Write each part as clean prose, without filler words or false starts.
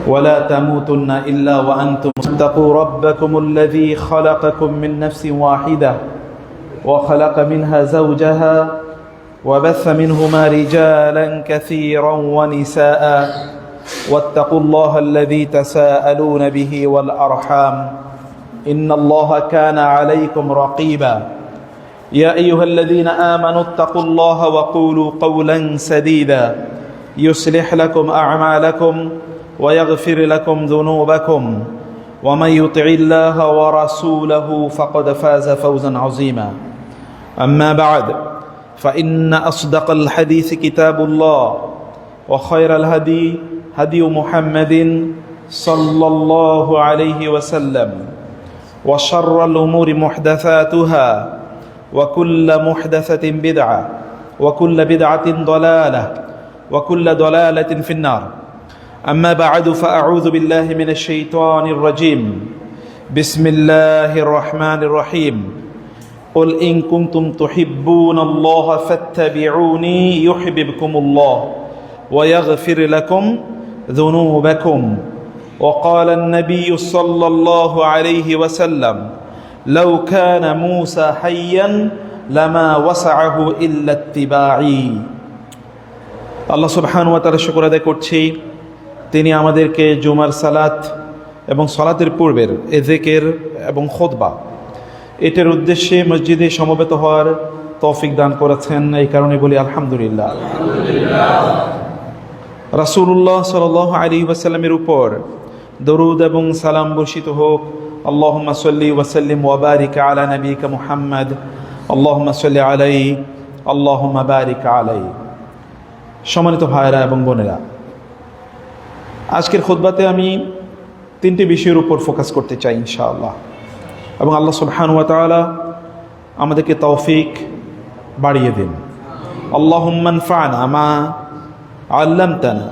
ولا تموتن إلا وأنتم اتقوا ربكم الذي خلقكم من نفس واحدة وخلق منها زوجها وبث منهما رجالا كثيرا ونساء واتقوا الله الذي تساءلون به والأرحام إن الله كان عليكم رقيبا يا أيها الذين آمنوا اتقوا الله وقولوا قولا سديدا يصلح لكم أعمالكم ويغفر لكم ذنوبكم ومن يطع الله ورسوله فقد فاز فوزا عظيما أما بعد فإن أصدق الحديث كتاب الله وخير الهدي هدي محمد صلى الله عليه وسلم وشر الأمور محدثاتها وكل محدثة بدعة وكل بدعة ضلالة وكل ضلالة في النار أما بعد فأعوذ بالله من الشيطان الرجيم بسم الله الرحمن الرحيم قل إن كنتم تحبون الله فاتبعوني يحببكم الله ويغفر لكم ذنوبكم وقال النبي صلى الله عليه وسلم لو كان موسى حيا لما وسعه إلا اتباعي আল্লাহ সুবহানাহু ওয়া তাআলা শুকর আদায় করছি তিনি আমাদেরকে জুমার সালাত এবং সালাতের পূর্বের জিকির এবং খুতবা এটার উদ্দেশ্যে মসজিদে সমবেত হওয়ার তৌফিক দান করেছেন। এই কারণে বলি আলহামদুলিল্লাহ। রাসূলুল্লাহ সাল্লাল্লাহু আলাইহি ওয়াসাল্লামের উপর দরুদ এবং সালাম বর্ষিত হোক। আল্লাহুম্মা সাল্লি ওয়া সাল্লিম ওয়া বারিক আলা নবিয়িকা মুহাম্মদ আল্লাহুম্মা সাল্লি আলাইহি আল্লাহুম্মা বারিক আলাইহি। সম্মানিত ভাইরা এবং বোনেরা, আজকের খুতবাতে আমি তিনটি বিষয়ের উপর ফোকাস করতে চাই ইনশাআল্লাহ, এবং আল্লাহ সুবহানাহু ওয়া তাআলা আমাদেরকে তৌফিক বাড়িয়ে দিন। আল্লাহুম্মা আনফা'না মা আল্লামতানা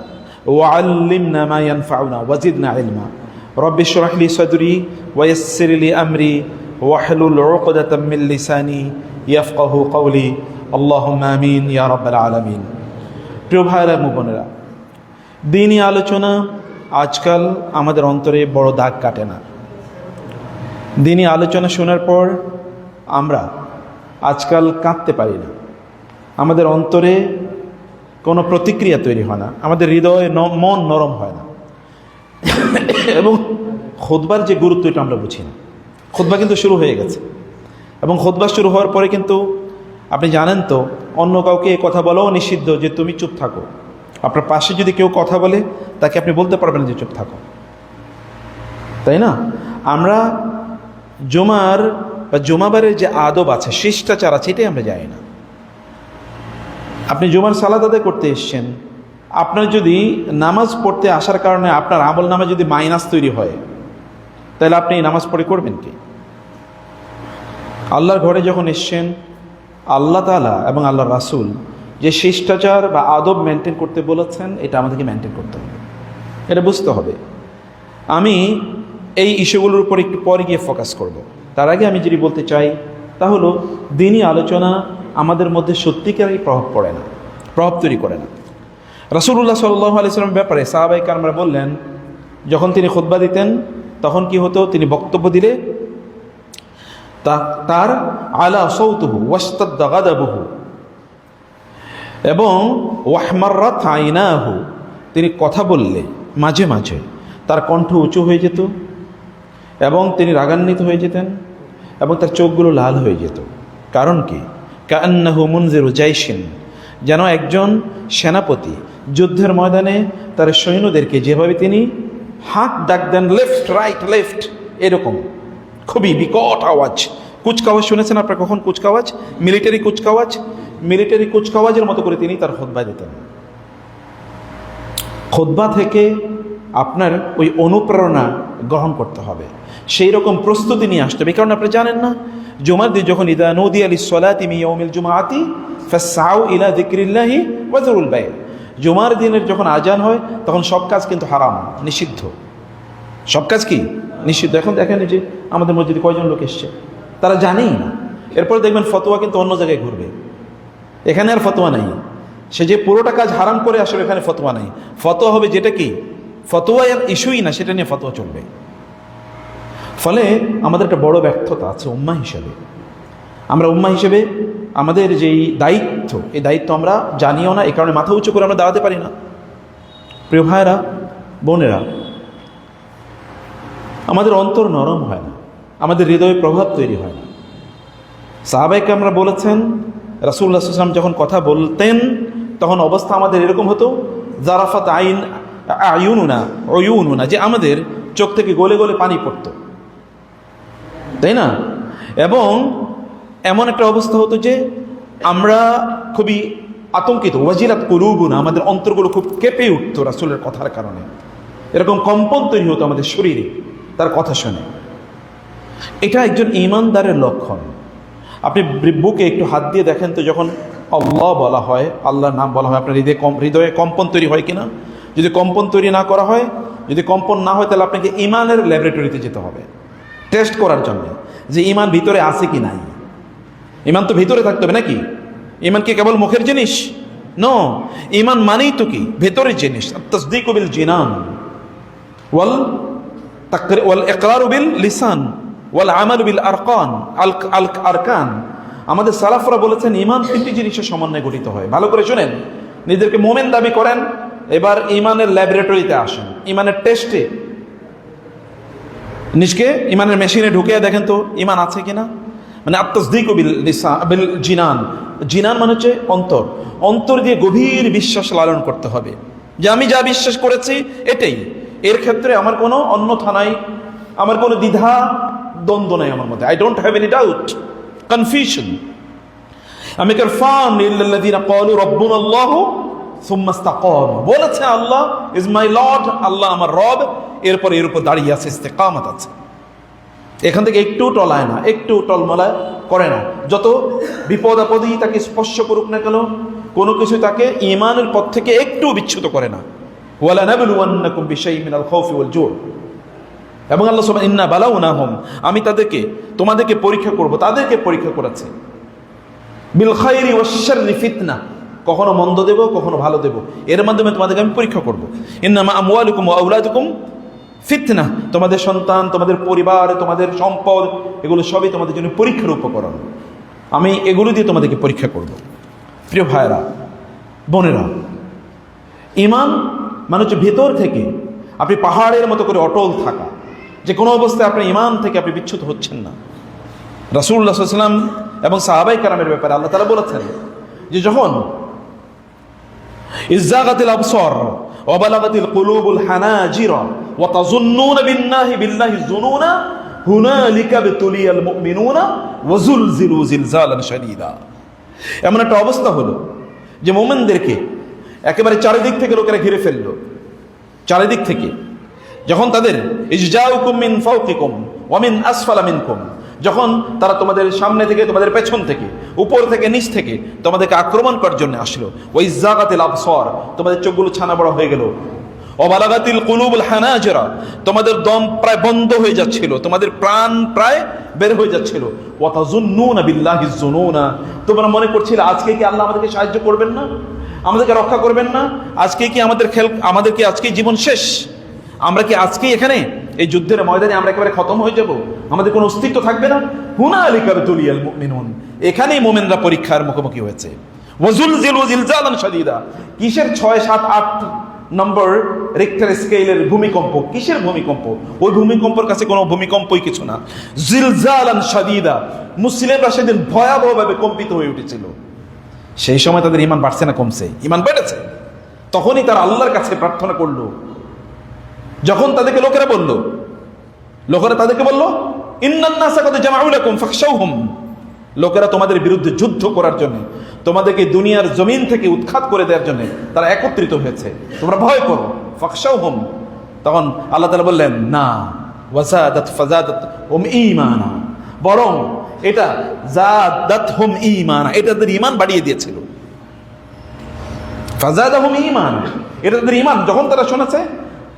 ওয়া আল্লিমনা মা ইয়ানফা'ুনা ওয়া জিদনা ইলমা রব্বি ইশরাহ লি সাদরি ওয়া ইয়াসসির লি আমরি ওয়াহলুল 'উকদাতাম মিন লিসানি ইয়াফকাহু কওলি আল্লাহুম্মা আমিন ইয়া রাব্বাল আলামিন। প্রিয় ভাইরা এবং বোনেরা, দ্বীনি আলোচনা আজকাল আমাদের অন্তরে বড় দাগ কাটে না। দ্বীনি আলোচনা শোনার পর আমরা আজকাল কাঁদতে পারি না, আমাদের অন্তরে কোনো প্রতিক্রিয়া তৈরি হয় না, আমাদের হৃদয়ে মন নরম হয় না, এবং খুতবার যে গুরুত্ব এটা আমরা বুঝি না। খুতবা কিন্তু শুরু হয়ে গেছে, এবং খুতবা শুরু হওয়ার পরে কিন্তু আপনি জানেন তো অন্য কাউকে এই কথা বলাও নিষিদ্ধ যে তুমি চুপ থাকো। আপনার পাশে যদি কেউ কথা বলে তাকে আপনি বলতে পারবেন যে চুপ থাকো, তাই না? আমরা জুমার বা জুমাবারের যে আদব আছে, শিষ্টাচার আছে, এটাই আমরা জানি না। আপনি জুমার সালাত আদায় করতে এসছেন, আপনার যদি নামাজ পড়তে আসার কারণে আপনার আমল নামে যদি মাইনাস তৈরি হয়, তাহলে আপনি নামাজ পড়ে করবেন কি? আল্লাহর ঘরে যখন এসছেন, আল্লাহ তাআলা এবং আল্লাহ রাসূল যে শিষ্টাচার বা আদব মেনটেন করতে বলেছেন, এটা আমাদেরকে মেনটেন করতে হবে, এটা বুঝতে হবে। আমি এই ইস্যুগুলোর উপর একটু পরে গিয়ে ফোকাস করব। তার আগে আমি যদি বলতে চাই তা হলো দ্বীনি আলোচনা আমাদের মধ্যে সত্যিকারই প্রভাব তৈরি করে না। রাসূলুল্লাহ সাল্লাল্লাহু আলাইহি ওয়াসাল্লামের ব্যাপারে সাহাবায়ে কেরামরা বললেন, যখন তিনি খুতবা দিতেন তখন কি হতো, তিনি বক্তব্য দিলে তার আলা সাউতুহু ওয়াস্তাদ্দা গাদাবুহু এবং ওয়াহমাররাত আইনাহু, তিনি কথা বললে মাঝে মাঝে তার কণ্ঠ উঁচু হয়ে যেত এবং তিনি রাগান্বিত হয়ে যেতেন এবং তার চোখগুলো লাল হয়ে যেত। কারণ কি? কান্নাহু মুনজিরু জাইশিন, যেন একজন সেনাপতি যুদ্ধের ময়দানে তার সৈন্যদেরকে যেভাবে তিনি হাত ডাক দেন, লেফট রাইট লেফট, এরকম খুবই বিকট আওয়াজ, কুচকাওয়াজ শুনেছেন আপনারা কখন? কুচকাওয়াজ, মিলিটারি কুচকাওয়াজের মতো করে তিনি তার খুতবা দিতেন। খুতবা থেকে আপনার ওই অনুপ্রেরণা গ্রহণ করতে হবে, সেই রকম প্রস্তুতি নিয়ে আসতে হবে। কারণ আপনি জানেন না, জুমার দিন যখন ইদা নুদিয়া লিস-সালাতি মিন ইয়াউমিল জুমআতি ফাসআউ ইলা যিকরিল্লাহি ওয়া যারুল বাই', জুমার দিনের যখন আজান হয় তখন সব কাজ কিন্তু হারাম, নিষিদ্ধ। সব কাজ কি নিষিদ্ধ। এখন দেখেন যে আমাদের মসজিদে কয়জন লোক এসছে, তারা জানেই না। এরপর দেখবেন ফতোয়া কিন্তু অন্য জায়গায় ঘুরবে, এখানে আর ফতোয়া নাই। সে যে পুরোটা কাজ হারাম করে আসলে এখানে ফতোয়া নাই, ফতোয়া হবে যেটা কি ফতোয়া এর ইস্যুই না, সেটা নিয়ে ফতোয়া চলবে। ফলে আমাদের একটা বড় ব্যর্থতা আছে উম্মাহ হিসেবে। আমরা উম্মাহ হিসেবে আমাদের যেই দায়িত্ব, এই দায়িত্ব আমরা জানিও না, এই কারণে মাথা উঁচু করে আমরা দাঁড়াতে পারি না। প্রিয় ভাইরা, বোনেরা, আমাদের অন্তর নরম হয় না, আমাদের হৃদয়ে প্রভাব তৈরি হয় না। সাহাবায়ে কেরামরা বলেছেন, রাসূলুল্লাহ সাল্লাল্লাহু আলাইহি ওয়াসাল্লাম যখন কথা বলতেন তখন অবস্থা আমাদের এরকম হতো, জারাফাত আয়ুনুনা, যে আমাদের চোখ থেকে গলে গলে পানি পড়তো, তাই না? এবং এমন একটা অবস্থা হতো যে আমরা খুবই আতঙ্কিত, ওয়াজিলাত কুলুবুনা, আমাদের অন্তরগুলো খুব কেঁপে উঠতো রাসূলের কথার কারণে। এরকম কম্পন তৈরি হতো আমাদের শরীরে তার কথা শুনে। এটা একজন ঈমানদারের লক্ষণ। আপনি বুকে একটু হাত দিয়ে দেখেন তো, যখন আল্লাহ বলা হয়, আল্লাহর নাম বলা হয়, আপনার হৃদয়ে কম্পন তৈরি হয় কিনা? যদি কম্পন তৈরি না করা হয়, যদি কম্পন না হয়, তাহলে আপনাকে ঈমানের ল্যাবরেটরিতে যেতে হবে টেস্ট করার জন্য যে ঈমান ভিতরে আছে কি নাই। ঈমান তো ভিতরে থাকতে হবে নাকি? ঈমান কি কেবল মুখের জিনিস? নো, ঈমান মানেই তো কি ভেতরের জিনিস। তাসদীকু বিল জিনান ওয়াল ইকরারু বিল লিসান ওয়াল আমালু বিল আরকান। আমাদের সালাফরা বলেছেন ঈমান তিনটি জিনিসের সমন্বয়ে গঠিত হয়। ভালো করে শুনেন, নিজেদেরকে মুমিন দাবি করেন, এবার ঈমানের ল্যাবরেটরিতে আসেন, ঈমানের টেস্টে নিজকে ঈমানের মেশিনে ঢুকিয়ে দেখেন তো ঈমান আছে কিনা। মানে আত-তাসদীকু বিল জিনান, জিনান মানে হচ্ছে অন্তর। অন্তর দিয়ে গভীর বিশ্বাস লালন করতে হবে যে আমি যা বিশ্বাস করেছি এটাই, এর ক্ষেত্রে আমার কোনো অন্যথা নাই, আমার কোনো দ্বিধা দ্বন্দ্ব নাই আমার মধ্যে। I don't have any doubt, confusion. আমি কারফান লিল্লাযিনা ক্বালু রাব্বুনাল্লাহু সুম্মা ইসতাকামু, বলেছে আল্লাহ ইজ মাই লর্ড, আল্লাহ আমার রব, এরপর এর উপর দাঁড়িয়ে আছে, ইস্তেকামত আছে। এখান থেকে একটু টলায় না, একটু টলমলায় করে না। যত বিপদ আপদেই তাকে স্পর্শ করুক না কেন, কোনো কিছু তাকে ঈমানের পথ থেকে একটু বিচ্যুত করে না। ওয়ালা নাবলুওয়ান্নাকুম বিশাইইন মিনাল খাউফি ওয়াল জু', এবং আল্লাহ সুবহানাহু ইন্না বালাউনাহুম, আমি তোমাদেরকে পরীক্ষা করব, তাদেরকে পরীক্ষা করেছে। বিল খাইরি ওয়াশ শাররি ফিতনা, কখনো মন্দ দেব, কখনো ভালো দেব, এর মাধ্যমে তোমাদেরকে আমি পরীক্ষা করব। ইন্নামা আমওয়ালুকুম ওয়া আওলাদুকুম ফিতনা, তোমাদের সন্তান, তোমাদের পরিবার, তোমাদের সম্পদ, এগুলো সবই তোমাদের জন্য পরীক্ষার উপকরণ। আমি এগুলো দিয়ে তোমাদেরকে পরীক্ষা করব। প্রিয় ভাইরা, বোনেরা, ঈমান মানে হচ্ছে ভেতর থেকে আপনি পাহাড়ের মতো করে অটল থাকা, যে কোনো অবস্থায় আপনার ঈমান থেকে আপনি বিচ্যুত হচ্ছেন না। রাসূলুল্লাহ সাল্লাল্লাহু আলাইহি ওয়াসাল্লাম এবং সাহাবায়ে কেরামের ব্যাপারে আল্লাহ তাআলা বলেছেন যে যখন ইজ্জাগাতিল আবসার ওয়া বালাগাতিল কুলুবুল হানাজিরা ওয়া তাযুন্নুনা বিল্লাহি যুনুনা হুনালিকা বিতুলিয়াল মুমিনুনা ওয়া যুলজিলু জিলজালান শাদীদা। এমন একটা অবস্থা হলো যে মুমিনদেরকে একেবারে চারিদিক থেকে লোকেরা ঘিরে ফেললো। চারিদিক থেকে যখন তাদের ইজজাউকুম মিন ফাওকিকুম ওয়া মিন আসফালা মিনকুম, যখন তারা তোমাদের সামনে থেকে, তোমাদের পেছন থেকে, উপর থেকে, নিচ থেকে তোমাদেরকে আক্রমণ করার জন্য আসলো। ওই জাগাতিল আবসার, তোমাদের চোখগুলো ছানা বড় হয়ে গেল। ওয়াবালাগাতিল কুলুবুল হানাজিরা, তোমাদের দম প্রায় বন্ধ হয়ে যাচ্ছিল, তোমাদের প্রাণ প্রায় বের হয়ে যাচ্ছিল। ওয়া তাযুন্নুনা বিল্লাহি যুনুনা, তোমরা মনে করছিলে আজকে কি আল্লাহ আমাদেরকে সাহায্য করবেন না, আমাদেরকে রক্ষা করবেন না, আজকে কি আমাদের কি আজকে জীবন শেষ, আমরা কি আজকেই এখানে এই যুদ্ধের ময়দানে আমরা একেবারে খতম হয়ে যাব, আমাদের কোনো অস্তিত্ব থাকবে না। হুনালিকা বিতুলিয়াল মুমিনুন, এখানেই মুমিনরা পরীক্ষার মুখোমুখি হয়েছে। ওয়াজুলজিলু জিলজালান শাদীদা, কিসের 6, 7, 8 নম্বর রিক্টার স্কেলের ভূমিকম্প, কিসের ভূমিকম্প? ওই ভূমিকম্পের কাছে কোনো ভূমিকম্পই কিছু না। জিলজালান শাদীদা, মুসলিমরা সেদিন ভয়াবহভাবে কম্পিত হয়ে উঠেছিল। সেই সময় তাদের ঈমান বাড়ছে না কমছে? ঈমান বেড়েছে। তখনই তারা আল্লাহর কাছে প্রার্থনা করলো, যখন তাদেরকে লোকেরা তাদেরকে বলল ইন্নান নাসা কদ জামাউ লাকুম ফাখশাউহুম, লোকেরা তোমাদের বিরুদ্ধে যুদ্ধ করার জন্য, তোমাদেরকে দুনিয়ার জমিন থেকে উৎখাত করে দেওয়ার জন্য তারা একত্রিত হয়েছে, তোমরা ভয় করো। ফাখশাউহুম, তখন আল্লাহ তাআলা বললেন না, ফাযাদাতহুম ঈমানা, বরং এটা যাদাতহুম ঈমানা, এটা তাদের ঈমান বাড়িয়ে দিয়েছিল। ফাযাদাহুম ঈমানা, এটা তাদের ঈমান, যখন তারা শুনেছে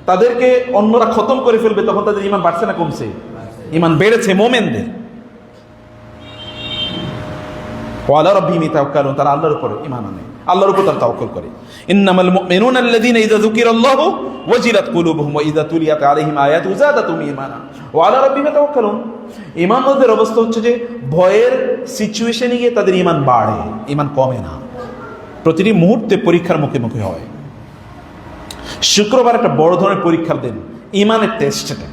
তাদেরকে অন্যরা খতম করে ফেলবে, তখন তাদের ঈমান বাড়ছে না কমছে? ঈমান বেড়েছে মুমিনদের। ওয়া আলা রাব্বিহিম ইয়াতাওয়াক্কালুন, তারা আল্লাহর উপর ঈমান আনে। আল্লাহর উপর তারা তাওয়াক্কুল করে। ইন্নামাল মুমিনুনা আল্লাযীনা ইযা যুকিরাল্লাহু ওয়াজিলাত কুলুবুহুম ওয়া ইযা তুলিয়াত আলাইহিম আয়াতুহু যাদাতুহুম ঈমানা ওয়া আলা রাব্বিহিম ইয়াতাওয়াক্কালুন। ঈমানদারদের অবস্থা হচ্ছে যে ভয়ের সিচুয়েশনে গিয়ে তাদের ঈমান বাড়ে, ঈমান কমে না, প্রতিটি মুহূর্তে পরীক্ষার মুখে মুখে হয়। শুক্রবার একটা বড় ধরনের পরীক্ষার দিন, ঈমানের টেস্ট এটা।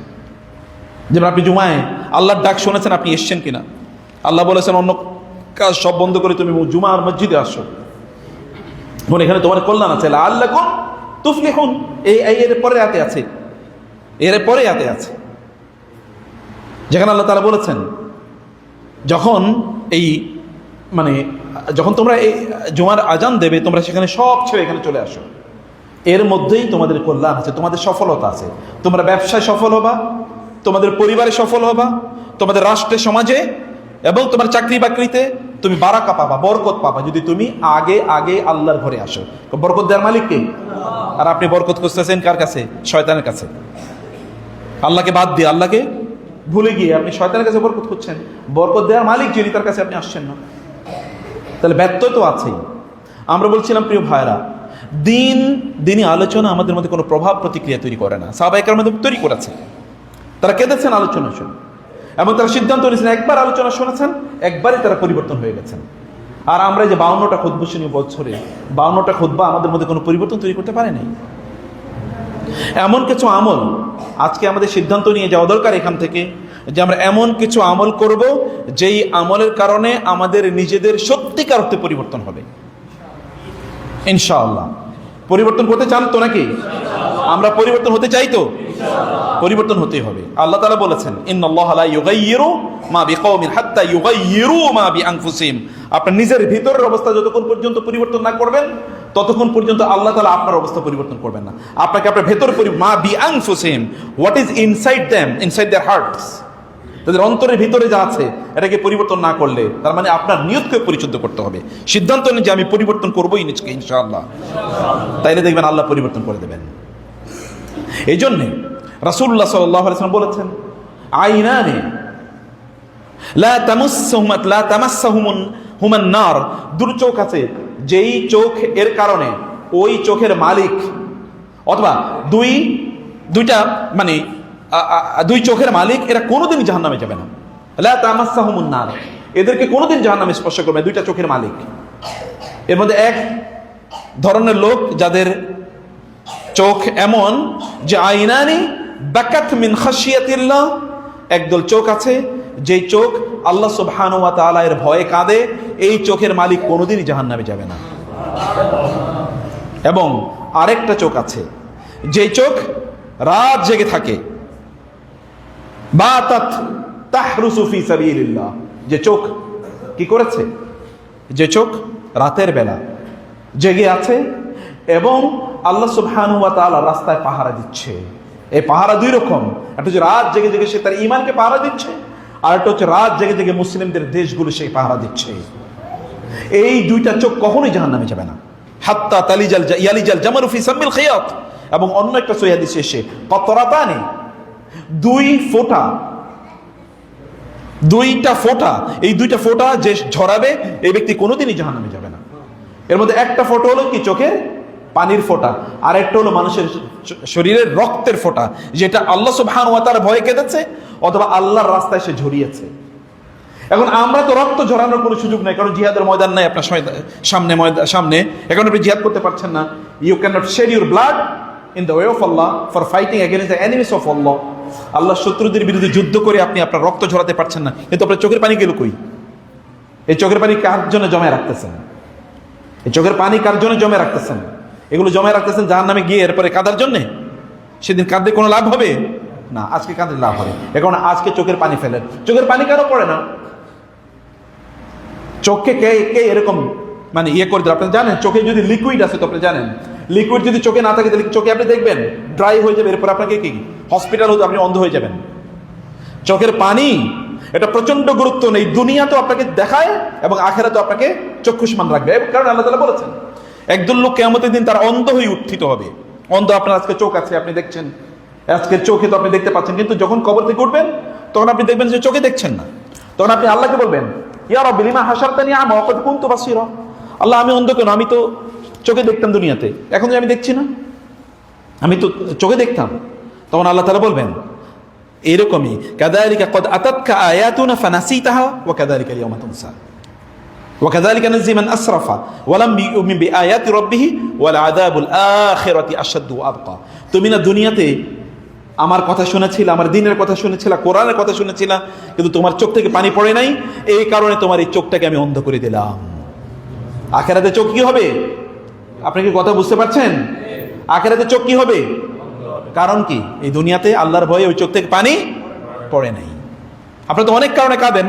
যেমন আপনি জুমায় আল্লাহর ডাক শুনেছেন, আপনি এসছেন কিনা। আল্লাহ বলেছেন অন্য কাজ সব বন্ধ করে তুমি জুমার মসজিদে আসো, এখানে তোমার কল্যাণ আছে, লাআল্লাকুম তুফলিহুন। এর পরে আয়াতে আছে, এর পরে আয়াতে আছে যেখানে আল্লাহ তাআলা বলেছেন যখন যখন তোমরা এই জুমার আজান দেবে, তোমরা সেখানে সব ছেড়ে এখানে চলে আসো, এর মধ্যেই তোমাদের কল্যাণ আছে, তোমাদের সফলতা আছে। তোমরা ব্যবসায় সফল হবা, তোমাদের পরিবারে সফল হবা, তোমাদের রাষ্ট্রে সমাজে এবং তোমার চাকরি বাকরিতে তুমি বারাকা পাবা, বরকত পাবা যদি তুমি আগে আগে আল্লাহর ঘরে আসো। বরকত দেওয়ার মালিক কে? আর আপনি বরকত খুঁজতেছেন কার কাছে? শয়তানের কাছে। আল্লাহকে বাদ দিয়ে, আল্লাহকে ভুলে গিয়ে আপনি শয়তানের কাছে বরকত খুঁজছেন। বরকত দেওয়ার মালিক যিনি, তার কাছে আপনি আসছেন না, তাহলে ব্যত্যয় তো আছেই। আমরা বলছিলাম প্রিয় ভাইরা, দিনই আলোচনা আমাদের মধ্যে কোনো প্রভাব প্রতিক্রিয়া তৈরি করে না। সাহাবায়ে মধ্যে তৈরি করেছে, তারা কেঁদেছেন আলোচনা শুনে এবং তারা সিদ্ধান্ত নিয়েছেন, একবার আলোচনা শুনেছেন, একবারই তারা পরিবর্তন হয়ে গেছেন। আর আমরা যে 52টা খুতবা শুনি বছরে, 52টা খুতবা আমাদের মধ্যে কোনো পরিবর্তন তৈরি করতে পারে নাই। এমন কিছু আমল আজকে আমাদের সিদ্ধান্ত নিয়ে যাওয়া দরকার এখান থেকে, যে আমরা এমন কিছু আমল করব যেই আমলের কারণে আমাদের নিজেদের সত্যিকার অর্থে পরিবর্তন হবে ইনশাআল্লাহ। পরিবর্তন করতে চান তো নাকি? আমরা পরিবর্তন হতে চাই তো? পরিবর্তন হতেই হবে। আল্লাহ তাআলা বলেছেন, ইন্নাল্লাহা লা ইউগাইয়িরু মা বিকওমিন হাত্তা ইউগাইয়িরু মা বিআনফুসিহিম। আপনার নিজের ভিতরের অবস্থা যতক্ষণ পর্যন্ত পরিবর্তন না করবেন, ততক্ষণ পর্যন্ত আল্লাহ তাআলা আপনার অবস্থা পরিবর্তন করবেন না। আপনাকে আপনার ভেতরে মা বিআনফুসিহিম, what is inside them, inside their hearts, তাদের অন্তরের ভিতরে যা আছে এটাকে পরিবর্তন না করলে, তার মানে আপনার নিয়তকে পরিশুদ্ধ করতে হবে। সিদ্ধান্ত নিন যে আমি পরিবর্তন করবোই নিজকে ইনশাআল্লাহ, তাইলে দেখবেন আল্লাহ পরিবর্তন করে দেবেন। এই জন্যে রাসূলুল্লাহ সাল্লাল্লাহু আলাইহি ওয়াসাল্লাম বলেছেন, আইনানি লা তামাসসাহুমান নার, দুটো চোখ আছে, যেই চোখ এর কারণে ওই চোখের মালিক, অথবা দুই চোখের মালিক, এরা কোনোদিন জাহান্নামে যাবে না। লা তামাসসাহুমুন নার, এদেরকে কোনোদিন জাহান্নামে স্পর্শ করবে না দুইটা চোখের মালিক। এর মধ্যে এক ধরনের লোক যাদের চোখ এমন যে আইনানি বাকাত মিন খাশিয়াতিল্লাহ, একদল চোখ আছে যেই চোখ আল্লাহ সুবহানাহু ওয়া তাআলা এর ভয়ে কাঁদে, এই চোখের মালিক কোনোদিনই জাহান্নামে যাবে না। এবং আরেকটা চোখ আছে যেই চোখ রাত জেগে থাকে, বাতাত তাহরুসু ফি সাবিলিল্লাহ, যে চোখ কি করেছে, যে চোখ রাতের বেলা জেগে আছে এবং আল্লাহ সুবহানাহু ওয়া তাআলা রাস্তায় পাহারা দিচ্ছে। এই পাহারা দুই রকম, একটা হচ্ছে রাত জেগে জেগে সে তার ঈমানকে পাহারা দিচ্ছে, আর একটা হচ্ছে রাত জেগে জেগে মুসলিমদের দেশগুলো সে পাহারা দিচ্ছে। এই দুইটা চোখ কখনোই জাহান্নামে যাবে না। হাত্তা ইয়ালিজাল জামালু ফি সামিল খিয়াত, এবং অন্য একটা সহিহ হাদিসে এসে কতরাতানি, দুইটা ফোঁটা, এই দুইটা ফোঁটা যে ঝরাবে এই ব্যক্তি কোনোদিনই জাহান্নামে যাবে না। এর মধ্যে একটা ফোঁটা হলো কি, চোখের পানির ফোঁটা, আর একটা হলো মানুষের শরীরের রক্তের ফোঁটা, যেটা আল্লাহ সুবহানাহু ওয়া তাআলা ভয়ে কেঁদেছে অথবা আল্লাহর রাস্তায় সে ঝরিয়েছে। এখন আমরা তো রক্ত ঝরানোর কোনো সুযোগ নাই, কারণ জিহাদের ময়দান নাই আপনার সামনে, এখন আপনি জিহাদ করতে পারছেন না। You can not shed your blood in the way of Allah for fighting against the enemies of Allah. আল্লাহ শত্রুদের বিরুদ্ধে যুদ্ধ করে আপনি আপনার রক্ত ঝরাতে পারছেন না, কিন্তু আপনার চোখের পানি গেল কই? এই চোখের পানি কার জন্য জমায় রাখতেছেন? এই চোখের পানি কার জন্য জমে রাখতেছেন? এগুলো জমায় রাখতেছেন জাহান্নামে গিয়ে এরপরে কাঁদার জন্য? সেদিন কাঁদলে কোনো লাভ হবে না, আজকে কাঁদলে লাভ হবে। এখন আজকে চোখের পানি ফেলেন, চোখের পানি কেন পড়ে না? চোখকে কে এরকম ইয়ে করে দেয়? আপনি জানেন চোখে যদি লিকুইড আছে, তো আপনি জানেন লিকুইড যদি চোখে না থাকে তাহলে চোখে আপনি দেখবেন ড্রাই হয়ে যাবে, এরপর আপনাকে কি হসপিটাল হতে আপনি অন্ধ হয়ে যাবেন। চোখের পানি এটা প্রচন্ড গুরুত্ব নেই, দুনিয়াতেও আপনাকে দেখায় এবং আখিরাতেও আপনাকে চক্ষুষ্মান রাখবে। কারণ আল্লাহ তাআলা বলেছেন একদল লোক কিয়ামতের দিন তার অন্ধ হয়ে উত্থিত হবে। অন্ধ, আপনার আজকে চোখ আছে, আপনি দেখছেন, আজকের চোখে তো আপনি দেখতে পাচ্ছেন, কিন্তু যখন কবর থেকে উঠবেন তখন আপনি দেখবেন যে চোখে দেখছেন না। তখন আপনি আল্লাহকে বলবেন, ইয়া রাব্বি লিমা হাশারতানি আমা ওয়া ক্বাদ কুনতু বাসীরা, আল্লাহ আমি অন্ধ কেন? আমি তো চোখে দেখতাম দুনিয়াতে, এখন যে আমি দেখছি না, আমি তো চোখে দেখতাম। তখন আল্লাহ তাআলা বলবেন এরকমই, কাযালিকা ক্বাদ আতাতকা আয়াতুনা ফানাসিতাহা ওয়া কাযালিকা আল-ইয়াওমা তুনসা ওয়া কাযালিকা নাজজি মান আসরাফা ওয়া লাম ইউমিন বিআয়াতি রাব্বিহি ওয়াল আযাবুল আখিরাতি আশাদ্দু ওয়া আবকা। তুমি না দুনিয়াতে আমার কথা শুনেছিলে, আমার দ্বীনের কথা শুনেছিলে, কোরআনের কথা শুনেছিলে, কিন্তু তোমার চোখ থেকে পানি পড়ে নাই, এই কারণে তোমার এই চোখটাকে আমি অন্ধ করে দিলাম। আখিরাতে চোখ কি হবে? আপনি কি কথা বুঝতে পারছেন? আখিরাতে চোখ কি হবে? কারণ কি? এই দুনিয়াতে আল্লাহর ভয়ে ওই চোখ থেকে পানি পড়ে নাই। আপনি তো অনেক কারণে কাঁদেন,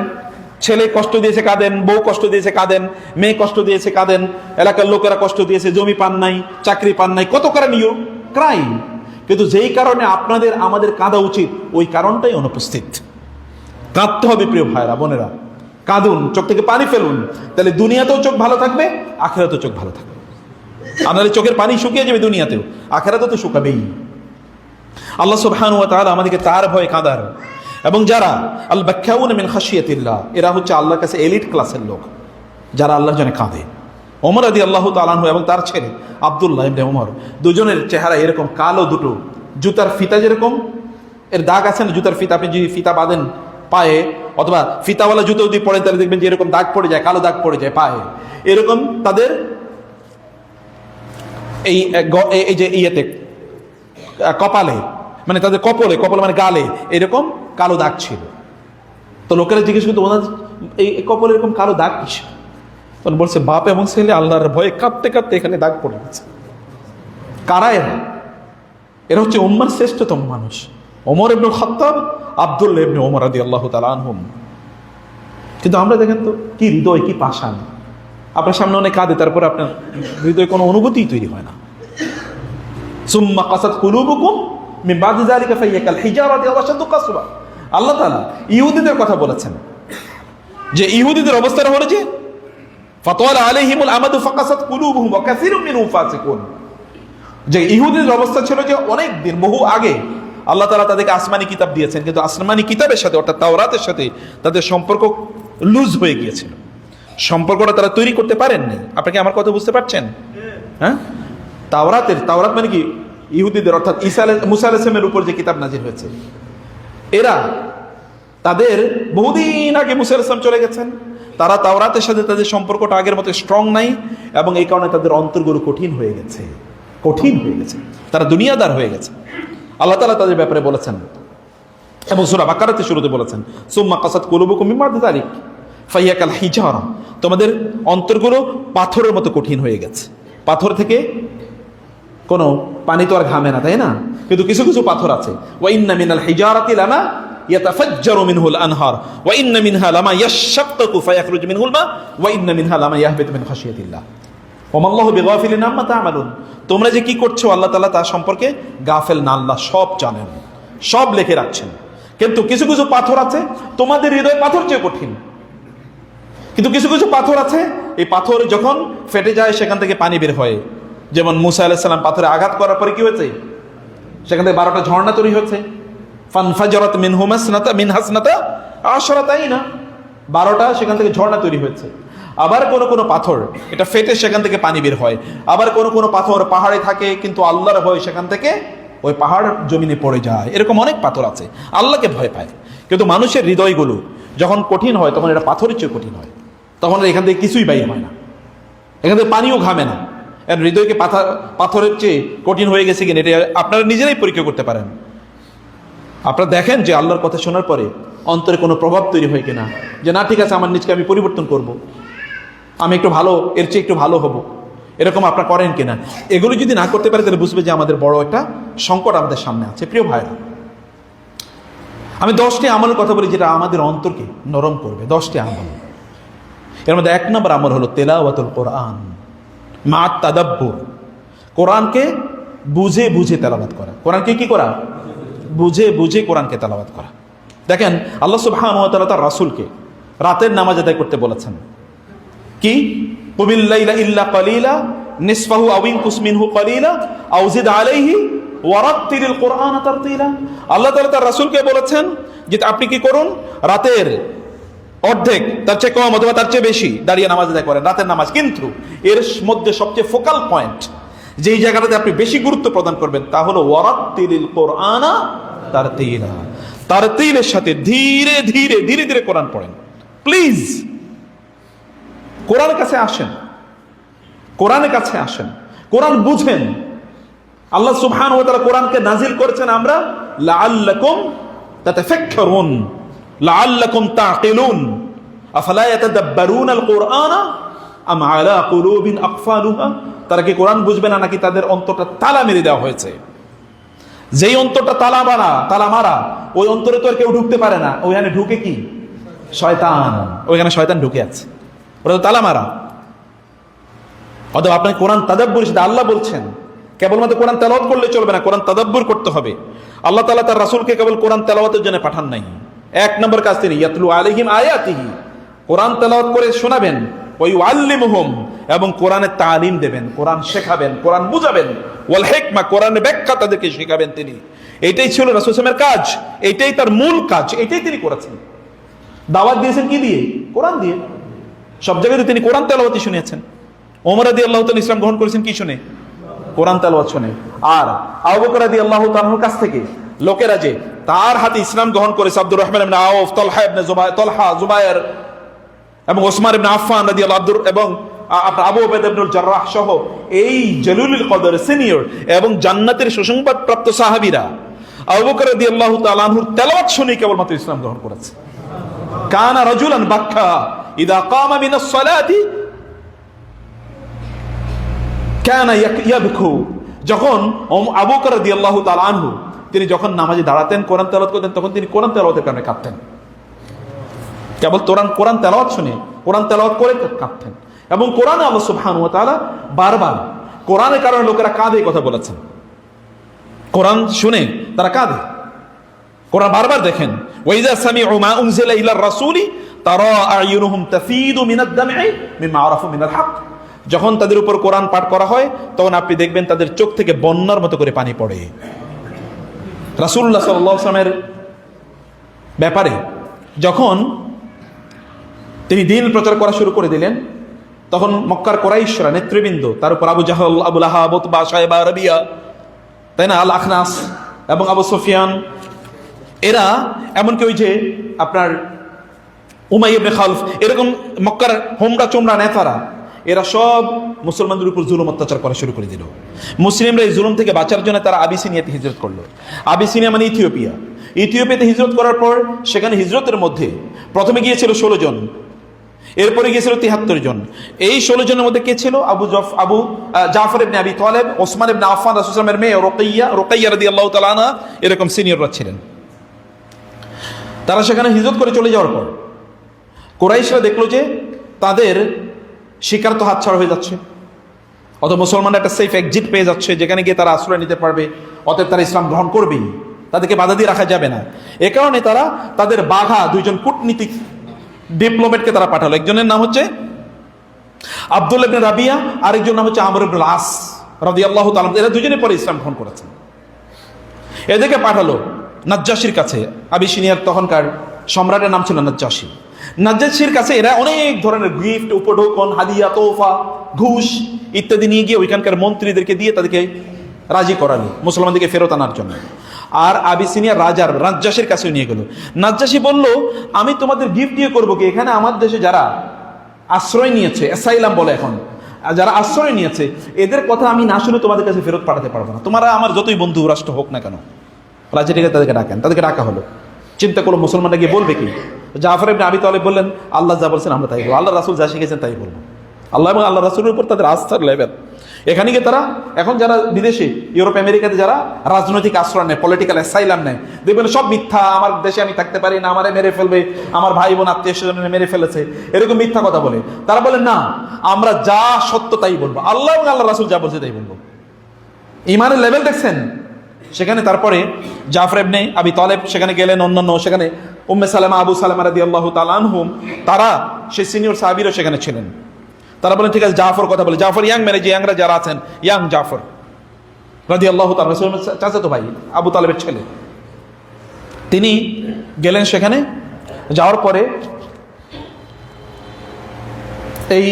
ছেলে কষ্ট দিয়েছে কাঁদেন, বউ কষ্ট দিয়েছে কাঁদেন, মেয়ে কষ্ট দিয়েছে কাঁদেন, এলাকার লোকেরা কষ্ট দিয়েছে, জমি পান নাই, চাকরি পান নাই, কত কারণীয় ক্রাইম, কিন্তু যেই কারণে আপনাদের আমাদের কাঁদা উচিত ওই কারণটাই অনুপস্থিত। কাঁদতে হবে প্রিয় ভাইরা বোনেরা, কাঁদুন, চোখ থেকে পানি ফেলুন, তাহলে দুনিয়াতেও চোখ ভালো থাকবে, আখিরাতেও চোখ ভালো থাকবে। আপনাদের চোখের পানি শুকিয়ে যাবে দুনিয়াতেও, আখিরাতেও তো শুকাবেই। আল্লাহ সুবহানাহু ওয়া তাআলা আমাদেরকে তার ভয়ে কাঁদার, এবং যারা আল বাক্কাউনা মিন খাশিয়াতিল্লাহ, এরা হচ্ছে আল্লাহর কাছে এলিট ক্লাসের লোক, যারা আল্লাহর জন্য কাঁদে। ওমর রাদিয়াল্লাহু তাআলা আনহু এবং তার ছেলে আব্দুল্লাহ ইবনে ওমর, দুজনের চেহারা এরকম কালো, দুটো জুতার ফিতা যেরকম এর দাগ আছে না, জুতার ফিতা, আপনি যদি ফিতা বাঁধেন পায়ে অথবা ফিতাওয়ালা জুতো যদি পরেন তাহলে দেখবেন যে এরকম দাগ পড়ে যায়, কালো দাগ পড়ে যায় পায়ে, এরকম তাদের এই যে ইয়েতে কপালে, মানে তাদের কপালে মানে গালে এরকম কালো দাগ ছিল। তো লোকেরা জিজ্ঞেস করতো ওনার এই কপালে এরকম কালো দাগ কিসের? তখন বলছে বাপ এবং ছেলে আল্লাহর ভয়ে কাঁদতে কাঁদতে এখানে দাগ পড়ে গেছে। কারা এরা? এরা হচ্ছে উম্মার শ্রেষ্ঠতম মানুষ, ওমর ইবনুল খাত্তাব, আব্দুল্লাহ ইবনে ওমর রাদিয়াল্লাহু তাআলা আনহুম। কিন্তু আমরা দেখেন তো কি হৃদয়, কি পাষাণ। আপনার সামনে অনেক কাঁদে, তারপরে আপনার হৃদয়ে কোনো অনুভূতিই তৈরি হয় না। সুম্মা কাসাত কুলুবুকুম মিন বাদি যালিকা ফাহিয়া কাল হিজারাতি আও আশাদ্দু কাসওয়া। আল্লাহ তাআলা ইহুদিদের কথা বলেছেন যে ইহুদিদের অবস্থাটা হলো যে ফাতাওয়ালা আলাইহিমুল আমাদু ফাকাসাত কুলুবুহুম ওয়া কাসীরুম মিনহুম ফাসিকুন, যে ইহুদিদের অবস্থা ছিল যে অনেক দিন, বহু আগে আল্লাহ তাআলা তাদেরকে আসমানি কিতাব দিয়েছেন, কিন্তু আসমানি কিতাবের সাথে অর্থাৎ তাওরাতের সাথে তাদের সম্পর্ক লুজ হয়ে গিয়েছিল, সম্পর্কটা তারা তৈরি করতে পারেননি। আপনাকে আমার কথা বুঝতে পারছেন? হ্যাঁ, তাওরাত মানে কি? ইহুদিদের অর্থাৎ মুসা আলাইহিস সালামের উপর যে কিতাব নাজিল হয়েছে, এরা তাদের বহুদিন আগে মুসা আলাইহিস সালাম চলে গেছেন, তারা তাওরাতের সাথে তাদের সম্পর্কটা আগের মতো স্ট্রং নাই, এবং এই কারণে তাদের অন্তরগুলো কঠিন হয়ে গেছে, তারা দুনিয়াদার হয়ে গেছে। আল্লাহ তাআলা তাদের ব্যাপারে বলেছেন এবং সূরা বাকারাতে শুরুতে বলেছেন সুম্মা কাসাত কুলুবুকুম মিন বাদি যালিক ফাহিয়া কাল হিজারা, তোমাদের অন্তরগুলো পাথরের মতো কঠিন হয়ে গেছে। পাথর থেকে কোনো পানি তো আর ঘামে না, তাই না? কিন্তু কিছু কিছু পাথর আছে, ওয়া ইন্না মিনাল হিজারাতি লামা ইয়াতাফাজ্জারু মিনহুল আনহার ওয়া ইন্না মিনহা লামা ইয়াশাক্কাকু ফায়াখরুজু মিনহুল মা ওয়া ইন্না মিনহা লামা ইয়াহবিতু মিন খাশিয়াতিল্লাহ ওয়া মাল্লাহু বিগাফিলিন আম্মা তা'মালুন। তোমরা যে কি করছো আল্লাহ তাআলা তার সম্পর্কে গাফেল না, আল্লাহ সব জানেন, সব লিখে রাখছেন। কিন্তু কিছু কিছু পাথর আছে তোমাদের হৃদয় পাথর চেয়ে কঠিন, কিন্তু কিছু কিছু পাথর আছে এই পাথর যখন ফেটে যায় সেখান থেকে পানি বের হয়। যেমন মুসা আলাইহিস সালাম পাথরে আঘাত করার পরে কি হয়েছে? সেখান থেকে 12টা ঝর্ণা তৈরি হয়েছে। ফানফাজারাত মিনহাসনাতা আশরাতাইনা, 12টা সেখান থেকে ঝর্ণা তৈরি হয়েছে। আবার কোনো কোনো পাথর এটা ফেটে সেখান থেকে পানি বের হয়। আবার কোনো কোনো পাথর পাহাড়ে থাকে, কিন্তু আল্লাহর ভয় সেখান থেকে ওই পাহাড় জমিনে পড়ে যায়। এরকম অনেক পাথর আছে, আল্লাহকে ভয় পায়। কিন্তু মানুষের হৃদয়গুলো যখন কঠিন হয় তখন এটা পাথরের চেয়ে কঠিন হয়, তখন এখান থেকে কিছুই বাইর হয় না, এখান থেকে পানিও ঘামে না। এর হৃদয়কে পাথরের চেয়ে কঠিন হয়ে গেছে কিনা এটা আপনারা নিজেরাই পরীক্ষা করতে পারেন। আপনারা দেখেন যে আল্লাহর কথা শোনার পরে অন্তরে কোনো প্রভাব তৈরি হয় কিনা, যে না ঠিক আছে আমার নিজকে আমি পরিবর্তন করব, আমি একটু ভালো, এর চেয়ে একটু ভালো হব, এরকম আপনারা করেন কিনা। এগুলো যদি না করতে পারে তাহলে বুঝবে যে আমাদের বড় একটা সংকট আমাদের সামনে আছে। প্রিয় ভাইরা, আমি 10টি আমলের কথা বলি যেটা আমাদের অন্তরকে নরম করবে। 10টি আমল, এর মধ্যে 1 নম্বর আমল হলো তেলাওয়াতুল কোরআন মা তাদাব্বুর। কোরআনকে বুঝে বুঝে তেলাওয়াত করা। কোরআনকে কি করা? বুঝে বুঝে কোরআনকে তেলাওয়াত করা। দেখেন আল্লাহ সুবহানাহু ওয়া তাআলা তার রাসূলকে রাতের নামাজ আদায় করতে বলেছেন। কি? কুমিল লাইলা ইল্লা কালিলা নিসফাহু আও ইনকুস মিনহু কালিলা আও জিদ আলাইহি ওয়ারাত্তিলিল কুরআনা তারতিলা। আল্লাহ তাআলা তার রাসূলকে বলেছেন যে আপনি কি করুন, রাতের অর্ধেক, তার চেয়ে কম অথবা তার চেয়ে বেশি দাঁড়িয়ে নামাজ আদায় করেন, রাতের নামাজ। কিন্তু এর মধ্যে সবচেয়ে ফোকাল পয়েন্ট, যেই জায়গাটাতে আপনি বেশি গুরুত্ব প্রদান করবেন, তা হলো ওয়ারাত্তিলিল কোরআনা তারতিলা। তারতিলের সাথে ধীরে ধীরে ধীরে ধীরে কোরআন পড়েন। প্লিজ কোরআনের কাছে আসেন, কোরআনের কাছে আসেন, কোরআন বুঝেন। আল্লাহ সুবহানাহু ওয়া তাআলা কোরআনকে নাজিল করেছেন আমরা লাআল্লাকুম তাতাফাক্কারুন, লাআল্লাকুম তাকিলুন, আফালা ইয়াতাদাব্বারুনাল কোরআনা আম আলা কুলুবিন আকফালুহা। তারা কি কোরআন বুঝবে না, নাকি তাদের অন্তরটা তালা মেরে দেওয়া হয়েছে? যেই অন্তরটা তালা মারা, ওই অন্তরে তো আর কেউ ঢুকতে পারে না। ওইখানে ঢুকে কি? শয়তান। ওইখানে শয়তান ঢুকে আছে, ওটা তো তালা মারা। অথবা আপনাকে কোরআন তাদাব্বুর, সেটা আল্লাহ বলছেন, কেবলমাত্র কোরআন তেলাওয়াত করলে চলবে না, কোরআন তাদাব্বুর করতে হবে। আল্লাহ তাআলা তার রাসূলকে কেবল কোরআন তেলাওয়াতের জন্য পাঠান নাই। এক নম্বর কাজ তিনি ইয়াতলু আলাইহিম আয়াতিহি, কোরআন তেলাওয়াত করে শোনাবেন, ওয়া ইউআল্লিমুহুম, এবং কোরআনের তালিম দেবেন, কোরআন শেখাবেন, কোরআন বুঝাবেন, ওয়াল হিকমা, কোরআনের ব্যাখ্যা তাদেরকে শেখাবেন তিনি। এইটাই ছিল রাসূল সাল্লাল্লাহু আলাইহি ওয়াসাল্লামের কাজ, এইটাই তার মূল কাজ, এইটাই তিনি করেছেন। দাওয়াত দিয়েছেন কি দিয়ে? কোরআন দিয়ে। সব জায়গায় তিনি কোরআন তেলাওয়াতই শুনিয়েছেন। ওমর রাদিয়াল্লাহু তাআলা ইসলাম গ্রহণ করেছেন কি শুনে? কোরআন তেলাওয়াত শুনে। আর আবু বকর রাদিয়াল্লাহু তাআলার কাছ থেকে লোকেরা যে তার হাতে ইসলাম গ্রহণ করেছে, আব্দুর রহমান ইবনে আউফ, তালহা, জুবায়ের এবং ওসমান ইবনে আফফান রাদিয়াল্লাহু আনহু এবং আপনার আবু উবাইদা ইবনুল জাররাহ সহ এই জলিলুল কদর, সিনিয়র এবং জান্নাতের সুসংবাদ প্রাপ্ত সাহাবীরা আবু বকর রাদিয়াল্লাহু তাআলা আনহুর তেলাওয়াত শুনে কেবলমাত্র ইসলাম গ্রহণ করেছে। কানা রাজুলান বাক্কা ইদা কামা মিনাস সালাতি কানা ইয়াবকু। যখন আবু বকর রাদিয়াল্লাহু তাআলা আনহু তিনি যখন নামাজে দাঁড়াতেন, কোরআন তেলাওয়াত করতেন, তখন তিনি কোরআন তেলাওয়াতের কারণে কাঁদতেন। কেবল কোরআন তেলাওয়াত শুনে, কোরআন তেলাওয়াত করে কাঁদতেন। এবং কোরআনে আল্লাহ সুবহানাহু ওয়া তাআলা বারবার কোরআনের কারণে লোকেরা কাঁদে কথা বলেছেন। কোরআন শুনে তারা কাঁদে। কোরআন বারবার দেখেন, ওয়াইজা সামিউ মা উনজিলা ইলার রাসূলি তারা আয়ুনুহুম তাফিদু মিনাদ দাম'i মিম্মা আরাফু মিনাল হক। যখন তাদের উপর কোরআন পাঠ করা হয়, তখন আপনি দেখবেন তাদের চোখ থেকে বন্যার মতো করে পানি পড়ে। রাসূলুল্লাহ সাল্লাল্লাহু আলাইহি ওয়াসাল্লামের ব্যাপারে যখন তিনি দ্বীন প্রচার করা শুরু করে দিলেন, তখন মক্কার কুরাইশরা নেতৃবৃন্দ, তার উপর আবু জাহল, আবু লাহাব, উতবা, শায়বা, রাবিয়া, তাই না, আল আখনাস এবং আবু সুফিয়ান, এরা এমনকি ওই যে আপনার উমাইয়া ইবনে খালফ, এরকম মক্কার হোমরা চোমরা নেতারা, এরা সব মুসলমানদের উপর জুলুম অত্যাচার করা শুরু করে দিল। মুসলিমরা এই জুলুম থেকে বাঁচার জন্য তারা আবিসিনিয়াতে হিজরত করলো। আবিসিনিয়া মানে ইথিওপিয়া। ইথিওপিয়াতে হিজরত করার পর সেখানে হিজরতের মধ্যে প্রথমে গিয়েছিল 16 জন, এরপরে গিয়েছিল 73 জন। এই 16 জনের মধ্যে কে ছিল? আবু জাফর ইবনে আবি তালেব, ওসমান ইবনে আফফান, রাসূল সাল্লাল্লাহু আলাইহি ওয়াসাল্লামের মেয়ে রুকাইয়া রাদিয়াল্লাহু তাআলা আনহা, এরকম সিনিয়ররা ছিলেন। তারা সেখানে হিজরত করে চলে যাওয়ার পর কুরাইশরা দেখলো যে তাদের শিকার তো হাতছাড়া হয়ে যাচ্ছে, অত মুসলমানরা একটা সেফ এক্সিট পেয়ে যাচ্ছে যেখানে গিয়ে তারা আশ্রয় নিতে পারবে, অতএব তারা ইসলাম গ্রহণ করবেই, তাদেরকে বাধা দিয়ে রাখা যাবে না। এ কারণে তারা তাদের বাঘা 2 জন কূটনীতিক ডিপ্লোমেটকে তারা পাঠালো। একজনের নাম হচ্ছে আব্দুল্লাহ ইবনে রাবিয়া, আরেকজন নাম হচ্ছে আমর ইবনুল আস রাদিয়াল্লাহু তাআলা। এরা দুজনে পরে ইসলাম গ্রহণ করেছেন। এদেরকে পাঠালো নাজ্জাশির কাছে। আবিসিনিয়ার তখনকার সম্রাটের নাম ছিল নাজ্জাশি। নাজ্জাশির কাছে এরা অনেক ধরনের গিফট, উপঢৌকন, হাদিয়া, তোফা, ঘুষ ইত্যাদি নিয়ে গিয়ে ওইখানকার মন্ত্রীদেরকে দিয়ে তাদেরকে রাজি করালো মুসলমানদেরকে ফেরত আনার জন্য। আর আবিসিনিয়া রাজার নাজ্জাশির কাছে নিয়ে গেল। নাজ্জাশি বলল, আমি তোমাদের গিফট দিয়ে করবো কি? এখানে আমার দেশে যারা আশ্রয় নিয়েছে, অ্যাসাইলাম বলে এখন, যারা আশ্রয় নিয়েছে, এদের কথা আমি না শুনে তোমাদের কাছে ফেরত পাঠাতে পারবো না। তোমরা আমার যতই বন্ধু রাষ্ট্র হোক না কেন, রাজাটিকে তাদেরকে ডাকেন। তাদেরকে ডাকা হলো। চিন্তা করলো মুসলমানরা গিয়ে বলবে কি? জাফর ইবনে আবি তালেব বললেন, আল্লাহ যা বলছেন আমরা তাই বলবো, আল্লাহ রাসূল যা শিখেছেন তাই বলবো। আল্লাহ এবং আল্লাহ রাসূলের উপর তাদের আস্থার লেভেল। এখানে গিয়ে তারা এখন যারা বিদেশে, ইউরোপ আমেরিকাতে যারা রাজনৈতিক আশ্রয় নেয়, পলিটিক্যাল অ্যাসাইলাম নেয়, দেখবেন সব মিথ্যা, আমার দেশে আমি থাকতে পারি না, আমারে মেরে ফেলবে, আমার ভাই বোন আত্মীয় স্বজন মেরে ফেলেছে, এরকম মিথ্যা কথা বলে। তারা বলেন না, আমরা যা সত্য তাই বলবো, আল্লাহ এবং আল্লাহ রাসূল যা বলছে তাই বলবো। ইমানের লেভেল দেখছেন সেখানে। তারপরে জাফর ইবনে আবি তালেব সেখানে গেলেন, অন্যান্য সেখানে উম্মে সালামা, আবু সালামা রাদিয়াল্লাহু তাআলা আনহুম, তারা সেই সিনিয়র সাহাবীরা সেখানে ছিলেন। তারা বলেন ঠিক আছে, জাফর কথা বলে। জাফর ইয়াং, মানে যে ইয়াংরা যারা আছেন, ইয়াং জাফর রাদিয়াল্লাহু তাআলা, রাসূলের চাচাতো ভাই, আবু তালেবের ছেলে, তিনি গেলেন সেখানে। যাওয়ার পরে এই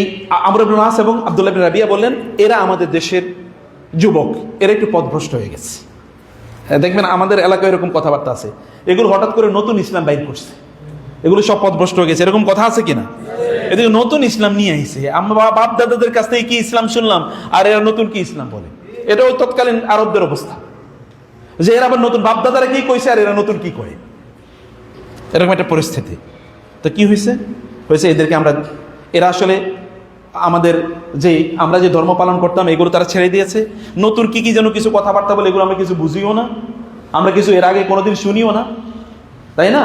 আমর ইবনে আস এবং আব্দুল্লাহ ইবনে রাবিয়া বললেন, এরা আমাদের দেশের যুবক, এরা একটু পথভ্রষ্ট হয়ে গেছে। দেখবেন আমাদের এলাকায় এরকম কথাবার্তা আছে, এগুলো হঠাৎ করে নতুন ইসলাম বাইর করছে, এগুলো সব পথভ্রষ্ট হয়ে গেছে, এরকম কথা আছে কিনা? এদিকে নতুন ইসলাম নিয়ে আইছে, আমরা বাপ দাদাদের কাছ থেকে কি ইসলাম শুনলাম, আর এরা নতুন কি ইসলাম বলে। এটাও তৎকালীন আরবদের অবস্থা, যে এরা আবার নতুন বাপ দাদারা কি কইছে আর এরা নতুন কি করে, এরকম একটা পরিস্থিতি। তো কি হয়েছে, এদেরকে আমরা, এরা আসলে আমাদের আমরা যে ধর্ম পালন করতাম এগুলো তারা ছেড়ে দিয়েছে, নতুন কি যেন কিছু কথাবার্তা বলে, এগুলো আমরা কিছু বুঝিও না, আমরা কিছু এর আগে কোনোদিন শুনিও না, তাই না?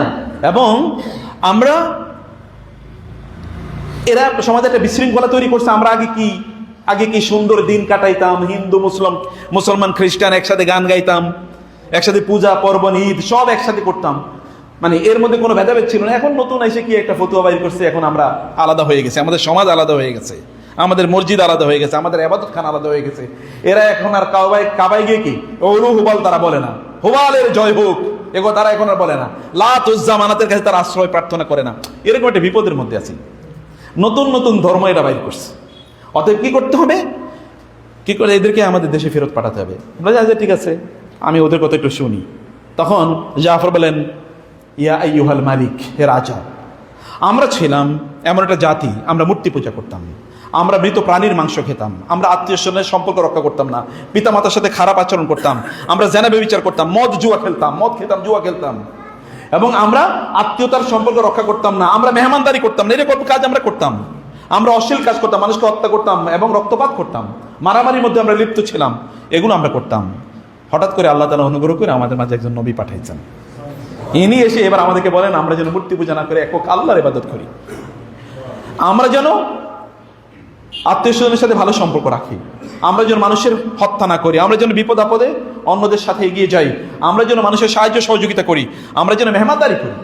এবং আমরা, এরা সমাজে একটা বিশৃঙ্খলা তৈরি করছে। আমরা আগে কি সুন্দর দিন কাটাইতাম, হিন্দু মুসলমান খ্রিস্টান একসাথে গান গাইতাম, একসাথে পূজা পার্বণ ঈদ সব একসাথে করতাম, মানে এর মধ্যে কোনো ভেদাভেদ ছিল না। এখন নতুন এসে কি একটা ফতুয়া বাইর করছে, এখন আমরা আলাদা হয়ে গেছে, আমাদের সমাজ আলাদা হয়ে গেছে, আমাদের মসজিদ আলাদা হয়ে গেছে, আমাদের ইবাদত খানা আলাদা হয়ে গেছে। এরা এখন আর কাবায় গিয়ে কি ওলু হুবাল তারা বলে না, হুবালের জয় হোক এগো তারা এখন আর বলে না, লাত উজ্জা মানাতের কাছে তারা আশ্রয় প্রার্থনা করে না। এরকম একটা বিপদের মধ্যে আছি, নতুন নতুন ধর্ম এরা বাইর করছে। অতএব কি করতে হবে, কি করে এদেরকে আমাদের দেশে ফেরত পাঠাতে হবে। ঠিক আছে, আমি ওদের কথা একটু শুনি। তখন জাফর বলেন, ইয়া আইয়ুহাল মালিক, হে রাজা, আমরা ছিলাম এমন একটা জাতি, আমরা মূর্তি পূজা করতাম, আমরা মৃত প্রাণীর মাংস খেতাম, আমরা আত্মীয় স্বজনের সম্পর্ক রক্ষা করতাম না, পিতা মাতার সাথে খারাপ আচরণ করতাম, আমরা জেনা ব্যভিচার করতাম, মদ খেতাম, জুয়া খেলতাম, এবং আমরা আত্মীয়তার সম্পর্ক রক্ষা করতাম না, আমরা মেহমানদারি করতাম না, এরকম কাজ আমরা করতাম, আমরা অশ্লীল কাজ করতাম, মানুষকে হত্যা করতাম এবং রক্তপাত করতাম, মারামারির মধ্যে আমরা লিপ্ত ছিলাম, এগুলো আমরা করতাম। হঠাৎ করে আল্লাহ তাআলা অনুগ্রহ করে আমাদের মাঝে একজন নবী পাঠাইছেন। ইনি এসে এবার আমাদেরকে বলেন, আমরা যেন মূর্তি পূজা না করে একক আল্লাহর ইবাদত করি, আমরা যেন আত্মীয় স্বজনের সাথে ভালো সম্পর্ক রাখি, আমরা যেন মানুষের হত্যা না করি, আমরা যেন বিপদ আপদে অন্যদের সাথে এগিয়ে যাই, আমরা যেন মানুষের সাহায্য সহযোগিতা করি, আমরা যেন মেহমানদারি করি,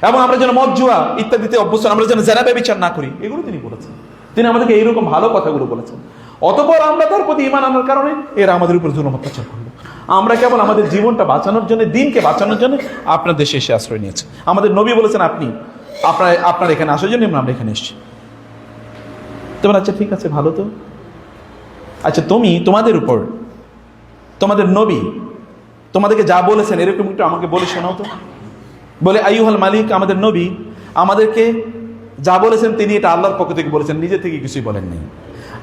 এবং আমরা যেন মদ জুয়া ইত্যাদিতে অভ্যস্ত, আমরা যেন জেনা ব্যভিচার না করি। এগুলো তিনি বলেছেন, তিনি আমাদেরকে এইরকম ভালো কথাগুলো বলেছেন। অতঃপর আমরা তার প্রতি ঈমান আনার কারণে এরা আমাদের উপর জুলুম অত্যাচার করলো। আমরা কেবল আমাদের জীবনটা বাঁচানোর জন্য, দিনকে বাঁচানোর জন্য আপনার দেশে এসে আশ্রয় নিয়েছে। আমাদের নবী বলেছেন, আপনার এখানে আসার জন্য আমরা এখানে এসেছি। তোমার আচ্ছা ঠিক আছে, ভালো তো, আচ্ছা তোমাদের উপর তোমাদের নবী তোমাদেরকে যা বলেছেন এরকম একটু আমাকে বলে শোনাও তো। বলে, আইয়ুহাল মালিক, আমাদের নবী আমাদেরকে যা বলেছেন তিনি এটা আল্লাহর পক্ষ থেকে বলেছেন, নিজে থেকে কিছুই বলেন নাই।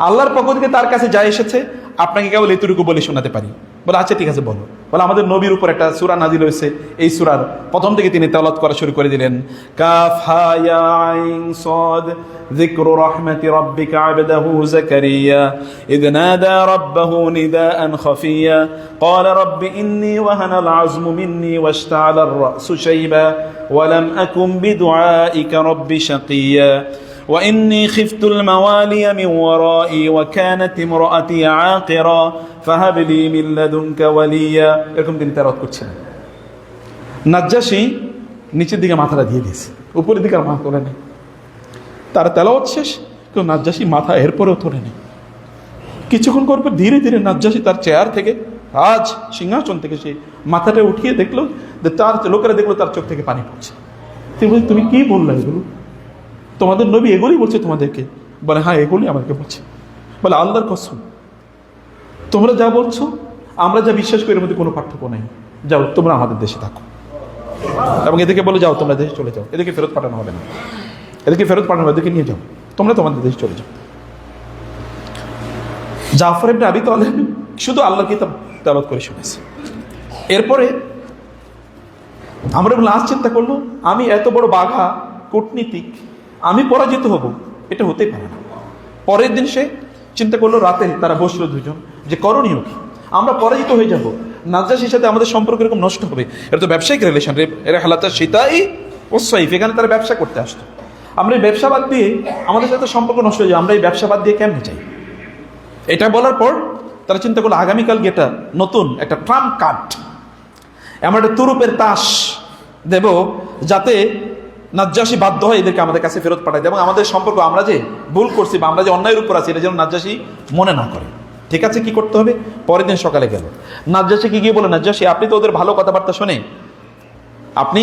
আল্লাহর পক্ষ থেকে তার কাছে যা এসেছে আপনাকে কেবল এতটুকু বলে শোনাতে পারি। বলে আচ্ছা ঠিক আছে বলো। বলে আমাদের নবীর উপর একটা সূরা নাজিল হয়েছে, এই সূরার প্রথম থেকে তিনি তেলাওয়াত করা শুরু করে দিলেন। কাফ হা ইয়া আইন সাদ যিকরু রাহমাতি রাব্বিকা আবদাহু যাকারিয়া ইয নাদা রাব্বাহু নিদাআন খাফিয়া ক্বালা রাব্বি ইন্নী ওয়াহানাল আযমু মিন্নী ওয়াশতাআলা আর-রা'সু শাইবা ওয়া লাম আকুম বিদুআইকা রাব্বি শাকিয়া وإني خفت الموالي من ورائي وكانت امرأتي عاقرا فهب لي من لدنك وليا। এরকম তিনি তেলাওয়াত করছিলেন। নাজ্জাশী নিচের দিকে মাথাটা দিয়ে দিয়েছে, উপরের দিকে আর মাথা তোলে নেই। তার তেলাওয়াত শেষ, কেউ নাজ্জাশী মাথা এরপরেও তোলে নেই। কিছুক্ষণ পর ধীরে ধীরে নাজ্জাশী তার চেয়ার থেকে, রাজ সিংহাসন থেকে সে মাথাটা উঠিয়ে দেখলো, তার লোকেরা দেখলো তার চোখ থেকে পানি পড়ছে। তিনি বলছে, তুমি কি বললে এগুলো? তোমাদের নবী এগুলোই বলছে তোমাদেরকে? বলে হ্যাঁ, এগুলোই আমাকে বলছে। বলে আল্লাহর কসম, তোমরা যা বলছো আমরা যা বিশ্বাস করি এর মধ্যে কোনো পার্থক্য নেই। যাও তোমরা আমাদের দেশে থাকো, এবং এদেরকে বলে যাও তোমরা দেশে চলে যাও, এদেরকে ফেরত পাঠানো হবে না, এদেরকে ফেরত পাঠানো হবে, এদেরকে নিয়ে যাও, তোমরা তোমাদের দেশে চলে যাও। জাফর ইবনে আবি তালেব শুধু আল্লাহর কিতাব তেলাওয়াত করে শুনেছে। এরপরে আমরা লাস্ট চিন্তা করলো, আমি এত বড় বাঘা কূটনীতিক, আমি পরাজিত হব, এটা হতেই পারে না। পরের দিন সে চিন্তা করলো, রাতে তারা বসলো দুজন, যে করণীয় কি, আমরা পরাজিত হয়ে যাব, নাজ্জাশীর সাথে আমাদের সম্পর্ক এরকম নষ্ট হবে। এটা তো ব্যবসায়িক রিলেশন, এরা হালাতা সীতাই ও সাইফ, এখানে তারা ব্যবসা করতে আসতো। আমরা এই ব্যবসা বাদ দিয়ে আমাদের সাথে সম্পর্ক নষ্ট হয়ে যায়, আমরা এই ব্যবসা বাদ দিয়ে কেমনে চাই? এটা বলার পর তারা চিন্তা করলো, আগামীকাল এটা নতুন একটা ট্রাম্প কার্ড, এমন একটা তুরুপের তাস দেব যাতে নাজ্জাশী বাধ্য হয় এদেরকে আমাদের কাছে ফেরত পাঠায়, এবং আমাদের সম্পর্ক, আমরা যে ভুল করছি বা আমরা যে অন্যায়ের উপর আছি এটা যেন নাজ্জাশী মনে না করে। ঠিক আছে, কি করতে হবে? পরের দিন সকালে গেল, নাজ্জাশীকে গিয়ে বলে, নাজ্জাশী আপনি তো ওদের ভালো কথাবার্তা শুনে আপনি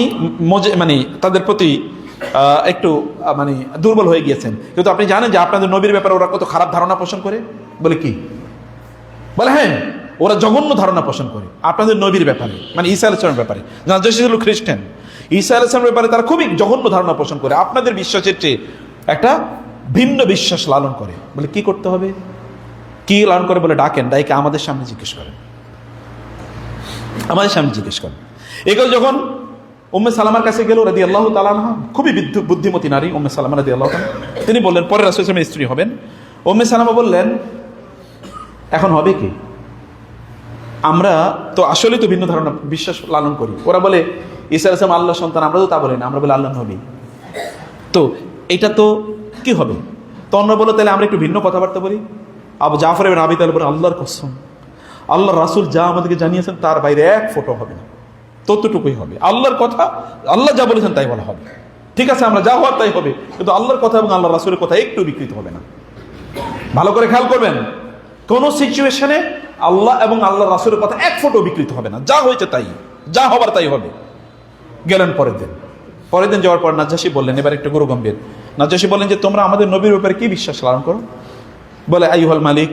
তাদের প্রতি একটু মানে দুর্বল হয়ে গিয়েছেন, কিন্তু আপনি জানেন যে আপনাদের নবীর ব্যাপারে ওরা কত খারাপ ধারণা পোষণ করে? বলে কি? বলে হ্যাঁ, ওরা জঘন্য ধারণা পোষণ করে আপনাদের নবীর ব্যাপারে, মানে ঈসা আলাইহিস সালামের ব্যাপারে। নাজ্জাশী ছিল খ্রিস্টান, ঈসা আলাইহিস সালামের ব্যাপারে তারা খুবই জঘন্য ধারণা পোষণ করে, আপনাদের বিশ্বাসের চেয়ে একটা ভিন্ন বিশ্বাস লালন করে। বলে কি করতে হবে? কি লালন করে? বলে ডাকেন, ডাইকে আমাদের সামনে জিজ্ঞেস করেন, আমাদের সামনে জিজ্ঞেস করেন। এগুলো যখন উম্মে সালামার কাছে গেল রাদিয়াল্লাহু তাআলা আনহা, খুবই বুদ্ধিমতী নারী উম্মে সালামা রাদিয়াল্লাহু তাআলা, তিনি বললেন পরে রাসূল সাল্লাল্লাহু আলাইহি ওয়াসাল্লামের স্ত্রী হবেন। উম্মে সালামা বললেন এখন হবে কি? আমরা তো আসলেই তো ভিন্ন ধারণা বিশ্বাস লালন করি। ওরা বলে ঈসা আলাইহিস সালাম আল্লাহর সন্তান, আমরা তো তা বলি না, আমরা বলি আল্লাহর নবী। তো এটা তো কি হবে? তো অন্য বলো তাহলে আমরা একটু ভিন্ন কথাবার্তা বলি। আবু জাফর ইবনে আবি তালিব বলে আল্লাহর কসম, আল্লাহর রাসূল যা আমাদেরকে জানিয়েছেন তার বাইরে এক ফোঁটা হবে না, ততটুকুই হবে। আল্লাহর কথা, আল্লাহ যা বলেছেন তাই বলা হবে। ঠিক আছে, আমরা যা হওয়ার তাই হবে, কিন্তু আল্লাহর কথা এবং আল্লাহর রাসূলের কথা একটু বিকৃত হবে না। ভালো করে খেয়াল করবেন, কোন সিচুয়েশনে আল্লাহ এবং আল্লাহর রাসূলের কথা এক ফোঁটাও বিকৃত হবে না, যা হয়েছে তাই, যা হবার তাই হবে। গেলেন পরের দিন যাওয়ার পর নাজ্জাশী বললেন, এবার একটু গুরু গম্ভীর, নাজ্জাশী বললেন যে তোমরা আমাদের নবীর ব্যাপারে কি বিশ্বাস লালন করো? বলে আইয়ুহাল মালিক,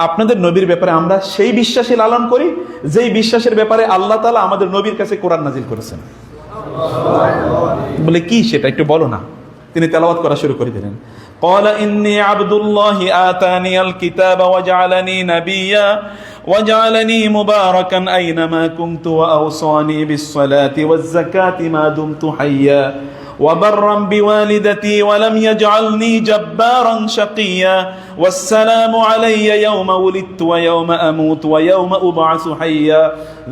আপনাদের নবীর ব্যাপারে আমরা সেই বিশ্বাসই লালন করি যেই বিশ্বাসের ব্যাপারে আল্লাহ তাআলা আমাদের নবীর কাছে কোরআন নাজিল করেছেন। বলে কি সেটা একটু বলো না। তিনি তেলাওয়াত করা শুরু করে দিলেন, قال إني عبد الله آتاني الكتاب وجعلني نبيا وجعلني مباركا أينما كنت وأوصاني بالصلاة والزكاة ما دمت حيا وبرا بوالدتي ولم يجعلني جبارا شقيا والسلام علي يوم ولدت ويوم أموت ويوم أبعث حيا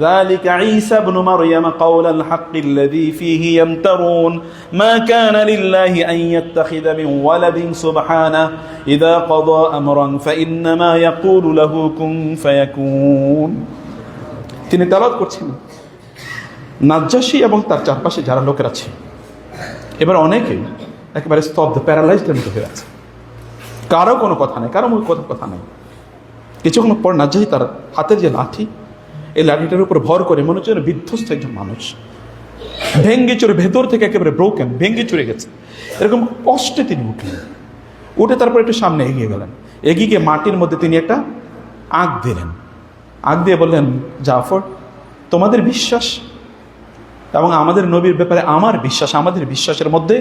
ذلك عيسى ابن مريم قول الحق الذي فيه يمترون ما كان لله أن يتخذ من ولد سبحانه إذا قضى أمرا فإنما يقول له كن فيكون। তিনি তেলাওয়াত করছেন, নাজ্জাশী এবং তার চারপাশে যারা লোকেরা ছিল এবার অনেকেই একেবারে স্তব্ধ, প্যারালাইজড হয়ে আছে, কারো কোনো কথা নেই, কারো মুখে কথা নেই। কিছুক্ষণ পর নাজ্জাশী তার হাতের যে লাঠি, এই লাঠিটার উপর ভর করে মনে হচ্ছে বিধ্বস্ত একজন মানুষ, ভেঙ্গে চুরে ভেতর থেকে একেবারে ব্রোকেন, ভেঙ্গে চুরে গেছে, এরকম কষ্টে তিনি উঠলেন। উঠে তারপর একটু সামনে এগিয়ে গেলেন, এগিয়ে গিয়ে মাটির মধ্যে তিনি একটা আঁক দিলেন, আঁক দিয়ে বললেন, জাফর, তোমাদের বিশ্বাস এবং আমাদের নবীর ব্যাপারে আমার বিশ্বাস, আমাদের বিশ্বাসের মধ্যে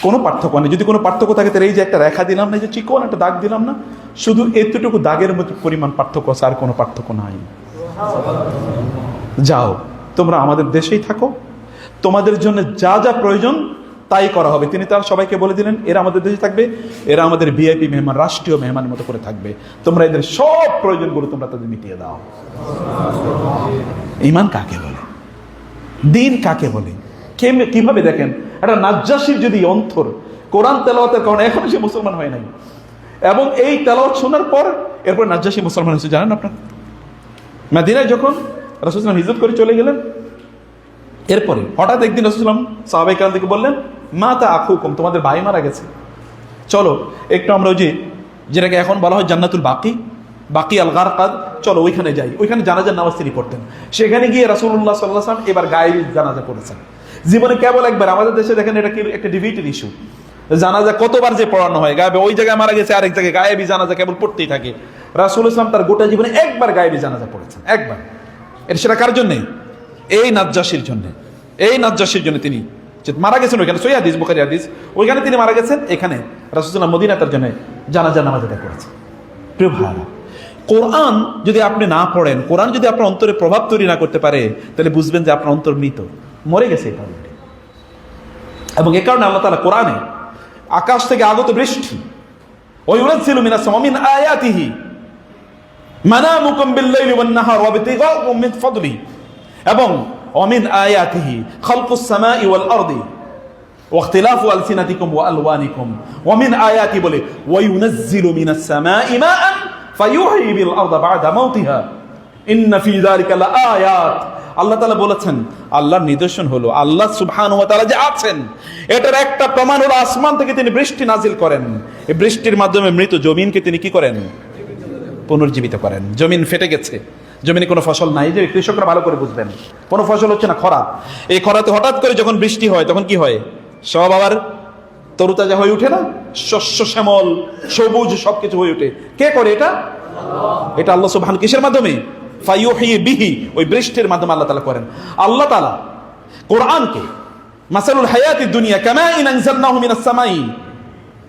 কোনো পার্থক্য নেই। যদি কোনো পার্থক্য থাকে তাহলে এই যে একটা রেখা দিলাম না, যে চিকন একটা দাগ দিলাম না, শুধু এতটুকু দাগের মধ্যে পরিমাণ পার্থক্য আছে, আর কোনো পার্থক্য নাই। যাও, তোমরা আমাদের দেশেই থাকো, তোমাদের জন্য যা যা প্রয়োজন তাই করা হবে। তিনি তার সবাইকে বলে দিলেন, এরা আমাদের দেশে থাকবে, এরা আমাদের ভিআইপি মেহমান, রাষ্ট্রীয় মেহমানের মতো করে থাকবে, তোমরা এদের সব প্রয়োজনগুলো তোমরা তাদের মিটিয়ে দাও। ঈমান কাকে বলে? দিন কাকে বলে? কিভাবে দেখেন একটা নাজ্জাশীর যদি অন্তর কোরআন তেলাওয়াতের কারণে এখনো সে মুসলমান হয় নাই, এবং এই তেলাওয়াত শোনার পর এরপর নাজ্জাশী মুসলমান হয়েছে। জানেন আপনার, মদিনায় যখন রাসূল সাল্লাল্লাহু আলাইহি ওয়াসাল্লাম হিজরত করে চলে গেলেন, এরপরে হঠাৎ একদিন রাসূল সাল্লাল্লাহু আলাইহি ওয়াসাল্লাম সাহাবায়ে কেরামকে বললেন, মা তা আখুকুম, তোমাদের ভাই মারা গেছে, চলো একটু আমরা ওই যেটাকে এখন বলা হয় জান্নাতুল বাকি আল গারকাদ, চলো ওইখানে যাই। ওইখানে জানাজার নামাজ তিনি পড়তেন। সেখানে গিয়ে রাসূলুল্লাহ সাল্লাল্লাহু আলাইহি ওয়াসাল্লাম এবার গায়েবী জানাজা পড়েছেন। জীবনে কেবল একবার। আমাদের দেশে দেখেন এটা কি একটা ডিবেটের ইস্যু, জানাজা কতবার যে পড়ানো হয়, গায়েবে ওই জায়গায় মারা গেছে আরেক জায়গায় গায়েবী জানাজা কেবল পড়তেই থাকে। রাসূল ইসলাম তার গোটা জীবনে একবার গায়েবী জানাজা পড়েছেন, একবার। এটা সেটা কার জন্যে? এই নাজ্জাশীর জন্য। এই নাজ্জাশীর জন্য তিনি মারা গেছেন ওইখানে, সহিহ হাদিস, বুখারী হাদিস, ওইখানে তিনি মারা গেছেন। এখানে রাসূল সাল্লাল্লাহু আলাইহি ওয়াসাল্লাম মদিনায় তার জন্য জানাজার নামাজ আদায় করেছেন। প্রিয় ভাইরা, কোরআন যদি আপনি না পড়েন, কোরআন যদি আপনার অন্তরে প্রভাব তৈরি না করতে পারে, তাহলে বুঝবেন যে আপনার অন্তর মৃত, মরে গেছে এই কারণে। এবং এ কারণে আল্লাহ তাআলা কোরআনে আকাশ থেকে আগত বৃষ্টি, ওয়ায়ুনাজ্জিলু মিনাস সামাই মিন আয়াতিহি মানামুকুম বিল-লাইলি ওয়ান-নাহার ওয়া ইবতিগাউকুম মিন ফাদলি, এবং ওয়ামিন আয়াতিহি খালকুস সামাই ওয়াল-আরদি ওয়া ইখতিলাফু আলসিনাতিকুম ওয়া আলওয়ানিকুম ওয়ামিন আয়াতি বলে ওয়ায়ুনাজ্জিলু মিনাস সামাই মাআন ফায়ুহয়ি বিল-আরদা বা'দা মাউতিহা ইন্না ফি যালিকা লাআয়াত। আল্লাহ তাআলা বলেছেন, আল্লাহর নিদর্শন হলো আল্লাহ সুবহানাহু ওয়া তাআলা যে আছেন, এটার একটা প্রমাণ হলো আসমান থেকে তিনি বৃষ্টি নাজিল করেন। এই বৃষ্টির মাধ্যমে মৃত জমিনকে তিনি কি করেন? পুনর্জীবিত করেন। জমিন ফেটে গেছে, জমিনে কোনো ফসল নাই, যে কৃষকরা ভালো করে বুঝবেন, কোনো ফসল হচ্ছে না, খরা। এই খরাতে হঠাৎ করে যখন বৃষ্টি হয় তখন কি হয়? সব আবার তরুতাজা হয়ে উঠে না, শস্য শ্যামল সবুজ সবকিছু হয়ে উঠে। কে করে এটা? এটা আল্লাহ সুবহান। কিসের মাধ্যমে? ফায়ুহি বিহি, ওই বৃষ্টির মাধ্যমে আল্লাহ তাআলা করেন। আল্লাহ তাআলা কোরআনকে মাসালুল হায়াতিদ দুনিয়া কামাইন আনজালনাহু মিনাস সামাই,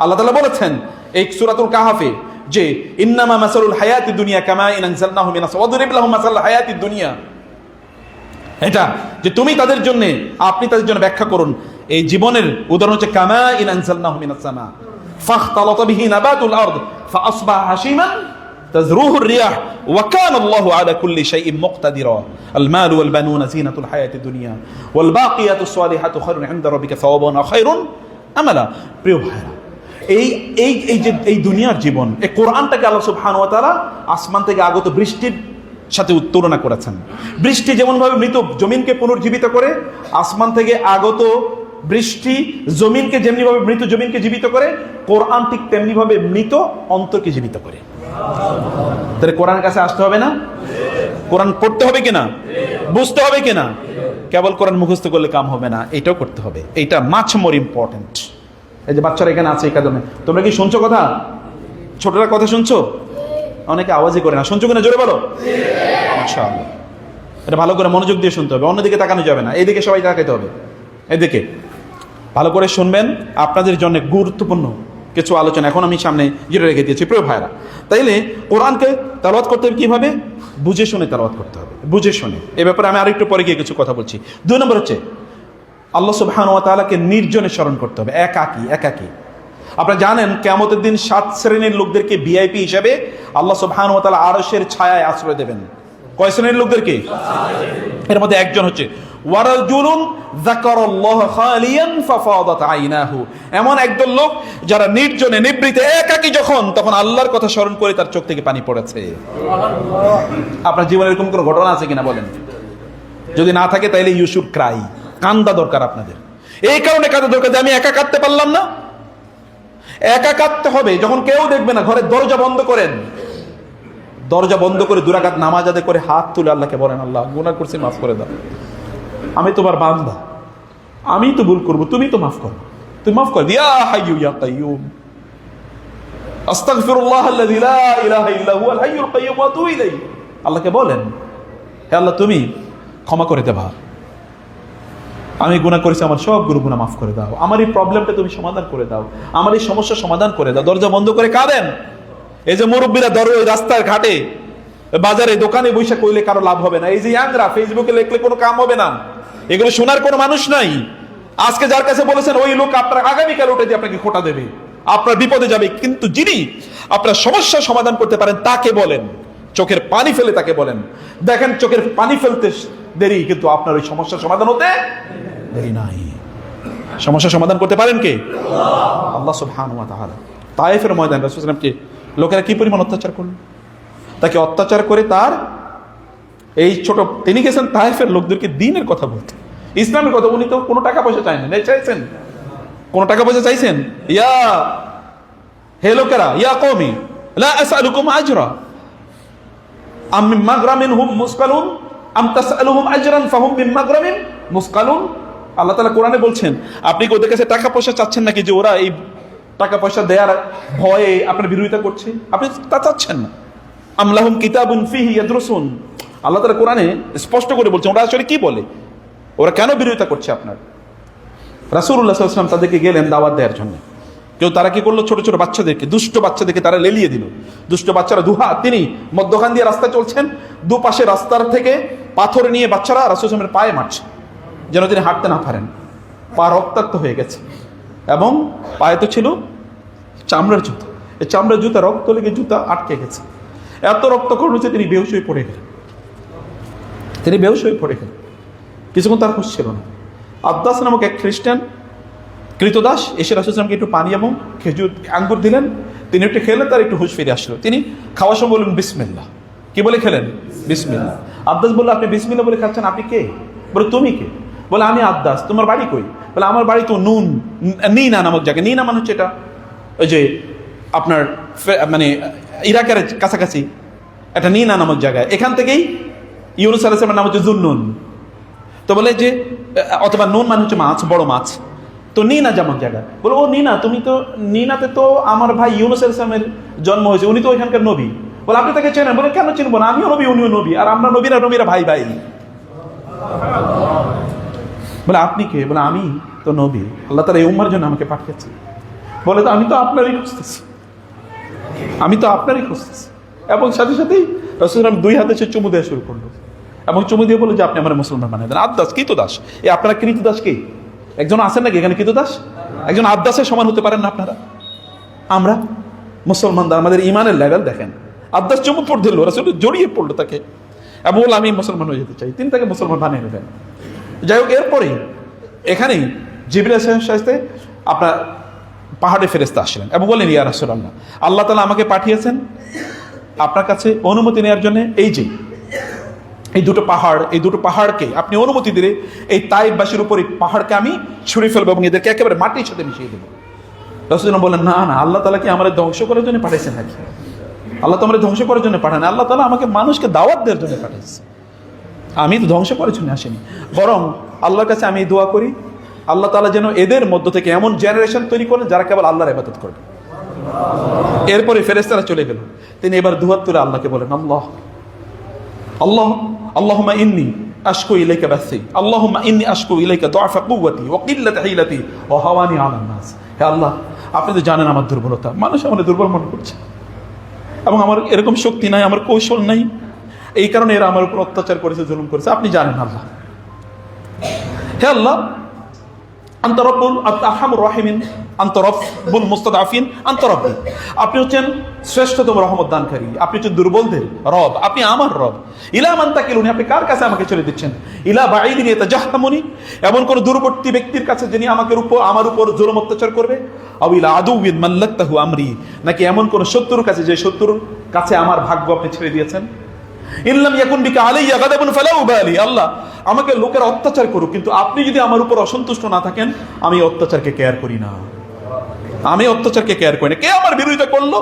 আল্লাহ তাআলা বলেছেন এই সূরাতুল কাহফে যে ইন্নামা মাসালুল হায়াতিদ দুনিয়া কামাইন আনজালনাহু মিনাস ওয়াদরিব লাহুম মাসালুল হায়াতিদ দুনিয়া। এটা যে তুমি তাদের জন্য, আপনি তাদের জন্য ব্যাখ্যা করুন, এই জীবনের উদাহরণ হচ্ছে কামাইন আনজালনাহু মিনাস সামা ফাখতালাতা বিহি নাবাতুল আরদ ফাআসবাহা হাশিমান تزروه الرياح وكان الله على كل شيء مقتدرا المال والبنون زينة الحياة الدنيا والباقيات الصالحات خير عند ربك ثوابا وخير املا। প্রিয় ভাইরা, এই দুনিয়ার জীবন, এই কোরআনটাকে আল্লাহ সুবহানাহু ওয়া তাআলা আসমান থেকে আগত বৃষ্টির সাথে তুলনা করেছেন। বৃষ্টি যেমন ভাবে মৃত জমিনকে পুনর্জীবিত করে, আসমান থেকে আগত বৃষ্টি জমিনকে যেমনি ভাবে মৃত জমিনকে জীবিত করে, কোরআন ঠিক তেমনি ভাবে মৃত অন্তরকে জীবিত করে। তাহলে কোরআনের কাছে আসতে হবে না? কোরআন পড়তে হবে কিনা? বুঝতে হবে কিনা? কেবল কোরআন মুখস্থ করলে কাম হবে না, এটাও করতে হবে। এইটা মাছ মোর ইম্পর্টেন্ট। এই যে বাচ্চারা এখানে আছে এই কারণে, তোমরা কি শুনছো কথা? ছোটরা কথা শুনছো? অনেকে আওয়াজই করে না, শুনছো কিনা জোরে বলো। মাশাআল্লাহ, এটা ভালো করে মনোযোগ দিয়ে শুনতে হবে, অন্যদিকে তাকানো যাবে না, এইদিকে সবাই তাকাইতে হবে। এদিকে ভালো করে শুনবেন, আপনাদের জন্য গুরুত্বপূর্ণ কিছু আলোচনা এখন আমি সামনে জুড়ে রেখে দিয়েছি। প্রিয় ভাইরা, তাইলে কোরআনকে তেলাওয়াত করতে হবে কিভাবে? বুঝে শুনে তেলাওয়াত করতে হবে, বুঝে শুনে। এ ব্যাপারে আমি আরেকটু পরে গিয়ে কিছু কথা বলছি। 2 নম্বর হচ্ছে আল্লাহ সুবহানাহু ওয়া তাআলাকে নির্জনে স্মরণ করতে হবে, একাকী। আপনারা জানেন কিয়ামতের দিন 7 শ্রেণীর লোকদেরকে ভিআইপি হিসেবে আল্লাহ সুবহানাহু ওয়া তাআলা আরশের ছায়ায় আশ্রয় দেবেন। কয় শ্রেণীর লোকদেরকে? এর মধ্যে একজন হচ্ছে ওয়ারাজুলুন যাকারাল্লাহ খালিয়ান ফাফাদাত আইনাহু, এমন একদল লোক যারা নির্জনে নিবৃতে একাকী তখন আল্লাহর কথা স্মরণ করে তার চোখ থেকে পানি পড়েছে। আপনার জীবনে এরকম কোনো ঘটনা আছে কিনা বলেন? যদি না থাকে তাহলে ইউ শুড ক্রাই, কান্দা দরকার আপনাদের। এই কারণে কাঁদা দরকার যে আমি একা কাঁদতে পারলাম না। একা কাঁদতে হবে যখন কেউ দেখবে না। ঘরের দরজা বন্ধ করেন, দরজা বন্ধ করে 2 রাকাত নামাজ আদায় করে হাত তুলে আল্লাহকে বলেন, আল্লাহ গুনাহ করছি, মাফ করে দাও, আমি তোমার বান্দা, আমি তো ভুল করব, তুমি তো মাফ করো, তুমি মাফ করে ইয়া হাইয়ু ইয়া কাইয়ুম আস্তাগফিরুল্লাহ আল্লাযী লা ইলাহা ইল্লা হুয়াল হাইয়ুল কাইয়ুম ওয়া আতুবু ইলাইহি। আল্লাহকে বলেন, হে আল্লাহ তুমি ক্ষমা করে দেবা, আমি গুনাহ করেছি, আমার সবগুলো গুনাহ মাফ করে দাও, আমার এই প্রবলেমটা তুমি সমাধান করে দাও, আমার এই সমস্যা সমাধান করে দাও। দরজা বন্ধ করে কাঁদেন। এই যে মুরব্বীরা রাস্তার ঘাটে বাজারে দোকানে বৈশা কইলে কারো লাভ হবে না। এই যে ইয়াংরা ফেসবুকে লিখলে কোনো কাম হবে না। এগুলো শোনার কোনো মানুষ নাই। আজকে যার কাছে বলেছেন ওই লোক আপনার আগামীকাল উঠে দিয়ে আপনাকে খোটা দেবে, আপনার বিপদে যাবে। কিন্তু যিনি আপনার সমস্যা সমাধান করতে পারেন তাকে বলেন, চোখের পানি ফেলে তাকে বলেন। দেখেন চোখের পানি ফেলতে দেরি, কিন্তু আপনার ওই সমস্যার সমাধান হতে দেরি নাই। সমস্যা সমাধান করতে পারেন কে? আল্লাহ সুবহানাহু ওয়া তাআলা। তায়েফের ময়দানে রাসূল সাল্লাল্লাহু আলাইহি ওয়াসাল্লামকে লোকেরা কি পরিমাণ অত্যাচার করলো, তাকে অত্যাচার করে তার এই ছোট, তিনি গেছেন তায়েফের লোকদেরকে দ্বীনের কথা বলতে, ইসলামের কথা। উনি তো কোনো টাকা পয়সা চাইছেন, চাইছেন কোনো টাকা পয়সা চাইছেন? হে লোকেরা, ইয়া কওমি লা আসআলুকুম আজরা আম মিন মাগরামিন হুম মুসকালুন আম তাসআলুহুম আজরান ফাহুম মিন মাগরামিন মুসকালুন। আল্লাহ তাআলা কোরআনে বলছেন, আপনি কি ওদের কাছে টাকা পয়সা চাচ্ছেন নাকি যে ওরা এই টাকা পয়সা দেওয়ার ভয়ে আপনার বিরোধিতা করছে? আপনি তা চাচ্ছেন না। আম লাহুম কিতাবুন ফিহি ইয়াদরুসুন, আল্লাহ তাআলা কোরআনে স্পষ্ট করে বলছেন ওরা আসলে কি বলে, ওরা কেন বিরোধিতা করছে আপনার। রাসূলুল্লাহ সাল্লাল্লাহু আলাইহি ওয়াসাল্লাম তাদেরকে গেলেন দাওয়াত দেওয়ার জন্য। কেউ তারা কি করলো, ছোট ছোট বাচ্চাদেরকে, দুষ্ট বাচ্চাদেরকে তারা লেলিয়ে দিল। দুষ্ট বাচ্চারা তিনি মধ্যখান দিয়ে রাস্তা চলছেন, দুপাশে রাস্তার থেকে পাথর নিয়ে বাচ্চারা রাসূল সাল্লাল্লাহু আলাইহি ওয়াসাল্লামের পায়ে মারছে যেন তিনি হাঁটতে না পারেন। পা রক্তাক্ত হয়ে গেছে এবং পায়ে তো ছিল চামড়ার জুতা, এই চামড়ার জুতা রক্ত লেগে জুতা আটকে গেছে। এত রক্তক্ষরণ হচ্ছে তিনি বেহুশ হয়ে পড়ে গেলেন। কিছুক্ষণ তার হুঁশ ছিল না। আব্দাস নামক এক খ্রিস্টান কৃতদাস এসে রাসূল সাল্লাল্লাহু আলাইহি ওয়াসাল্লামকে একটু পানি এবং খেজুর আঙ্গুর দিলেন। তিনি একটু খেলেন, তার একটু হুঁশ ফিরে আসলো। তিনি খাওয়ার সময় বললেন বিসমিল্লাহ। কি বলে খেলেন? বিসমিল্লাহ। আব্দাস বলল, আপনি বিসমিল্লাহ বলে খাচ্ছেন, আপনি কে? বলে তুমি কে? বলে আমি আব্দাস। তোমার বাড়ি কই? বলে আমার বাড়ি তো নিনা নামক জায়গায়। নিনা মানে হচ্ছে এটা ওই যে আপনার মানে ইরাকের কাছাকাছি একটা নিনা নামক জায়গায়, এখান থেকেই ইউনুস আলাইহিস সালামের নাম হচ্ছে জুন্নুন। তো বলে যে অথবা নুন মানে হচ্ছে মাছ, বড় মাছ। তো নিনা যেমন জায়গা, বলে ও নিনা, তুমি তো নিনাতে তো আমার ভাই ইউনুস আলাইহিস সালামের জন্ম হয়েছে, উনি তো ওইখানকার নবী। বলে আপনি তাকে চেনেন? বলে কেন চিনবো না, আমিও নবী উনিও নবী, আর আমরা নবীরা ভাই ভাই। বলে আপনি কে? বলে আমি তো নবী, আল্লাহ তাআলা এই উম্মার জন্য আমাকে পাঠিয়েছে। বলে তো আমি তো আপনারই খুঁজতেছি, আমি তো আপনারই খুঁজতেছি। এবং সাথে সাথেই রাসূলুল্লাহ 2 হাতে সে চুমু দেওয়া শুরু করলো, এবং চুমু দিয়ে বলে যে আপনি আমার মুসলমান বানিয়ে দেন। আদাস কৃতদাস, এই আপনারা কৃতদাস কে? একজন আছেন নাকি এখানে কৃতদাস? একজন আদাসের সমান হতে পারেন না আপনারা? আমরা মুসলমানদের আমাদের ইমানের লেভেল দেখেন। আদাস চুমু পড় দিল, রাসূল জড়িয়ে পড়লো তাকে এবং বলল আমি মুসলমান হয়ে যেতে চাই। তিনি তাকে মুসলমান বানিয়ে নেবেন। যাই হোক, এরপরে এখানেই জিবরাইল সাথে আপনার পাহাড়ে ফেরেশতা আসলেন এবং বললেন ইয়া রাসূলুল্লাহ, আল্লাহ তাআলা আমাকে পাঠিয়েছেন আপনার কাছে অনুমতি নেওয়ার জন্য। এই যে এই দুটো পাহাড়কে আপনি অনুমতি দিলে এই তাইফবাসীর উপর এই পাহাড়কে আমি ছুঁড়ে ফেলবো এবং এদেরকে একেবারে মাটির সাথে মিশিয়ে দেবো। রাসূলুল্লাহ বললেন না না, আল্লাহ তাআলা কি আমাদের ধ্বংস করার জন্য পাঠিয়েছেন নাকি? আল্লাহ তো আমাদের ধ্বংস করার জন্য পাঠান, আল্লাহ তাআলা আমাকে মানুষকে দাওয়াত দেওয়ার জন্য পাঠিয়েছে, আমি তো ধ্বংস করার জন্য আসিনি। বরং আল্লাহর কাছে আমি দোয়া করি আল্লাহ তাআলা যেন এদের মধ্য থেকে এমন জেনারেশন তৈরি করেন যারা কেবল আল্লাহর ইবাদত করবে। এরপরে ফেরেশতারা চলে গেল, তিনি এবার দুহাত তুলে আল্লাহকে বলেন আল্লাহুম্মা ইন্নী আশকু ইলাইকা বাসি, আল্লাহুম্মা ইন্নী আশকু ইলাইকা দুআফা কুওয়াতি ওয়া কিল্লাতা হিলাতি ওয়া হাওয়ানি আলান নাস। হে আল্লাহ, আপনি তো জানেন আমার দুর্বলতা, মানুষ আমাকে দুর্বল মনে করছে এবং আমার এরকম শক্তি নাই, আমার কৌশল নাই, এই কারণে এরা আমার উপর অত্যাচার করেছে, জুলুম করেছে, আপনি জানেন আল্লাহ। হে আল্লাহ, আনতা রব্বুল আরহামুর রাহিমিন, আনতা রব্বুল মুস্তাদআফিন, আনতা রব্বি, আপনি হচ্ছেন শ্রেষ্ঠতম রহমত দানকারী, আপনি হচ্ছেন দুর্বলদের রব, আপনি আমার রব। ইলা মান তাকিলুনি, আপনি কার কাছে আমাকে ছেড়ে দিচ্ছেন? ইলা বাঈদিন ইয়াতাজাহতামুনি, এমন কোন দূরবর্তী ব্যক্তির কাছে যিনি আমার উপর জুলুম অত্যাচার করবে। আও ইলা আদুউইন মাল্লাকতাহু আমরি, নাকি এমন কোন শত্রুর কাছে যে শত্রুর কাছে আমার ভাগ্য আপনি ছেড়ে দিয়েছেন। ইল্লাম ইয়াকুন বিকা আলাইয়া গাদাবুন ফালা উবালি, আল্লাহ আমাকে লোকেরা অত্যাচার করুক, কিন্তু আপনি যদি আমার উপর অসন্তুষ্ট না থাকেন, আমি অত্যাচারকে কেয়ার করি না, আমি অত্যাচারকে কেয়ার করি না। কে আমার বিরোধিতা করলো,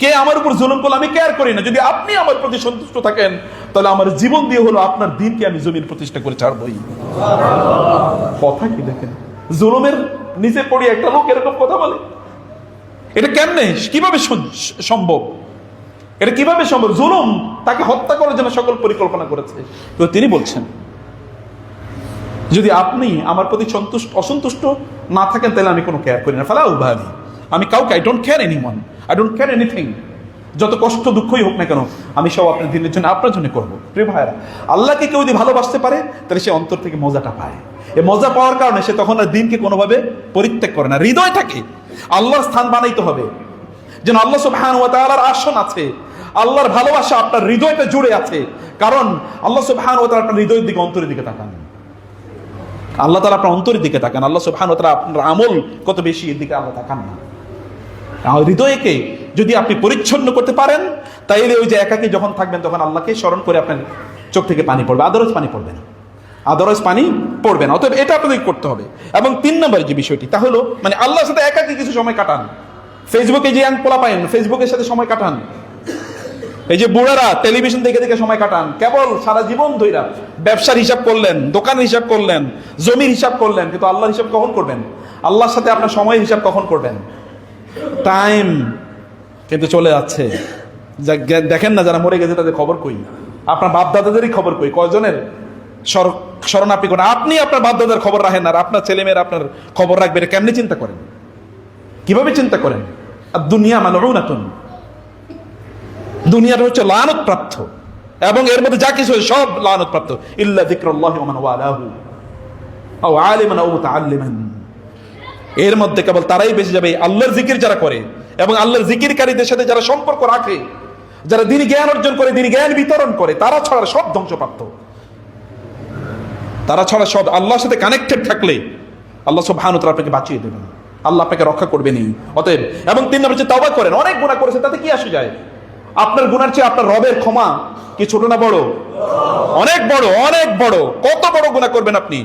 কে আমার উপর জুলুম করলো, আমি কেয়ার করি না। যদি আপনি আমার প্রতি সন্তুষ্ট থাকেন, তাহলে আমার জীবন দিয়ে হলো আপনার দ্বীনকে আমি জমিন প্রতিষ্ঠা করে ছাড়বই। কথা কি দেখেন, জুলুমের নিচে পড়ে একটা লোক এরকম কথা বলে, এটা কেমনে, কিভাবে সম্ভব? এটা কিভাবে সম্ভব? জুলুম, তাকে হত্যা করার জন্য সকল পরিকল্পনা করেছে। তো তিনি বলছেন যদি আপনি আমার প্রতি অসন্তুষ্ট না থাকেন, তাহলে আমি কোনো কেয়ার করি না। ফালা উবালি, আমি কাউকে, I don't care anyone, I don't care anything. যত কষ্ট দুঃখই হোক না কেন, আমি সব আপনার দিনের জন্য আপনার জন্য করবো। প্রিয় ভাইরা, আল্লাহকে কেউ যদি ভালোবাসতে পারে, তাহলে সে অন্তর থেকে মজাটা পায়। এই মজা পাওয়ার কারণে সে তখন আর দিনকে কোনোভাবে পরিত্যাগ করে না। হৃদয় থাকে আল্লাহর স্থান বানাইতে হবে, যেন আল্লাহ সুবহানাহু ওয়া তাআলার আসন আছে, আল্লাহর ভালোবাসা আপনার হৃদয়টা জুড়ে আছে। কারণ আল্লাহ সুবহানাহু ওয়া তাআলা আপনার হৃদয়ের দিকে, অন্তরের দিকে তাকান। আল্লাহ তাআলা আপনার অন্তরের দিকে তাকান, আল্লাহ সুবহানাহু ওয়া তাআলা আপনার আমল কত বেশি, এর দিকে আল্লাহ তাকান না। হৃদয়কে যদি আপনি পরিচ্ছন্ন করতে পারেন, তাইলে ওই যে একাকী যখন থাকবেন, তখন আল্লাহকে স্মরণ করে আপনার চোখ থেকে পানি পড়বে, আদারওয়াইজ পানি পড়বে না, আদারওয়াইজ পানি পড়বে না। অতএব এটা আপনাদের করতে হবে। এবং 3 নম্বর যে বিষয়টি, তা হলো মানে আল্লাহর সাথে একাকী কিছু সময় কাটান। ফেসবুকে যে পোলা পায়েন, ফেসবুকের সাথে সময় কাটান। এই যে বুড়ারা টেলিভিশন দেখে দেখে সময় কাটান, কেবল সারা জীবন ধইরা ব্যবসার হিসাব করলেন, দোকানের হিসাব করলেন, জমির হিসাব করলেন, কিন্তু আল্লাহর হিসাব কখন করবেন? আল্লাহর সাথে আপনার সময়ের হিসাব কখন করবেন? টাইম কিন্তু চলে যাচ্ছে। দেখেন না, যারা মরে গেছে তাদের খবর কই? আপনার বাপ দাদাদেরই খবর কই? কয়জনের স্মরণ আপনি করেন? আপনি আপনার বাপ দাদার খবর রাখেন, আর আপনার ছেলেমেয়েরা আপনার খবর রাখবে, এটা কেমনি চিন্তা করেন? কিভাবে চিন্তা করেন? আর দুনিয়া মালউনাতুন, দুনিয়াটা হচ্ছে লানত প্রাপ্ত, এবং এর মধ্যে যা কিছু সব লানত প্রাপ্ত। ইল্লা যিকরুল্লাহি ওয়া মান ওয়ালাহু আও আলিমান আও মুতাআল্লিমান, এর মধ্যে কেবল তারাই বেঁচে যাবে আল্লাহর জিকির যারা করে এবং আল্লাহর জিকিরকারীদের সাথে যারা সম্পর্ক রাখে, যারা দ্বীনি জ্ঞান অর্জন করে, দ্বীনি জ্ঞান বিতরণ করে, তারা ছাড়া সব ধ্বংসপ্রাপ্ত। তারা ছাড়া সব আল্লাহর সাথে কানেক্টেড থাকলে আল্লাহ সুবহানাহু ওয়া তাআলা আপনাকে বাঁচিয়ে দেবেন, আল্লাহ আপনাকে রক্ষা করবেনই। অতএব এবং 3 নম্বর হচ্ছে তওবা করেন। অনেক গুনাহ করেছেন, তাতে কি আসে যায়? আপনার গুনার চেয়ে আপনার রবের ক্ষমা কি ছোট না বড়? অনেক বড়, অনেক বড়। কত বড় গুনাহ করবেন আপনি?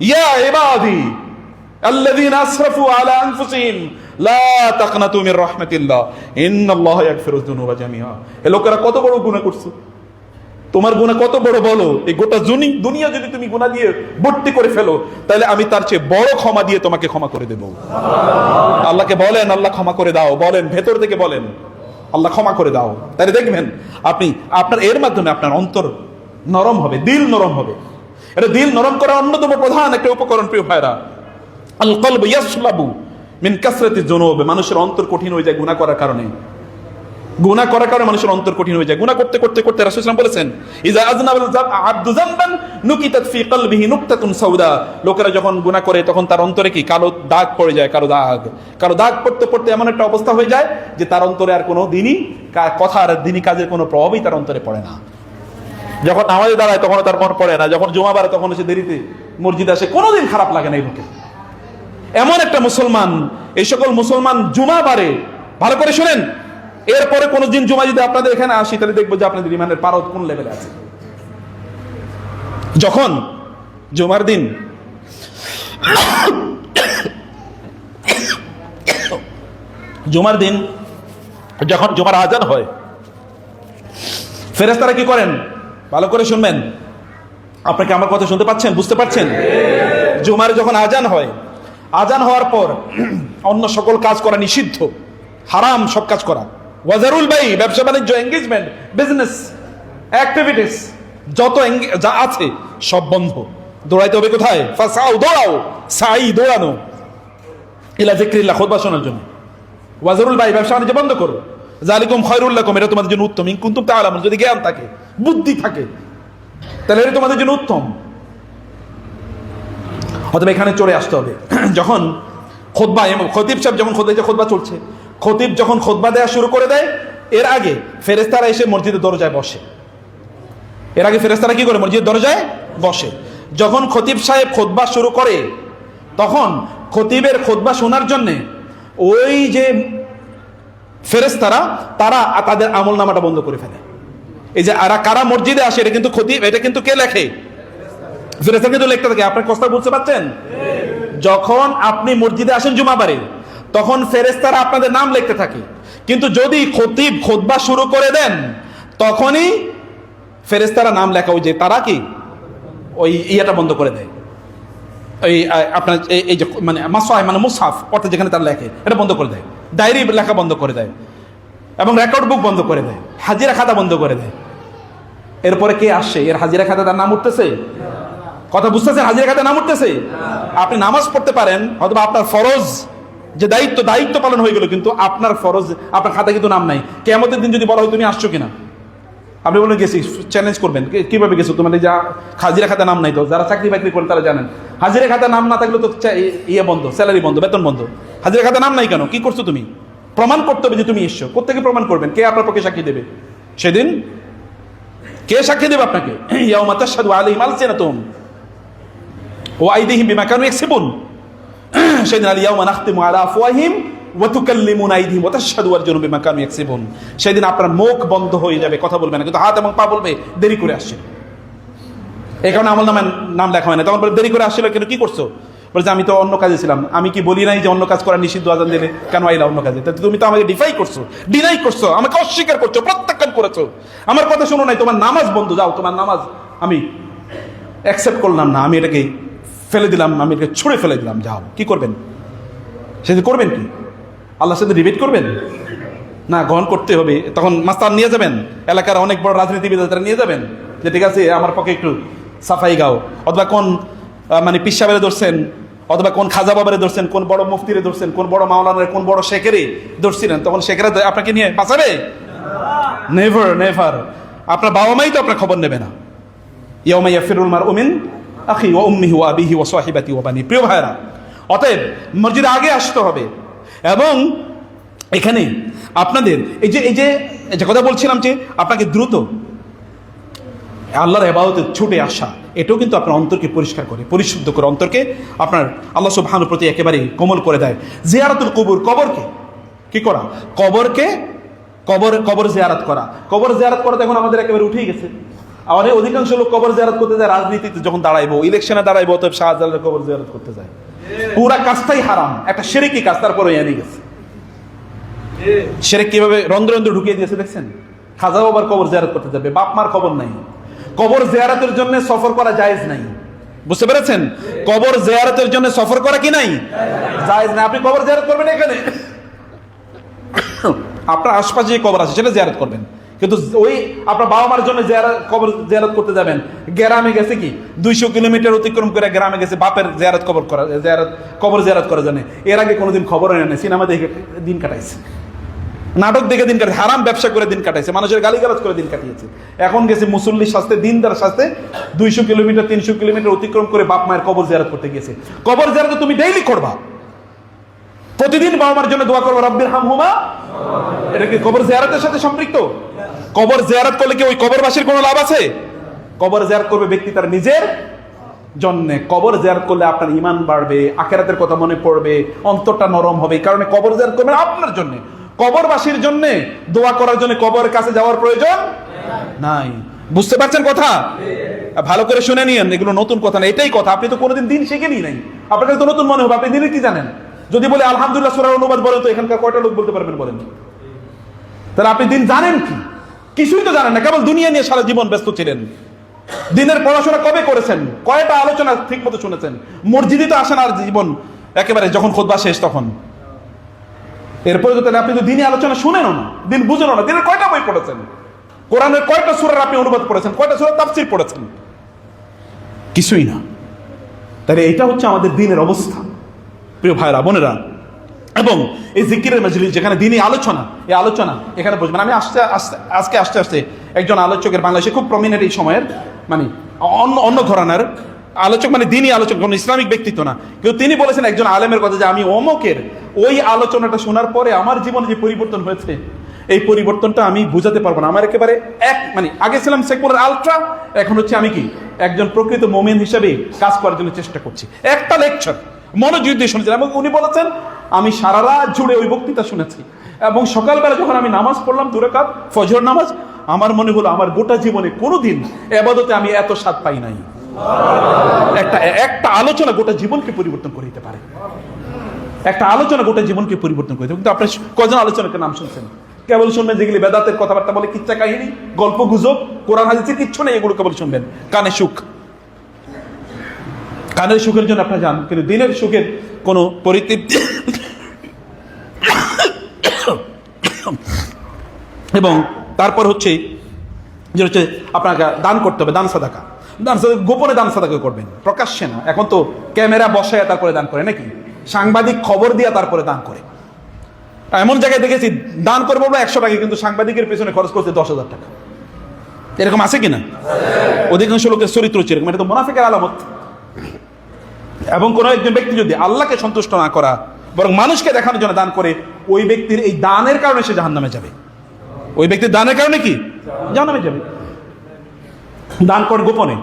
ইয়া ইবাদি আল্লাযীনা আসরাফু আলা আনফুসিহিম লা তাকনাতু মির রাহমাতিল্লাহ ইন্নাল্লাহা ইয়াগফিরুয যুনুবা জামিআ। এই লোকেরা কত বড় গুনাহ করছে, তোমার গুনাহ কত বড় বলো। এই গোটা দুনিয়া যদি তুমি গুনাহ দিয়ে ভর্তি করে ফেলো, তাহলে আমি তার চেয়ে বড় ক্ষমা দিয়ে তোমাকে ক্ষমা করে দেব। আল্লাহকে বলেন, আল্লাহ ক্ষমা করে দাও, বলেন, ভেতর থেকে বলেন, আল্লাহ ক্ষমা করে দাও। তাহলে দেখবেন আপনি আপনার এর মাধ্যমে আপনার অন্তর নরম হবে, দিল নরম হবে। এটা দিল নরম করার অন্যতম প্রধান একটা উপকরণ প্রিয় ভাইরা, আল কলবু ইয়াসলাবু মিন কাসরাতি যুনুব। মানুষের অন্তর কঠিন হয়ে যায় গুনাহ করার কারণে। গুনাহ করার কারণে মানুষের অন্তর কঠিন হয়ে যায়। গুনাহ করতে করতে করতে রাসূল সাল্লাল্লাহু আলাইহি ওয়াসাল্লাম বলেছেন, ইযা আযনাবাল আবদু যামবান নুকিতাত ফি কলবিহি নুকতাতুন সাউদা। লোকেরা যখন গুনাহ করে তখন তার অন্তরে কি কালো দাগ পড়ে যায়, কালো দাগ পড়তে পড়তে এমন একটা অবস্থা হয়ে যায় যে তার অন্তরে আর কোনো দিনই কথা আর দিনই কাজের কোনো প্রভাবই তার অন্তরে পড়ে না। যখন নামাজে দাঁড়ায় তখন তার মন পড়ে না, যখন জুমা বারে তখন সে দেরিতে মসজিদে আসে, কোনোদিন খারাপ লাগে না এই লোকে। এমন একটা মুসলমান, এই সকল মুসলমান জুমা বারে, ভালো করে শুনেন, এরপরে কোন দিন জুমা যদি আপনাদের এখানে আসি তাহলে দেখবো যে আপনাদের ইমানের পারদ কোন লেভেলে আছে। যখন জুমার দিন যখন জুমার আজান হয়, ফেরেশতারা কি করেন ভালো করে শুনবেন। আপনাকে আমার কথা শুনতে পাচ্ছেন, বুঝতে পারছেন? জুমার যখন আজান হয়, আজান হওয়ার পর অন্য সকল কাজ করা নিষিদ্ধ, হারাম সব কাজ করা। ওয়াজারুল বাই, ব্যবসা বাণিজ্য, এঙ্গেজমেন্ট, বিজনেস অ্যাক্টিভিটিস যত যা আছে সব বন্ধ। দৌড়াইতে হবে কোথায়? ফাসাউ, দৌড়াও, সাই, দৌড়ানো, ইলা যিকরিল্লাহ, খুতবা শোনার জন্য। ওয়াজারুল বাই, ব্যবসা বাণিজ্য বন্ধ করো। যালিকুম খায়রুল লাকুম, এটা তোমাদের জন্য উত্তম। ইন কুনতুম তাআলামুন, যদি জ্ঞান থাকে, বুদ্ধি থাকে, তাহলে এটা তোমাদের জন্য উত্তম। অতএব এখানে চলে আসতে হবে। যখন খুতবা, খতিব সাহেব যখন খুতবা চলছে, খতিব যখন খুতবা দেয়া শুরু করে দেয়, এর আগে ফেরেশতারা এসে মসজিদের দরজায় বসে। এর আগে ফেরেশতারা কি করে? মসজিদের দরজায় বসে। যখন খতিব সাহেব খুতবা শুরু করে, তখন খতিবের খুতবা শোনার জন্য ওই যে ফেরেশতারা, তারা তাদের আমলনামাটা বন্ধ করে ফেলে। এই যে কারা মসজিদে আসে, এটা কিন্তু খতিব, এটা কিন্তু কে লেখে? ফেরেশতারা কিন্তু লিখতে থাকে। আপনার কথা বুঝতে পারছেন? যখন আপনি মসজিদে আসেন জুমাবারে, তখন ফেরেশতারা আপনাদের নাম লিখতে থাকে। কিন্তু যদি খতিব খুতবা শুরু করে দেন, তখনই ফেরেশতারা নাম লেখা, ওই যে তারা কি ওই ইয়েটা বন্ধ করে দেয়। ওই আপনার এই যে মানে মাসওয়াই, মানে মুসহাফ, অর্থাৎ যেখানে তারা লেখে, এটা বন্ধ করে দেয়। ডায়েরি লেখা বন্ধ করে দেয়, এবং রেকর্ড বুক বন্ধ করে দেয়, হাজিরা খাতা বন্ধ করে দেয়। এরপরে কে আসছে? এর হাজিরা খাতা তার নাম উঠতেছে? কথা বুঝতেছেন? হাজিরা খাতা নাম উঠতেছে। আপনি নামাজ পড়তে পারেন, অথবা আপনার ফরজ যে দায়িত্ব পালন হয়ে গেল, কিন্তু আপনার ফরজ, আপনার খাতা কিন্তু নাম নাই। কিয়ামতের দিন যদি বলা হয় তুমি আসছো কিনা, আপনি বলেন গেছি, চ্যালেঞ্জ করবেন, কিভাবে গেছো? তোমাদের যা হাজিরা খাতা নাম নাই। তো যারা চাকরি বাকরি করেন তারা জানেন, হাজিরা খাতা নাম না থাকলে তো ইয়ে বন্ধ, স্যালারি বন্ধ, বেতন বন্ধ। হাজিরা খাতা নাম নাই কেন? কি করছো তুমি? প্রমাণ করতে হবে যে তুমি এসছো। কোত্থেকে প্রমাণ করবেন? কে আপনার পক্ষে সাক্ষী দেবে সেদিন? কে সাক্ষী দেবে আপনাকে? ইয়াউমা তাশহাদু আলাইহিম আলসিনাতুহুম ওয়া আইদিহিম বিমা কানু ইয়াকসিবুন। সেদিন আল ইয়াউমা নাখতিমু আলা আফওয়াহিহিম ওয়া তুকাল্লিমুনা আইদিহিম ওয়া তাশহাদু আরজুলুহুম বিমা কানু ইয়াকসিবুন। সেদিন আপনার মুখ বন্ধ হয়ে যাবে, কথা বলবে না, কিন্তু হাত এবং পা বলবে দেরি করে আসছে। এই কারণে আমলনামায় নাম লেখা হয় না। তখন বলে দেরি করে আসছিল কেন, কি করছো? বলছে আমি তো অন্য কাজে ছিলাম। আমি কি বলি নাই যে অন্য কাজ করা নিষিদ্ধ? আজান দিলে কেন আইলা অন্য কাজে? তুমি তো আমাকে ডিনাই করছো, আমাকে অস্বীকার করছো, প্রত্যাখ্যান করেছো, আমার কথা শোনো নাই, তোমার নামাজ বন্ধ। যাও, তোমার নামাজ আমি অ্যাকসেপ্ট করলাম না, আমি এটাকে ফেলে দিলাম, আমি এটাকে ছুঁড়ে ফেলে দিলাম। যাও, কি করবেন? সেদিন করবেন কি? আল্লাহর সাথে ডিবেট করবেন? না, গ্রহণ করতে হবে। তখন মাস্তান নিয়ে যাবেন, এলাকার অনেক বড় রাজনীতিবিদ তারা নিয়ে যাবেন, যে ঠিক আছে আমার পক্ষে একটু সাফাই গাও। অথবা কোন মানে পিস সাহেবের ধরছেন, অথবা কোন খাজা বাবারে ধরছেন, কোন বড় মুফতিরে ধরছেন, কোন বড় মাওলানারে, কোন বড় শেখেরে ধরছিলেন, তখন শেখেরা আপনাকে নিয়ে বাঁচাবে? Never never. আপনার বাবা মাই তো আপনার খবর নেবে না। ইয়াউমা ইয়াফিরুল মারউ মিন আখি ওয়া উম্মিহি ওয়া আবিহি ওয়া সাহিবাতি ওয়া বানি। প্রিয় ভাইরা, অতএব মসজিদে আগে আসতে হবে। এবং এখানে আপনাদের এই যে কথা বলছিলাম, যে আপনাকে দ্রুত আল্লাহর ইবাদতে ছুটে আসা, এটাও কিন্তু আপনার অন্তরকে পরিষ্কার করে, পরিশুদ্ধ করে, অন্তরকে আপনার আল্লাহ সুবহানাহু প্রতি একেবারে কোমল করে দেয়। জিয়ারাতুল কুবুর, কবরকে কি করা? কবর জিয়ারত করা। কবর জিয়ারত করা এখন আমাদের একেবারে উঠেই গেছে। আমাদের অধিকাংশ লোক কবর জিয়ারত করতে যায় রাজনীতিতে, যখন দাঁড়াইবো, ইলেকশনে দাঁড়াইবো, তবে শাহজালালের কবর জিয়ারত করতে যায়। পুরা কাজটাই হারাম, একটা শিরকি কাজ, তারপরে এনে গেছে। শিরক কিভাবে রন্ধ্রে রন্ধ্রে ঢুকিয়ে দিয়েছে দেখছেন? খাজা বাবার কবর জিয়ারত করতে যাবে, বাপ মার খবর নাই। কবর জিয়ারতের জন্য সফর করা জায়েজ নাই, বুঝতে পেরেছেন? কবর জিয়ারতের জন্য সফর করা কি নাই? জায়েজ না। আপনি কবর জিয়ারত করবেন এখানে, আপনার আশপাশে যে কবর আছে সেটা জিয়ারত করবেন, কিন্তু ওই আপনার বাবা মার জন্য কবর জিয়ারত করতে যাবেন, গ্রামে গেছে কি 200 কিলোমিটার অতিক্রম করে গ্রামে গেছে বাপের কবর জিয়ারত করার জন্য। এর আগে কোনোদিন খবর হয় না, সিনেমা দেখে দিন কাটাইছে, নাটক দেখে দিন কাটাইছে, হারাম ব্যবসা করে দিন কাটাইছে, মানুষের গালিগালাজ করে দিন কাটিয়েছে। এখন গেছে মুসল্লির শাস্তে, দিনদার শাস্তে 200 কিলোমিটার 300 কিলোমিটার অতিক্রম করে বাপ মায়ের কবর জিয়ারত করতে গেছে। কবর জিয়ারত তুমি ডেইলি করবা, প্রতিদিন বাবা মার জন্য দোয়া করবো রব্বির হামহুমা। এটা কি কবর জিয়ারতের সাথে সম্পৃক্ত? কবর জিয়ারত করলে কি ওই কবরবাসীর কোনো লাভ আছে? কবর জিয়ারত করবে ব্যক্তি তার নিজের জন্য। কবর জিয়ারত করলে আপনার ঈমান বাড়বে, আখিরাতের কথা মনে পড়বে, অন্তরটা নরম হবে। এই কারণে কবর জিয়ারত করবেন আপনার জন্য, কবরবাসীর জন্য দোয়া করার জন্য কবরের কাছে যাওয়ার প্রয়োজন নাই। বুঝতে পারছেন কথা? ভালো করে শুনে নিয়েন, এগুলো নতুন কথা না, এটাই কথা। আপনি তো কোনোদিন দিন শিখেনি নাই, আপনার কাছে তো নতুন মনে হবে। আপনি দিনের কি জানেন? যদি বলে আলহামদুলিল্লাহ সূরার অনুবাদ বলেন, তো এখানকার কয়টা লোক বলতে পারবেন বলেন? তাহলে আপনি দিন জানেন কি? কিছুই তো জানেন না, কেবল দুনিয়া নিয়ে সারা জীবন ব্যস্ত ছিলেন। দিনের পড়াশোনা কবে করেছেন? কয়টা আলোচনা ঠিক মতো শুনেছেন? মসজিদে তো আসেন আর জীবন একেবারে যখন খুতবা শেষ তখন। এরপরে তো তাহলে আপনি তো দিনই আলোচনা শুনেনও না, দিন বুঝেনও না। দিনের কয়টা বই পড়েছেন? কোরআনের কয়টা সূরার আপনি অনুবাদ পড়েছেন? কয়টা সূরা তাফসীর পড়েছেন? কিছুই না। তাহলে এটা হচ্ছে আমাদের দিনের অবস্থা, প্রিয় ভাইরা বোনেরা। এবং এই জিকিরের মজলিস যেখানে দিনই আলোচনা, এই আলোচনা এখানে বুঝবেন। আমি আজকে আসতে একজন আলোচকের, বাংলাদেশে খুব প্রমিনেন্ট এই সময়ের, মানে অন্য ঘরানার আলোচক, মানে দিনই আলোচক, কোনো ইসলামিক ব্যক্তিত্ব না, কিন্তু তিনি বলেছেন একজন আলেমের কথা যে আমি অমকের ওই আলোচনাটা শোনার পরে আমার জীবনে যে পরিবর্তন হয়েছে, এই পরিবর্তনটা আমি বুঝাতে পারবো না। আমার একেবারে মানে আগে ছিলাম সেকুলার আলট্রা, এখন হচ্ছে আমি কি একজন প্রকৃত মুমিন হিসেবে কাজ করার জন্য চেষ্টা করছি। একটা লেকচার মনোযোগ দিয়ে শুনেছেন, এবং উনি বলেছেন আমি সারা রাত জুড়ে ওই বক্তৃতা শুনেছি, এবং সকালবেলা যখন আমি নামাজ পড়লাম 2 রাকাত ফজর নামাজ, আমার মনে হলো আমার গোটা জীবনে কোনোদিন ইবাদতে আমি এত স্বাদ পাই নাই। একটা আলোচনা গোটা জীবনকে পরিবর্তন করে দিতে পারে, একটা আলোচনা গোটা জীবনকে পরিবর্তন করে দিতে। কিন্তু আপনি কজন আলোচনাকে নাম শুনছেন? কেবল শুনবেন যেগুলি বেদাতের কথাবার্তা বলে, কিচ্ছা কাহিনী, গল্প গুজব, কোরআন হাদিসের কিচ্ছু নেই, এগুলো কেবল শুনবেন। কানে সুখ, কানের সুখের জন্য আপনারা যান, কিন্তু দিনের সুখের কোনো পরিতৃপ্তি এবং তারপর হচ্ছে যে হচ্ছে আপনাকে দান করতে হবে, দান সাদাকা। গোপনে দান সাদাকা করবেন, প্রকাশ্যে না। এখন তো ক্যামেরা বসায় তারপরে দান করে নাকি, সাংবাদিক খবর দিয়া তারপরে দান করে। এমন জায়গায় দেখেছি দান করবো আমরা 100 টাকা, কিন্তু সাংবাদিকের পেছনে খরচ করছে 10,000 টাকা। এরকম আছে কিনা? অধিকাংশ লোকের চরিত্র হচ্ছে এরকম, এটা তো মুনাফিকের আলামত। এবং কোনো একজন ব্যক্তি যদি আল্লাহকে সন্তুষ্ট না করা, বরং মানুষকে দেখানোর জন্য দান করে, ওই ব্যক্তির এই দানের কারণে সে জাহান্নামে যাবে। ওই ব্যক্তির দানের কারণে কি জাহান্নামে যাবে। দান কর গোপনে,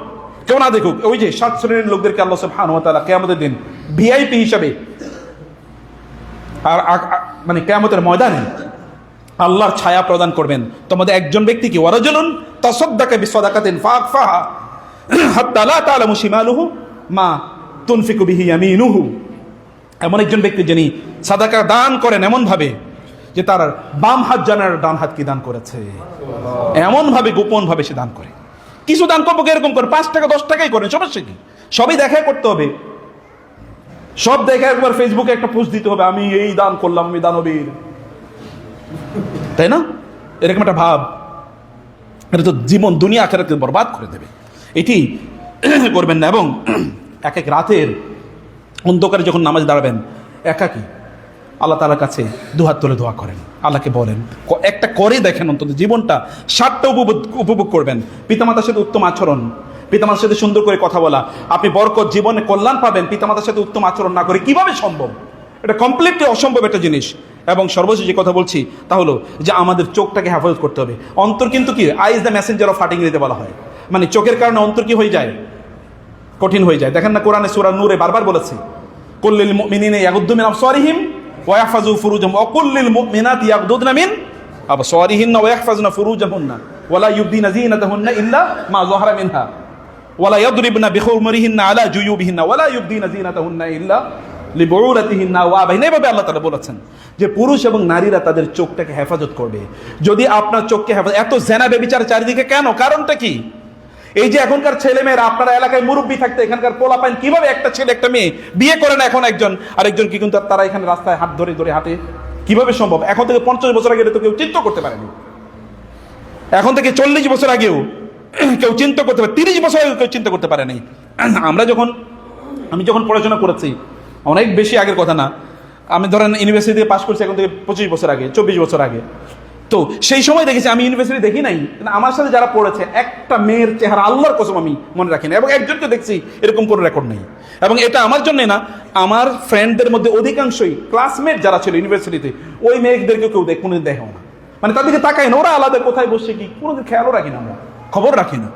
কেউ না দেখুক। ওই যে 7 শ্রেণীর লোকদেরকে আল্লাহ সুবহানাহু ওয়া তাআলা কিয়ামতের দিন ভিআইপি হিসাবে, আর মানে কিয়ামতের ময়দানে আল্লাহর ছায়া প্রদান করবেন। তোমাদের একজন ব্যক্তি কি ওয়ারাজুলুন তাসাদদাকা বিসাদাকাতিন ফাআখফাহা হাত্তা লা তা'লামু শিমালুহু মা তুনফিকু বিহি ইয়ামিনুহু। এমন একজন ব্যক্তি যিনি সাদাকা দান করেন এমন ভাবে যে তার বাম হাত জানার ডান হাত কি দান করেছে, এমন ভাবে গোপন ভাবে সে দান করে। কিছু দান করবো এরকম করে 5 টাকা 10 টাকাই করেন, সমস্যা কি? সবই দেখায় করতে হবে, সব দেখে একবার ফেসবুকে একটা পোস্ট দিতে হবে, আমি এই দান করলাম, আমি দানবীর, তাই না? এরকম একটা ভাব, এটা তো জীবন দুনিয়া আখিরাতকে বরবাদ করে দেবে। এটি করবেন না। এবং এক এক রাতের অন্ধকারে যখন নামাজ দাঁড়াবেন একাকী, আল্লাহ তাআলার কাছে দুহাত তুলে দোয়া করেন, আল্লাহকে বলেন, একটা করে দেখেন অন্তত জীবনটা 7টা উপভোগ করবেন। পিতামাতার সাথে উত্তম আচরণ, পিতামাতার সাথে সুন্দর করে কথা বলা, আপনি বরকত জীবনে কল্যাণ পাবেন। পিতামাতার সাথে উত্তম আচরণ না করে কিভাবে সম্ভব? এটা কমপ্লিটলি অসম্ভব একটা জিনিস। এবং সর্বশেষ যে কথা বলছি তা হলো যে আমাদের চোখটাকে হেফাজত করতে হবে। অন্তর কিন্তু কি, I is the messenger of fighting দিতে বলা হয়, মানে চোখের কারণে অন্তর কি হয়ে যায়, কঠিন হয়ে যায়। দেখেন না কোরআনে সূরা নূরে বারবার বলেছে, কুল্লিল মুমিনিনা ইয়াগুদ্দু মিন আবসারিহিম ওয়া ইয়াহফাযু ফুরুজাহুম ওয়া কুল্লিল মুমিনাতি ইয়াগুদ্দুনা মিন আবসারিহিন্না ওয়া ইয়াহফাযনা ফুরুজাহুন্না ওয়া লা ইউবদিনা যিনাতাহুন্না ইল্লা মা যাহারা মিনহা ওয়া লা ইয়াদরিবনা বিখুমরিহিন্না আলা জুয়ুবিহিন্না ওয়া লা ইউবদিনা যিনাতাহুন্না ইল্লা লিবুলাতিহিন্না ওয়া আবাইহিন্না, এভাবে আল্লাহ তাআলা বলেছেন যে পুরুষ এবং নারীরা তাদের চোখটাকে হেফাজত করবে। যদি আপনার চোখকে হেফাজত, এত জেনা ব্যভিচার চারিদিকে কেন, কারণটা কি? এই যে এখনকার ছেলে মেয়েরা, আপনারা এলাকায় মুরব্বী থাকতে এখানকার পোলাপাইন কিভাবে একটা ছেলে একটা মেয়ে বিয়ে করে না এখন একজন আরেকজন কি, কিন্তু তারা এখানে রাস্তায় হাত ধরে ধরে হাঁটে, কিভাবে সম্ভব? এখন থেকে 50 বছর আগে তো কেউ চিন্তা করতে পারেনি, এখন থেকে 40 বছর আগেও কেউ চিন্তা করতে পারে, 30 বছর আগেও কেউ চিন্তা করতে পারেনি। আমি যখন পড়াশোনা করেছি, অনেক বেশি আগের কথা না, আমি ধরেন ইউনিভার্সিটি থেকে পাশ করছি এখন থেকে 25 বছর আগে, 24 বছর আগে। তো সেই সময় দেখেছি, আমি ইউনিভার্সিটি দেখি নাই, আমার সাথে যারা পড়েছে একটা মেয়ের চেহারা আল্লাহর কসম আমি মনে রাখি না, এবং একজনকে দেখছি এরকম কোনো রেকর্ড নেই। এবং এটা আমার জন্য না, আমার ফ্রেন্ডদের মধ্যে অধিকাংশই ক্লাসমেট যারা ছিল ইউনিভার্সিটিতে, ওই মেয়েদেরকে কেউ কোনোদিন দেখেও না, মানে তাদেরকে তাকাই না, ওরা আলাদা কোথায় বসে কি কোনোদিন খেয়ালও রাখি না, আমরা খবর রাখি না।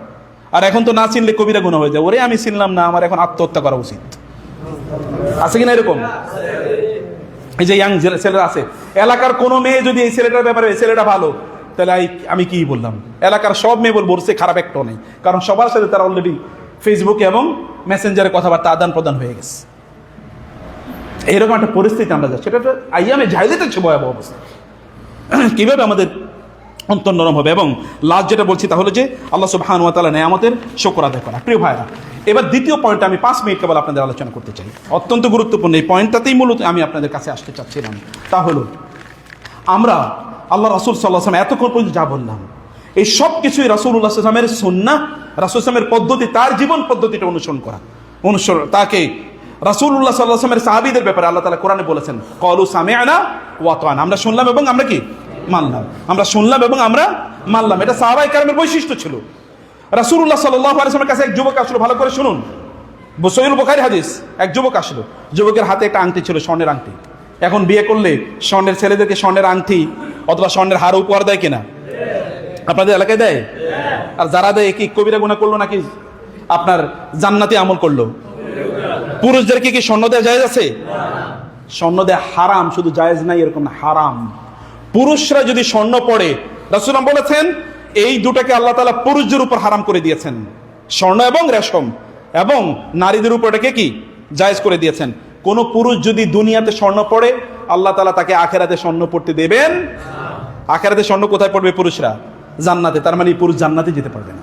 আর এখন তো না চিনলে কবিরা গুনাহ হয়ে যায়, ওরে আমি চিনলাম না, আমার এখন আত্মহত্যা করা উচিত। আছে কিনা এরকম? এই যে ইয়াং ছেলেরা আছে, এলাকার কোনো মেয়ে যদি এই ছেলেটার ব্যাপারে এই ছেলেটা ভালো, তাহলে আমি কি বললাম, এলাকার সব মেয়ে বলবো সে খারাপ একটাও নেই, কারণ সবার সাথে তারা অলরেডি ফেসবুকে এবং মেসেঞ্জারে কথাবার্তা আদান প্রদান হয়ে গেছে। এইরকম একটা পরিস্থিতি আমরা যাচ্ছি, সেটা আইয়ামে জাহিলিয়াতের হচ্ছে ভয়াবহ অবস্থা। কিভাবে আমাদের অন্তর নরম হবে? এবং লাস্ট যেটা বলছি তা হলো যে আল্লাহ সুবহানাহু ওয়া তাআলা নেয়ামতের শুকর আদায় করা। প্রিয় ভাইরা, এবার দ্বিতীয় পয়েন্টটা আমি 5 মিনিট কেবল আপনাদের আলোচনা করতে চাই, অত্যন্ত গুরুত্বপূর্ণ এই পয়েন্টটাতেই মূলত আমি আপনাদের কাছে আসতে চাচ্ছিলাম। তা হলো আমরা আল্লাহ রাসূল সাল্লাল্লাহু আলাইহি ওয়াসাল্লাম এতক্ষণ পর্যন্ত যা বললাম, এই সব কিছুই রাসূলুল্লাহ সাল্লাল্লাহু আলাইহি ওয়াসাল্লামের সুন্নাহ, রাসূল সাল্লামের পদ্ধতি, তার জীবন পদ্ধতিটা অনুসরণ করা, তাকে রাসূলুল্লাহ সাল্লাল্লাহু আলাইহি ওয়াসাল্লামের সাহাবীদের ব্যাপারে আল্লাহ তাআলা কোরআনে বলেছেন, ক্বালু সামি'না ওয়া আতা'না, আমরা শুনলাম এবং আমরা কি মানলাম, আমরা শুনলাম এবং আমরা মানলাম। এটা সাহাবায়ে কেরামের বৈশিষ্ট্য ছিল। রাসূলুল্লাহ সাল্লাল্লাহু আলাইহি ওয়াসাল্লামের কাছে এক যুবক আসলো, ভালো করে শুনুন, সহিহ বুখারী হাদিস। এক যুবক আসলো, যুবকের হাতে একটা আংটি ছিল, স্বর্ণের আংটি। এখন বিয়ে করলে স্বর্ণের, ছেলেদেরকে স্বর্ণের আংটি অথবা স্বর্ণের হার উপহার দেয় কিনা? আপনাদের এলাকায় দেয়? আর যারা দেয় কি কবিরা গুনাহ করলো নাকি আপনার জান্নাতি আমল করলো? পুরুষদেরকে কি স্বর্ণ দেওয়া জায়েজ আছে? স্বর্ণ দেওয়া হারাম, শুধু জায়েজ নাই এরকম না, হারাম। পুরুষরা যদি স্বর্ণ পড়ে, রাসূল বলেছেন এই দুটাকে আল্লাহ তাআলা পুরুষদের উপর হারাম করে দিয়েছেন, স্বর্ণ এবং রেশম, এবং নারীদের উপর এটাকে কি জায়েজ করে দিয়েছেন। কোন পুরুষ যদি দুনিয়াতে স্বর্ণ পড়ে, আল্লাহ তাআলা তাকে আখিরাতে স্বর্ণ পড়তে দেবেন। আখিরাতে স্বর্ণ কোথায় পড়বে? পুরুষরা জান্নাতে। তার মানে পুরুষ জান্নাতে যেতে পারবে না।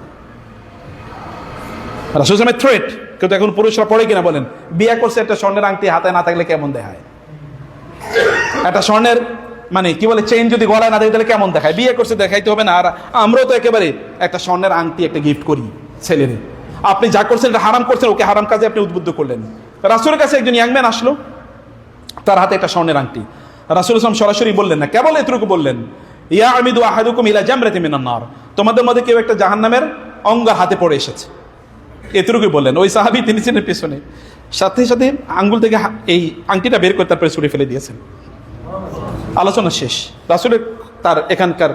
রাসূল সাল্লাল্লাহু আলাইহি ওয়াসাল্লামের থ্রেট, কিন্তু এখন পুরুষরা পড়ে কিনা বলেন? বিয়ে করছে, একটা স্বর্ণের আংটি হাতে না থাকলে কেমন দেখায়? একটা স্বর্ণের মানে কি বলে চেইন যদি গলায় না দেয় তাহলে কেমন দেখায়? বিয়ে করছে, দেখাইতে হবে না? আর আমরাও তো একেবারে একটা স্বর্ণের আংটি একটা গিফট করি ছেলেরে। আপনি যা করছেন এটা হারাম করছেন, ওকে হারাম কাজে আপনি উদ্বুদ্ধ করলেন। রাসূলের কাছে একজন ইয়াং ম্যান আসলো, তার হাতে একটা স্বর্ণের আংটি। রাসূল সাল্লাল্লাহু আলাইহি ওয়াসাল্লাম সরাসরি বললেন না, কেবল এতটুকু বললেন, ইয়া আমিদু আহাদুকুম ইলা জামরাতিন মিনান নার, তোমাদের মধ্যে কেউ একটা জাহান্নামের অঙ্গ হাতে পড়ে এসেছে, এতটুকুই বললেন। ওই সাহাবী তিনি ছিলেন পেছনে, সাথে সাথে আঙ্গুল থেকে এই আংটিটা বের করে তারপরে ছুঁড়ে ফেলে দিয়েছেন। আলোচনা শেষ, রাসূলের তার এখানকার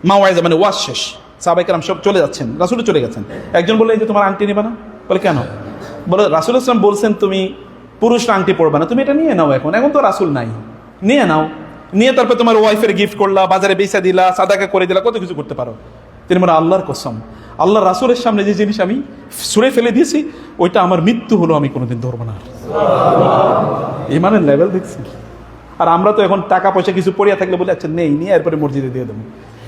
মাওয়াইজা মানে ওয়াজ শেষ, সাহাবায়ে কেরাম সব চলে যাচ্ছেন, রাসূল চলে গেছেন। একজন বলল, এই যে তোমার আংটি নেবে না? বলে কেন? বলে রাসূল সাল্লাল্লাহু আলাইহি ওয়াসাল্লাম বলছেন তুমি পুরুষরা আংটি পরবে না, তুমি এটা নিয়ে নাও, এখন তো রাসূল নাই, নিয়ে নাও, নিয়ে তারপর তোমার ওয়াইফের গিফট করলা, বাজারে বেচা দিলা, সাদাকা করে দিলা, কত কিছু করতে পারো। তিনি বলে, আল্লাহর কসম, আল্লাহ রাসূলের সামনে যে জিনিস আমি ছুঁড়ে ফেলে দিয়েছি ওইটা আমার মৃত্যু হলো আমি কোনোদিন ধরবো না। ইমানের লেভেল দেখছি। আর আমরা তো এখন টাকা পয়সা কিছু পড়িয়া থাকলে বলে, আচ্ছা নেই, নিয়ে এরপরে মসজিদে দিয়ে দেবো,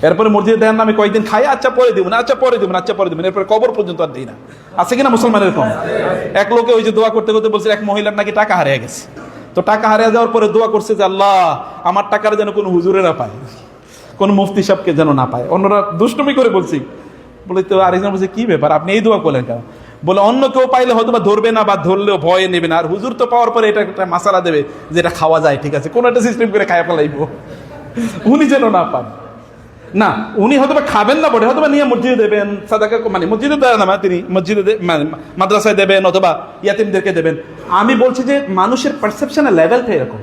এরপরে মসজিদে দেন না, আমি কয়েকদিন খাই, আচ্ছা পরে দিব না, আচ্ছা পরে দিব না, আচ্ছা পরে দিব না, এরপরে কবর পর্যন্ত আর দিই না। আছে কিনা মুসলমানের এরকম? এক লোকে ওই যে দোয়া করতে করতে বলছে এক মহিলার নাকি টাকা হারিয়ে গেছে, তো টাকা হারিয়ে যাওয়ার পরে দোয়া করছে যে আল্লাহ আমার টাকার যেন কোনো হুজুরেরা পায়, কোনো মুফতি সাহেবকে যেন না পায়। অন্যরা দুষ্টুমি করে বলছি, বলে তো আরেকজন বলছে কি ব্যাপার আপনি এই দোয়া করলেন কেন? বলে অন্য কেউ পাইলে হয়তো বা ধরবে না, বা ধরলেও ভয়ে নেবে না, আর হুজুর তো পাওয়ার পরে এটা একটা মাসালা দেবে যেটা খাওয়া যায়, ঠিক আছে, কোনো একটা সিস্টেম করে খাইয়া ফেলাইব, উনি যেন না পান। না, উনি হয়তো বা খাবেন না, বটে হয়তো বা নিয়ে মসজিদে দেবেন, সাদাকা মানে মসজিদে দেয় না, তিনি মসজিদে মাদ্রাসায় দেবেন অথবা ইয়াতিমদেরকে দেবেন। আমি বলছি যে মানুষের পারসেপশনের লেভেলটা এরকম,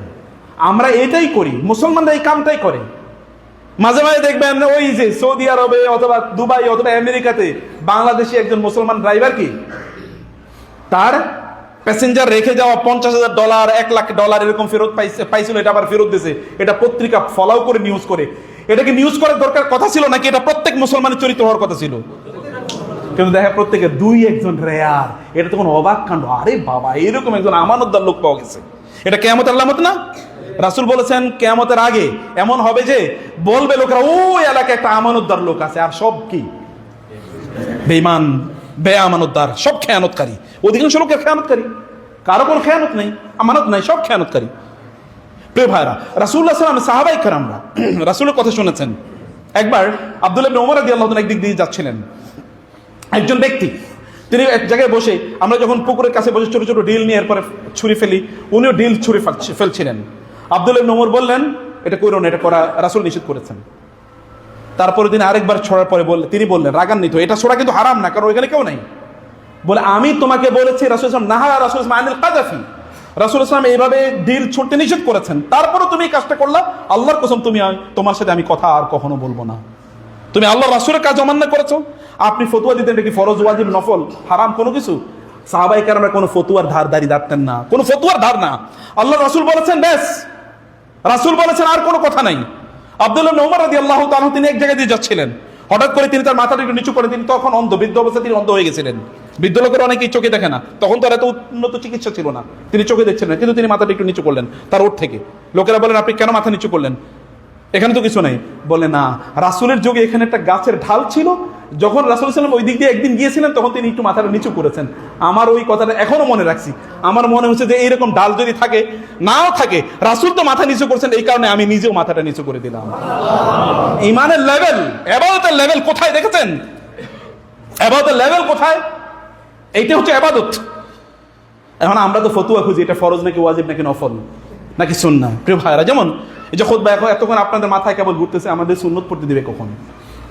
আমরা এটাই করি, মুসলমানরা এই কামটাই করে। মাঝে মাঝে দেখবেন ওই যে সৌদি আরবে অথবা দুবাই অথবা আমেরিকাতে বাংলাদেশি একজন মুসলমান ড্রাইভার কি তার প্যাসেঞ্জার রেখে যাওয়া $50,000 $1,00,000 এরকম ফেরত পাইছিল, এটা আবার ফেরত দিয়েছে। এটা পত্রিকা ফলো করে নিউজ করে, এটাকে নিউজ করার দরকার কথা ছিল নাকি? এটা প্রত্যেক মুসলমানের চরিত্র হওয়ার কথা ছিল, কিন্তু দেখা প্রত্যেকের 2-1 রেয়ার। এটা তখন অবাক কাণ্ড, আরে বাবা এরকম একজন আমানতদার লোক পাওয়া গেছে। এটা কিয়ামতের আলামত না? রাসূল বলেছেন কিয়ামতের আগে এমন হবে যে বলবে লোকেরা ওই এলাকায় একটা আমানতদার লোক আছে, আর সব কি বেঈমান, বেআমানতদার, সব খেয়ানতকারী। অধিকাংশ লোকের খেয়ানতকারী, কারো কোনো খেয়ানত নেই, আমানত নাই, সব খেয়ানতকারী। প্রিয় ভাইরা, রাসূলুল্লাহ সাল্লাল্লাহু আলাইহি ওয়াসাল্লাম সাহাবায়ে কেরামরা রাসূলের কথা শুনেছেন। একবার আব্দুল্লাহ ইবনে ওমর রাদিয়াল্লাহু তাআলা একদিক দিয়ে যাচ্ছিলেন, একজন ব্যক্তি তিনি এক জায়গায় বসে, আমরা যখন পুকুরের কাছে বসে ছোট ছোট ডিল নিয়ে এরপরে ছুরি ফেলি, উনিও ডিল ছুরি ফেলছিলেন। আব্দুল্লাহ ইবনে ওমর বললেন এটা করো না, এটা করা রাসূল নিষেধ করেছেন। তারপরে তিনি আরেকবার ছড়ার পরে তিনি বললেন রাগান্বিত, এটা ছোড়া কিন্তু হারাম না, কারণ ওইখানে কেউ নাই। বলে আমি তোমাকে বলেছি রাসূল সাল্লাল্লাহু আলাইহি ওয়াসাল্লাম নাহা রাসূল আনিল কাযাফি, রাসূল সাল্লাল্লাহু আলাইহি ওয়াসাল্লাম এইভাবে ঢিল ছুঁড়তে নিষেধ করেছেন, তারপরে তুমি এই কাজটা করলা। আল্লাহর কসম তোমার সাথে আমি কথা আর কখনো বলবো না। তুমি আল্লাহ রাসূলের কাজ অমান্য করেছো। আপনি ফতোয়া দিতেন এটা কি ফরজ, ওয়াজিব, নফল, হারাম কোনো কিছু? সাহাবায়ে কেরামরা কোনো ফতোয়ার ধারদারি দাঁড়তেন না, কোনো ফতোয়ার ধার না। আল্লাহ রাসূল বলেছেন ব্যাস, রাসূল বলেছেন আর কোনো কথা নাই। আব্দুল্লাহ ইবনে ওমর রাদিয়াল্লাহু তাআলা তিনি এক জায়গায় দিয়ে যাচ্ছিলেন, হঠাৎ করে তিনি তার মাথাটা একটু নিচু করে, তিনি তখন অন্ধ, বৃদ্ধ অবস্থায় তিনি অন্ধ হয়ে গেছিলেন। বৃদ্ধ লোকের অনেকেই চোখে দেখে না, তখন তো আর এত উন্নত চিকিৎসা ছিল না, তিনি চোখে দেখছেন না, কিন্তু তিনি মাথাটা একটু নিচু করলেন তার ওঠ থেকে। লোকেরা বলেন আপনি কেন মাথা নিচু করলেন, এখানে তো কিছু নাই। বলে না, রাসূলের যুগে এখানে একটা গাছের ঢাল ছিল, যখন রাসূল সাল্লাল্লাহু আলাইহি ওয়াসাল্লাম ওই দিক দিয়ে একদিন গিয়েছিলেন তখন তিনি একটু মাথাটা নিচু করেছেন। আমার ওই কথাটা এখনো মনে রাখছি। আমার মনে হচ্ছে যে এইরকম ঢাল যদি থাকে, নাও থাকে, রাসূল তো মাথা নিচু করছেন, এই কারণে আমি নিজেও মাথাটা নিচু করে দিলাম। ঈমানের লেভেল, ইবাদতের লেভেল কোথায় দেখেছেন? ইবাদতের লেভেল কোথায়? এইটা হচ্ছে ইবাদত। এখন আমরা তো ফতোয়া খুঁজি, এটা ফরজ নাকি ওয়াজিব নাকি নফল নাকি সুন্নাহ। প্রিয় ভাইরা, যেমন এই যে খুতবা এখন এতক্ষণ আপনাদের মাথায় কেবল ঘুরতেছে আমাদের সুন্নত পড়তে দিবে কখন,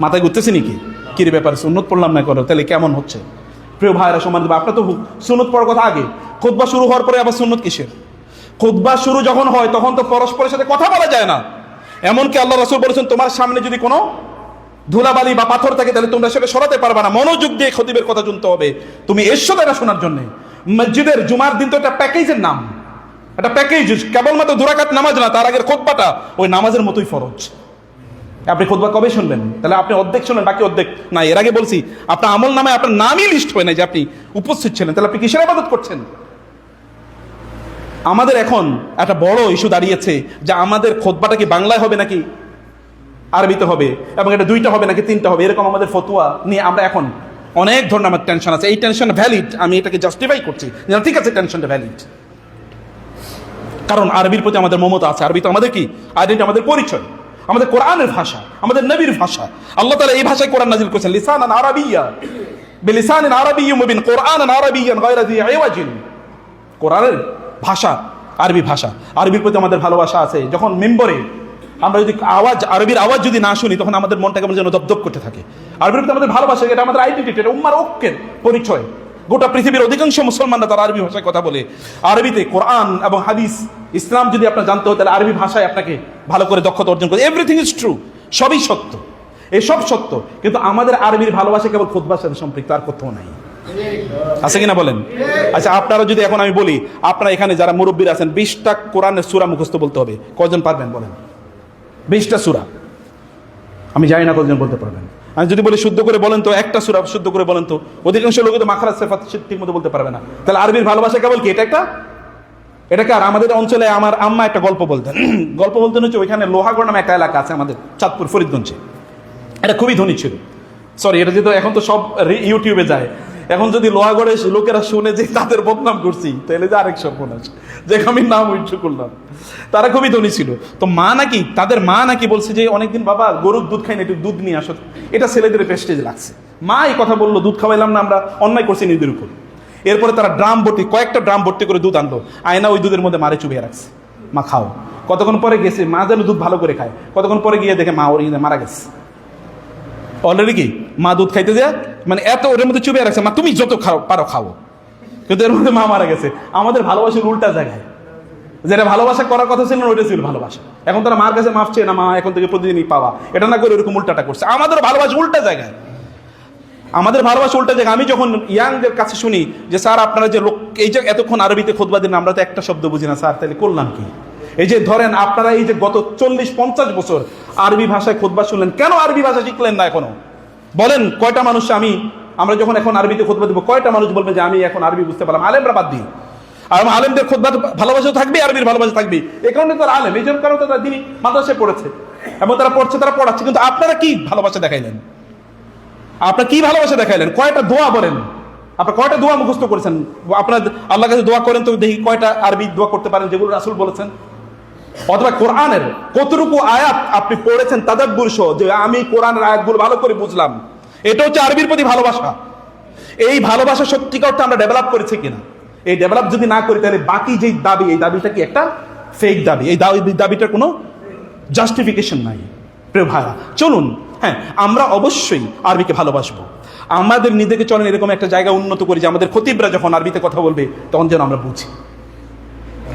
মাথায় ঘুরতেছে নাকি কি রে ব্যাপার, সুন্নত পড়লাম না করো, তাহলে কেমন হচ্ছে? প্রিয় ভাইরা সম্মানিত, আপনার তো সুন্নত পড়ার কথা আগে, খুতবা শুরু হওয়ার পরে আবার সুন্নত কিসের? খুতবা শুরু যখন হয় তখন তো পরস্পরের সাথে কথা বলা যায় না। এমনকি আল্লাহ রাসূল বলেছেন তোমার সামনে যদি কোনো ধুলাবালি বা পাথর থাকে তাহলে তোমরা সেটা সরাতে পারবে না, মনোযোগ দিয়ে খতিবের কথা শুনতে হবে। তুমি এসছো এটা শোনার জন্য। মসজিদের জুমার দিন তো একটা প্যাকেজের নাম, একটা প্যাকেজ, কেবলমাত্র দুরাকাত নামাজ না, তার আগের খুতবাটা ওই নামাজের মতোই ফরজ। আপনি খুতবা কবে শুনবেন? তাহলে আপনি অর্ধেক শুনলেন, বাকি অর্ধেক না। এর আগে বলছি আপনার আমল নামে আপনার নামই লিস্ট হয় না যে আপনি উপস্থিত ছিলেন, তাহলে আপনি কিসের ইবাদত করছেন? আমাদের এখন একটা বড় ইস্যু দাঁড়িয়েছে যে আমাদের খুতবাটা কি বাংলায় হবে নাকি আরবিতে হবে, এবং এটা দুইটা হবে নাকি তিনটা হবে, এরকম আমাদের ফতোয়া নিয়ে আমরা এখন অনেক ধরনের আমার টেনশন আছে। এই টেনশন ভ্যালিড, আমি এটাকে জাস্টিফাই করছি, ঠিক আছে টেনশনটা ভ্যালিড, কারণ আরবির প্রতি আমাদের মমতা আছে। আরবি তো আমাদের কি আইডেন্টি, আমাদের পরিচয়, আমাদের কোরআনের ভাষা, আমাদের নবীর ভাষা। আল্লাহ তাআলা এই ভাষায় কোরআন নাযিল করেছেন, লিসানান আরাবিয়্যা বিলিসানিন আরাবিয়্যিন মুবিন, কোরআনান আরাবিয়্যান গায়রা যী ইওয়াজিন। কোরআনের ভাষা আরবি ভাষা, আরবির প্রতি আমাদের ভালোবাসা আছে। যখন মিম্বরে আমরা যদি আরবির আওয়াজ যদি না শুনি তখন আমাদের মনটা কেমন যেন দপদপ করতে থাকে। আরবির প্রতি আমাদের ভালোবাসা, এটা আমাদের আইডেন্টিটি, এটা উম্মার ঐক্যের পরিচয়। গোটা পৃথিবীর অধিকাংশ মুসলমানরা তারা আরবি ভাষায় কথা বলে। আরবিতে কোরআন এবং হাদিস, ইসলাম যদি আপনার জানতে হয় তাহলে আরবি ভাষায় আপনাকে ভালো করে দক্ষতা অর্জন করতে। এভরিথিং ইজ ট্রু, সবই সত্য, এসব সত্য, কিন্তু আমাদের আরবির ভালোবাসা কেবল খুতবার সাথে সম্পৃক্ত, আর কোথাও নাই। আছে কিনা বলেন? আচ্ছা, আপনারা যদি এখন আমি বলি আপনারা এখানে যারা মুরব্বীরা আছেন 20টা কোরআনের সূরা মুখস্থ বলতে হবে, কয়জন পারবেন বলেন? 20টা সূরা আমি জানি না কতজন বলতে পারবেন। আমি যদি বলি শুদ্ধ করে বলেন তো, একটা সূরা শুদ্ধ করে বলেন তো, অধিকাংশ লোক তো মাখরাজ সিফাত ঠিক মতো বলতে পারবে না। তাহলে আরবির ভালোবাসা কেবল কি এটাকে? আর আমাদের অঞ্চলে আমার আম্মা একটা গল্প বলতেন, গল্প বলতেন হচ্ছে ওইখানে লোহাগড় নামে একটা এলাকা আছে আমাদের চাঁদপুর ফরিদগঞ্জে, এটা খুবই ধনী ছিল। সরি, এটা যেহেতু এখন তো সব ইউটিউবে যায়, এখন যদি লোহাগড়ে লোকেরা শুনে যে তাদের বদনাম করছি তাহলে যে আরেক সর্বনাশ, যে আমি নাম উচ্চ করলাম। তারা খুবই ধনী ছিল। তো মা নাকি, তাদের মা নাকি বলছে যে অনেকদিন বাবা গরুর দুধ খাই না, একটু দুধ নিয়ে আসো, এটা ছেলেদের প্রেস্টিজ লাগছে। মা এই কথা বললো, দুধ খাওয়াইলাম না, আমরা অন্যায় করছি নিজেদের উপর। এরপরে তারা ড্রাম ভর্তি, কয়েকটা ড্রাম ভর্তি করে দুধ আনলো, আয়না ওই দুধের মধ্যে মারে চুবিয়ে রাখছে, মা খাও। কতক্ষণ পরে গেছে, মা যেন দুধ ভালো করে খায়, কতক্ষণ পরে গিয়ে দেখে মা ওর মারা গেছে। অলরেডি কি মা দুধ খাইতে যায়, মানে এত ওর মধ্যে চুবিয়ে রাখছে, মা তুমি যত খাও পারো খাও, কিন্তু এর মধ্যে মা মারা গেছে। আমাদের ভালোবাসার উল্টা জায়গায়, যেটা ভালোবাসা করার কথা ছিল না ওইটা ছিল ভালোবাসা। এখন তারা মার কাছে মাফ চেয়ে না, মা এখন থেকে প্রতিদিনই পাওয়া, এটা না করে এরকম উল্টাটা করছে। আমাদের ভালোবাসা উল্টা জায়গায়, আমাদের ভালোবাসা উল্টা জায়গায়। আমি যখন ইয়াংদের কাছে শুনি যে স্যার আপনারা যে লোক এই যে এতক্ষণ আরবিতে খুতবা দিন, আমরা তো একটা শব্দ বুঝি না স্যার, তাহলে করলাম কি? এই যে ধরেন আপনারা এই যে গত 40-50 বছর আরবি ভাষায় খুতবা শুনলেন, কেন আরবি ভাষা শিখলেন না এখনো? বলেন কয়টা মানুষ আমরা যখন এখন আরবিতে খুতবা দিব, কয়টা মানুষ বলবে যে আমি এখন আরবি বুঝতে পারলাম? আলেমরা বাদ দিই, আর আলেমদের খুতবা ভালোবাসা থাকবে, আরবির ভালোবাসা থাকবে। এই কারণে তারা আলেম, এই জন্য কারণে তারা তিনি মাদ্রাসায় পড়েছে এবং তারা পড়ছে, তারা পড়াচ্ছে। কিন্তু আপনারা কি ভালোবাসা দেখাইলেন? আপনারা কি ভালোবাসা দেখাইলেন? কয়টা দোয়া বলেন? আপনারা কয়টা দোয়া মুখস্থ করেছেন? আপনারা আল্লাহর কাছে দোয়া করেন তো দেখি কয়টা আরবি দোয়া করতে পারেন যেগুলো রাসূল বলেছেন? অথবা কোরআনের কতটুকু আয়াত আপনি পড়েছেন তাদাব্বুর সহ, যে আমি কোরআনের আয়াতগুলো ভালো করে বুঝলাম? এটা হচ্ছে আরবির প্রতি ভালোবাসা। এই ভালোবাসা সত্যিকার অর্থে আমরা ডেভেলপ করেছি কিনা? এই ডেভেলপ যদি না করি তাহলে বাকি যে দাবি, এই দাবিটা কি একটা ফেক দাবি? এই দাবিটার কোনো জাস্টিফিকেশন নাই। প্রিয় ভাইরা, চলুন, হ্যাঁ, আমরা অবশ্যই আরবিকে ভালোবাসবো। আমাদের নিজেকে চলেন এরকম একটা জায়গা উন্নত করি যে আমাদের খতিবরা যখন আরবিতে কথা বলবে তখন যেন আমরা বুঝি।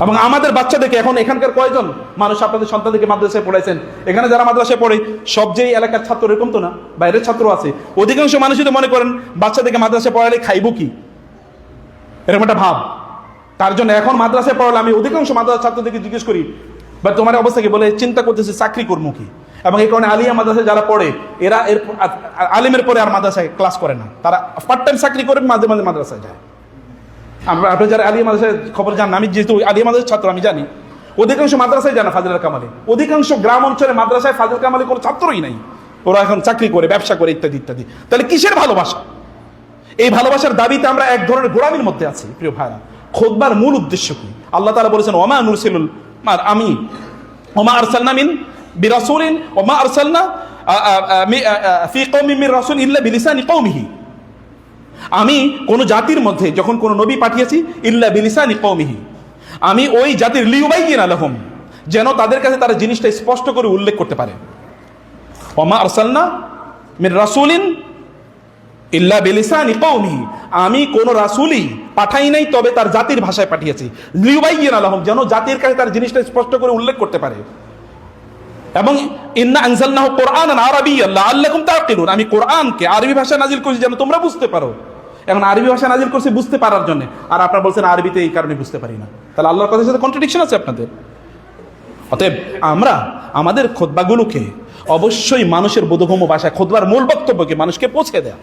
এবং আমাদের বাচ্চাদেরকে, এখন এখানকার কয়জন মানুষ আপনাদের সন্তানদেরকে মাদ্রাসায় পড়াইছেন? এখানে যারা মাদ্রাসায় পড়ে সব যে এলাকার ছাত্র এরকম তো না, বাইরের ছাত্র আছে। অধিকাংশ মানুষই তো মনে করেন বাচ্চাদেরকে মাদ্রাসায় পড়ালে খাইবো কি, এরকম একটা ভাব। তার জন্য এখন মাদ্রাসায় পড়ালে আমি অধিকাংশ মাদ্রাসা ছাত্রদেরকে জিজ্ঞেস করি, বা তোমার অবস্থা কি, বলে চিন্তা করতেছে চাকরি করবো কি। এবং এই কারণে আলিয়া মাদ্রাসায় যারা পড়ে এরা আলিমের পরে আর মাদ্রাসায় ক্লাস করে না, তারা পার্ট টাইম চাকরি করে মাঝে মাঝে মাদ্রাসায় যায়। আপনি যারা আলিয়া মাদ্রাসায় খবর জানেন, আমি যেহেতু আলিয়া মাদ্রাসার ছাত্র আমি জানি, অধিকাংশ মাদ্রাসায় জানা ফাজিল কামালে, অধিকাংশ গ্রাম অঞ্চলে মাদ্রাসায় ফাজিল কামালে কোনো ছাত্রই নাই, ওরা এখন চাকরি করে, ব্যবসা করে, ইত্যাদি ইত্যাদি। তাহলে কিসের ভালোবাসা? এই ভালোবাসার দাবিতে আমরা এক ধরনের গোলামির মধ্যে আছি। প্রিয় ভাইরা, খুতবার মূল উদ্দেশ্য কি? আল্লাহ তাআলা বলেছেন, ওমা নুরসিলুল আমি ওমা আরসালনা মিন বিরাসূলিন ওমা আরসালনা ফি কওমিন মির রাসূল ইল্লা বিলিসানি কওমিহি। আমি কোন জাতির মধ্যে যখন কোন নবী পাঠিয়েছি, ইল্লা বিলিসানি কওমিহি, আমি ওই জাতির লিউবাইয়িনা লাহুম, যেন তাদের কাছে তারা জিনিসটা স্পষ্ট করে উল্লেখ করতে পারে। ওমা আরসালনা মির রাসূলিন ইল্লা বিলিসানি কওমিহি, আমি কোন রাসূলই পাঠাই নাই তবে তার জাতির ভাষায় পাঠিয়েছি। লিউবাইয়িনা লাহুম, যেন জাতির কাছে তার জিনিসটা স্পষ্ট করে উল্লেখ করতে পারে। এবং ইন্না আনজালনাহু কুরআনান আরাবিয়্যান লাআল্লাকুম তাকিলুন, আমি কোরআনকে আরবি ভাষায় নাজিল করেছি যেন তোমরা বুঝতে পারো। এখন আরবি ভাষায় নাজিল করছি বুঝতে পারার জন্য, আর আপনারা বলছেন আরবিতে এই কারণে বুঝতে পারি না। তাহলে আল্লাহর কথার সাথে কন্ট্রাডিকশন আছে আপনাদের। অতএব আমরা আমাদের খুতবাগুলোকে অবশ্যই মানুষের বোধগম্য ভাষায়, খুতবার মূল বক্তব্যকে মানুষকে পৌঁছে দেয়া।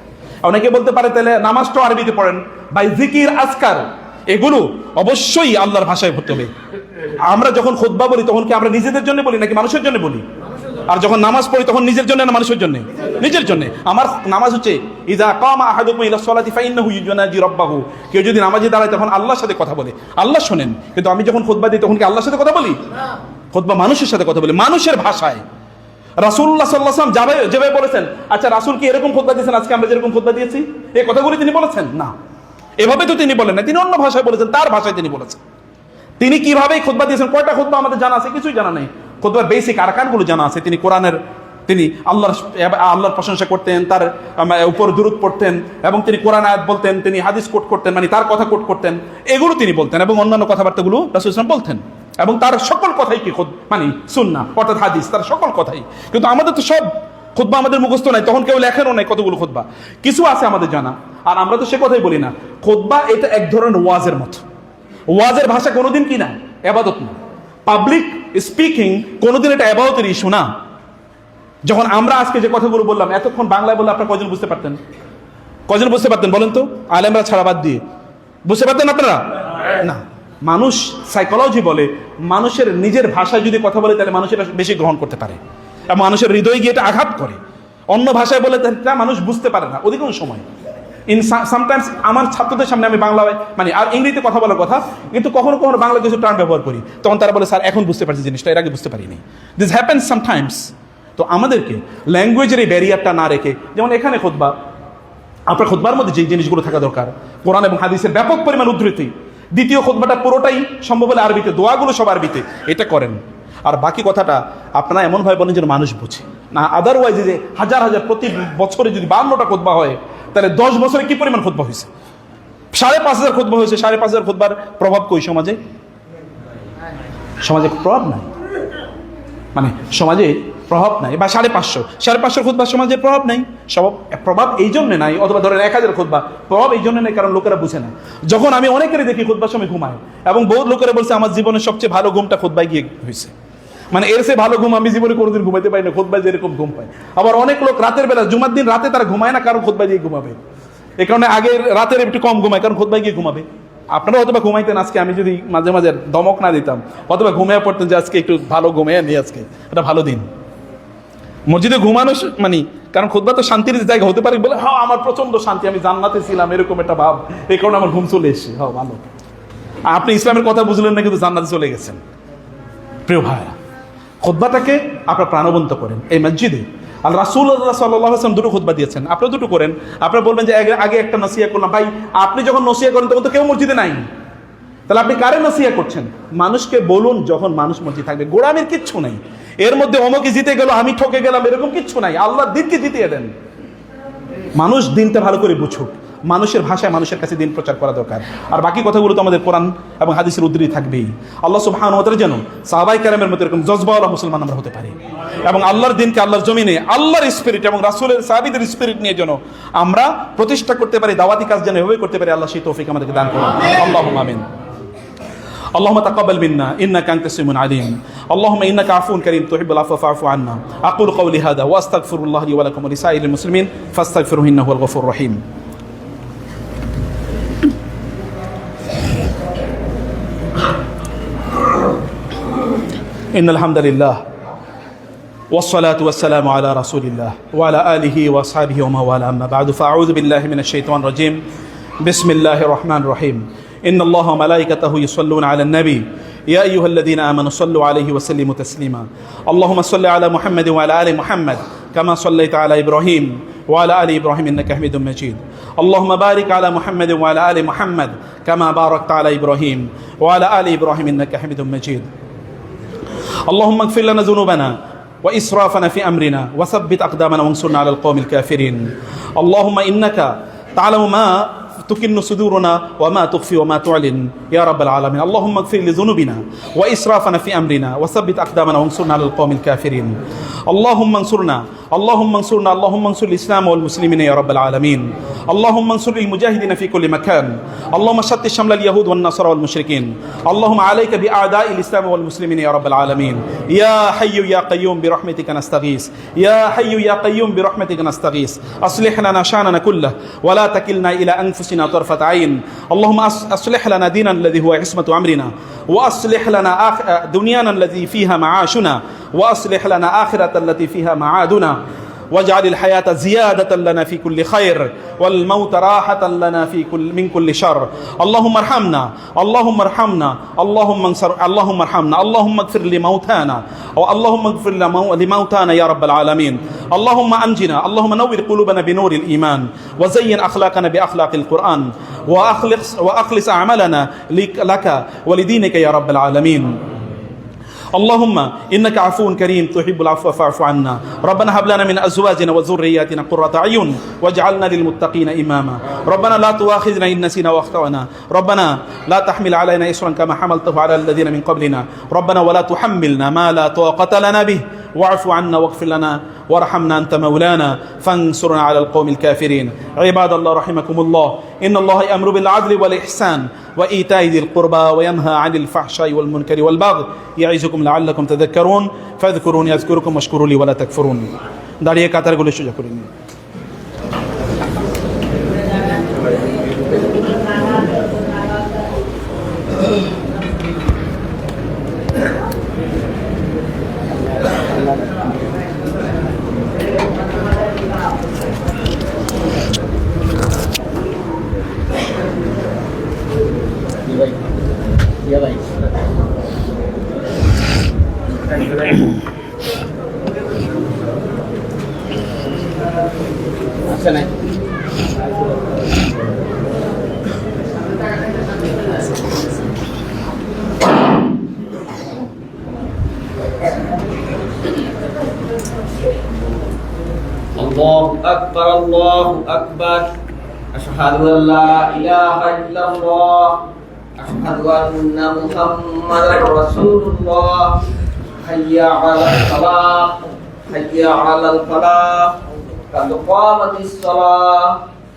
অনেকে বলতে পারে তাহলে নামাজটাও আরবিতে পড়েন, ভাই জিকির আজকার এগুলো অবশ্যই আল্লাহর ভাষায় পড়তে হবে। আমরা যখন খুতবা বলি তখন কি আমরা নিজেদের জন্য বলি নাকি মানুষের জন্য বলি? আর যখন নামাজ পড়ি তখন নিজের জন্য না মানুষের জন্য? নিজের জন্য। আমার নামাজ হচ্ছে ইযা কামা আহাদুকুম ইলা সলাতি ফাইন্নাহু ইউনাজি রাব্বাহু, কেউ যদি নামাজে দাঁড়ায় তখন আল্লাহর সাথে কথা বলে, আল্লাহ শোনেন। কিন্তু আমি যখন খুতবা দিই তখন কি আল্লাহর সাথে কথা বলি? খুতবা মানুষের সাথে কথা বলি, মানুষের ভাষায়। রাসূলুল্লাহ সাল্লাল্লাহু আলাইহি ওয়াসাল্লাম যেভাবে বলেছেন, আচ্ছা রাসূল কি এরকম খুতবা দিয়েছেন আজকে আমরা যেরকম খুতবা দিয়েছি? এই কথাগুলি তিনি বলেছেন না, এভাবে তো তিনি বলেন না, তিনি অন্য ভাষায় বলেছেন, তার ভাষায় তিনি বলেছেন। তিনি কিভাবে খুতবা দিয়েছেন, কয়টা খুতবা আমাদের জানা আছে? কিছুই জানা নেই। খুতবার বেসিক আরকানগুলো জানা আছে। তিনি কোরআনের, তিনি আল্লাহর প্রশংসা করতেন, তার উপর দুরূদ পড়তেন, এবং তিনি কোরআন আয়াত বলতেন, তিনি হাদিস কোট করতেন, মানে তার কথা কোট করতেন, এগুলো তিনি বলতেন, এবং অন্যান্য কথাবার্তাগুলো রাসূল সাল্লাল্লাহু আলাইহি ওয়াসাল্লাম বলতেন, এবং তার সকল কথাই কি মানে সুন্নাহ অর্থাৎ হাদিস, তার সকল কথাই। কিন্তু আমাদের তো সব খুতবা আমাদের মুখস্থ নাই, তখন কেউ লেখেনও নাই কতগুলো খুতবা। কিছু আছে আমাদের জানা, আর আমরা তো সে কথাই বলি না। খুতবা এটা এক ধরনের ওয়াজের মতো। ওয়াজের ভাষা কোনোদিন কি না, ইবাদত না। পাবলিক স্পিকিং কোনোদিন এটা ইবাদতের ইস্যু না। যখন আমরা আজকে যে কথাগুলো বললাম, এতক্ষণ বাংলায় বললে আপনারা কয়জন বুঝতে পারতেন? কয়জন বুঝতে পারতেন বলেন তো? আলেমরা ছাড়া বাদ দিয়ে বুঝতে পারতেন আপনারা? না। মানুষ সাইকোলজি বলে, মানুষের নিজের ভাষায় যদি কথা বলে তাহলে মানুষ এটা বেশি গ্রহণ করতে পারে, এবং মানুষের হৃদয়ে গিয়ে এটা আঘাত করে। অন্য ভাষায় বলে তা মানুষ বুঝতে পারে না অধিকাংশ সময়। সামটাইমস আমার ছাত্রদের সামনে আমি বাংলা মানে আর ইংরেজিতে কথা বলার কথা, কিন্তু কখনো কখনো বাংলা কিছু টার্ম ব্যবহার করি, তখন তারা বলে স্যার এখন বুঝতে পারছি জিনিসটা, এর আগে বুঝতে পারিনি। This happens sometimes. তো আমাদেরকে ল্যাঙ্গুয়েজের এই ব্যারিয়ারটা না রেখে, যেমন এখানে খুতবা, আপনার খুতবার মধ্যে যে জিনিসগুলো থাকা দরকার, কোরআন এবং হাদিসের ব্যাপক পরিমাণ উদ্ধৃতি, দ্বিতীয় খুতবাটা পুরোটাই সম্ভব হলে আরবিতে, দোয়াগুলো সব আরবিতে, এটা করেন। আর বাকি কথাটা আপনারা এমনভাবে বলেন যেন মানুষ বুঝে না। আদারওয়াইজ যে হাজার হাজার প্রতি বছরে যদি 52টা খুতবা হয়, তাহলে 10 বছরে কি পরিমাণ খুতবা হয়েছে? 5,500 খুতবা হয়েছে। 5,500 খুতবার প্রভাব কই সমাজে? সমাজে প্রভাব নাই, মানে সমাজে প্রভাব নাই। বা 550 খুতবা সমাজের প্রভাব নাই। প্রভাব এই জন্য নাই, অথবা ধরেন 1000 খুতবা, প্রভাব এই জন্য নেই কারণ লোকেরা বুঝে না। যখন আমি অনেকেরই দেখি খুতবার সময় ঘুমায়, এবং বহুত লোকেরা বলছে আমার জীবনের সবচেয়ে ভালো ঘুমটা খুতবায় গিয়ে হয়েছে, মানে এর চেয়ে ভালো ঘুম আমি জীবনে কোনোদিন ঘুমাইতে পারি না, খুতবায় যেরকম ঘুম পায়। আবার অনেক লোক রাতের বেলা, জুমার দিন রাতে তারা ঘুমায় না, কারণ খুতবায় গিয়ে ঘুমাবে। এই কারণে আগে রাতের একটু কম ঘুমায়, কারণ খুতবায় গিয়ে ঘুমাবে। আপনারা হয়তো বা ঘুমাইতেন আজকে, আমি যদি মাঝে মাঝে দমক না দিতাম হয়তো বা ঘুমিয়ে পড়তেন যে আজকে একটু ভালো ঘুমিয়ে নিই, আজকে এটা ভালো দিন। মসজিদে ঘুমানো মানে, কারণ খুতবা তো শান্তির জায়গা হতে পারে বলে, হ্যাঁ আমার প্রচন্ড শান্তি, আমি জান্নাতে ছিলাম, এরকম একটা ভাব, এই কারণে আমার ঘুম চলে এসেছে। হ্যাঁ ভালো, আপনি ইসলামের কথা বুঝলেন না কিন্তু জান্নাতে চলে গেছেন। প্রিয় ভাইরা, খুতবাটাকে আপনার প্রাণবন্ত করেন। এই মসজিদে আর রাসূলুল্লাহ সাল্লাল্লাহু আলাইহি ওয়াসাল্লাম দুটো খুতবা দিয়েছেন, আপনারা দুটো করেন। আপনারা বলবেন যে আগে একটা নসিহত করলাম। ভাই আপনি যখন নসিহত করেন তখন তো কেউ মসজিদে নাই, তাহলে আপনি কারে নসিহত করছেন? মানুষকে বলুন যখন মানুষ মসজিদ থাকবে। গোড়ামির কিচ্ছু নাই এর মধ্যে, অমুকে জিতে গেল আমি ঠকে গেলাম এরকম কিচ্ছু নাই। আল্লাহর দিনকে জিতিয়ে দেন, মানুষ দিনটা ভালো করে বুঝুক, মানুষের ভাষায় মানুষের কাছে দিন প্রচার করা দরকার। আর বাকি কথাগুলো তো আমাদের কোরআন এবং হাদিসের উদ্ধৃতি থাকবেই। আল্লাহ সুবহানাহু ওয়া তাআলা যেন সাহাবায়ে কেরামের মতো এরকম জজবাওয়ালা মুসলমান আমরা হতে পারি, এবং আল্লাহর দিনকে আল্লাহর জমিনে আল্লাহর স্পিরিট এবং রাসূলের সাহাবীদের স্পিরিট নিয়ে যেন আমরা প্রতিষ্ঠা করতে পারি, দাওয়াতি কাজ যেন এভাবে করতে পারি। আল্লাহ সেই তৌফিক আমাদেরকে দান করুন। আল্লাহুম্মা আমিন। اللهم تقبل منا إنك أنت السميع العليم. اللهم إنك عفو كريم تحب العفو فاعف عنا. أقول قولي هذا وأستغفر الله لي ولكم ولسائر المسلمين فاستغفروه إنه هو الغفور الرحيم. إن الحمد لله والصلاة والسلام على رسول الله وعلى آله وأصحابه ومن والاه، أما بعد فأعوذ بالله من الشيطان الرجيم. بسم الله الرحمن الرحيم. إن الله وملائكته يصلون على النبي يا أيها الذين آمنوا صلوا عليه وسلموا تسليما. اللهم صل على محمد وعلى آل محمد كما صليت على إبراهيم وعلى آل إبراهيم إنك حميد مجيد. اللهم بارك على محمد وعلى آل محمد كما باركت على إبراهيم وعلى آل إبراهيم إنك حميد مجيد. اللهم اغفر لنا ذنوبنا وإسرافنا في أمرنا وثبت أقدامنا وانصرنا على القوم الكافرين. اللهم إنك تعلم ما تكن صدورنا وما تخفي وما تعلن يا رب العالمين. اللهم اغفر لذنوبنا وإسرافنا في أمرنا وثبت أقدامنا وانصرنا على القوم الكافرين. اللهم انصرنا، اللهم انصرنا، اللهم انصر الإسلام والمسلمين يا رب العالمين. اللهم انصر المجاهدين في كل مكان. اللهم شتت شمل اليهود والنصارى والمشركين. اللهم عليك بأعداء الإسلام والمسلمين يا رب العالمين. يا حي يا قيوم برحمتك نستغيث، يا حي يا قيوم برحمتك نستغيث. أصلح لنا شأننا كله ولا تكلنا إلى أنفسنا طرفة عين. اللهم أصلح لنا ديننا الذي هو عصمة أمرنا، وأصلح لنا دنيانا التي فيها معاشنا، وأصلح لنا آخرة التي فيها معادنا، واجعل الحياة زيادة لنا في كل خير والموت راحة لنا من كل شر. اللهم ارحمنا، اللهم ارحمنا، اللهم انصر، اللهم ارحمنا، اللهم اغفر لموتانا، اللهم اغفر لموتانا يا رب العالمين. اللهم أنجنا، اللهم نور قلوبنا بنور الإيمان، وزين أخلاقنا بأخلاق القرآن، وأخلص أعمالنا لك ولدينك يا رب العالمين. اللهم إنك عفو كريم تحب العفو فاعف عنا. ربنا هب لنا من أزواجنا وذرياتنا قرة أعين واجعلنا للمتقين إماما. ربنا لا تؤاخذنا إن نسينا وأخطأنا. ربنا لا تحمل علينا إصرا كما حملته على الذين من قبلنا. ربنا ولا تحملنا ما لا طاقة لنا به واعف عنا واغفر لنا وارحمنا أنت مولانا فانصرنا على القوم الكافرين. عباد الله رحمكم الله، إن الله يأمر بالعدل والإحسان وإيتاء ذي القربى وينهى عن الفحشاء والمنكر والبغي يعظكم لعلكم تذكرون. فاذكروني أذكركم واشكروا لي ولا تكفرون. দাঁড়িয়ে কাতারগুলো সোজা করে নিন। الله أكبر، الله أكبر. أشهد أن لا إله إلا الله، أشهد أن محمدا رسول الله. حي على الصلاة، حي على الفلاح، قد قامت الصلاة،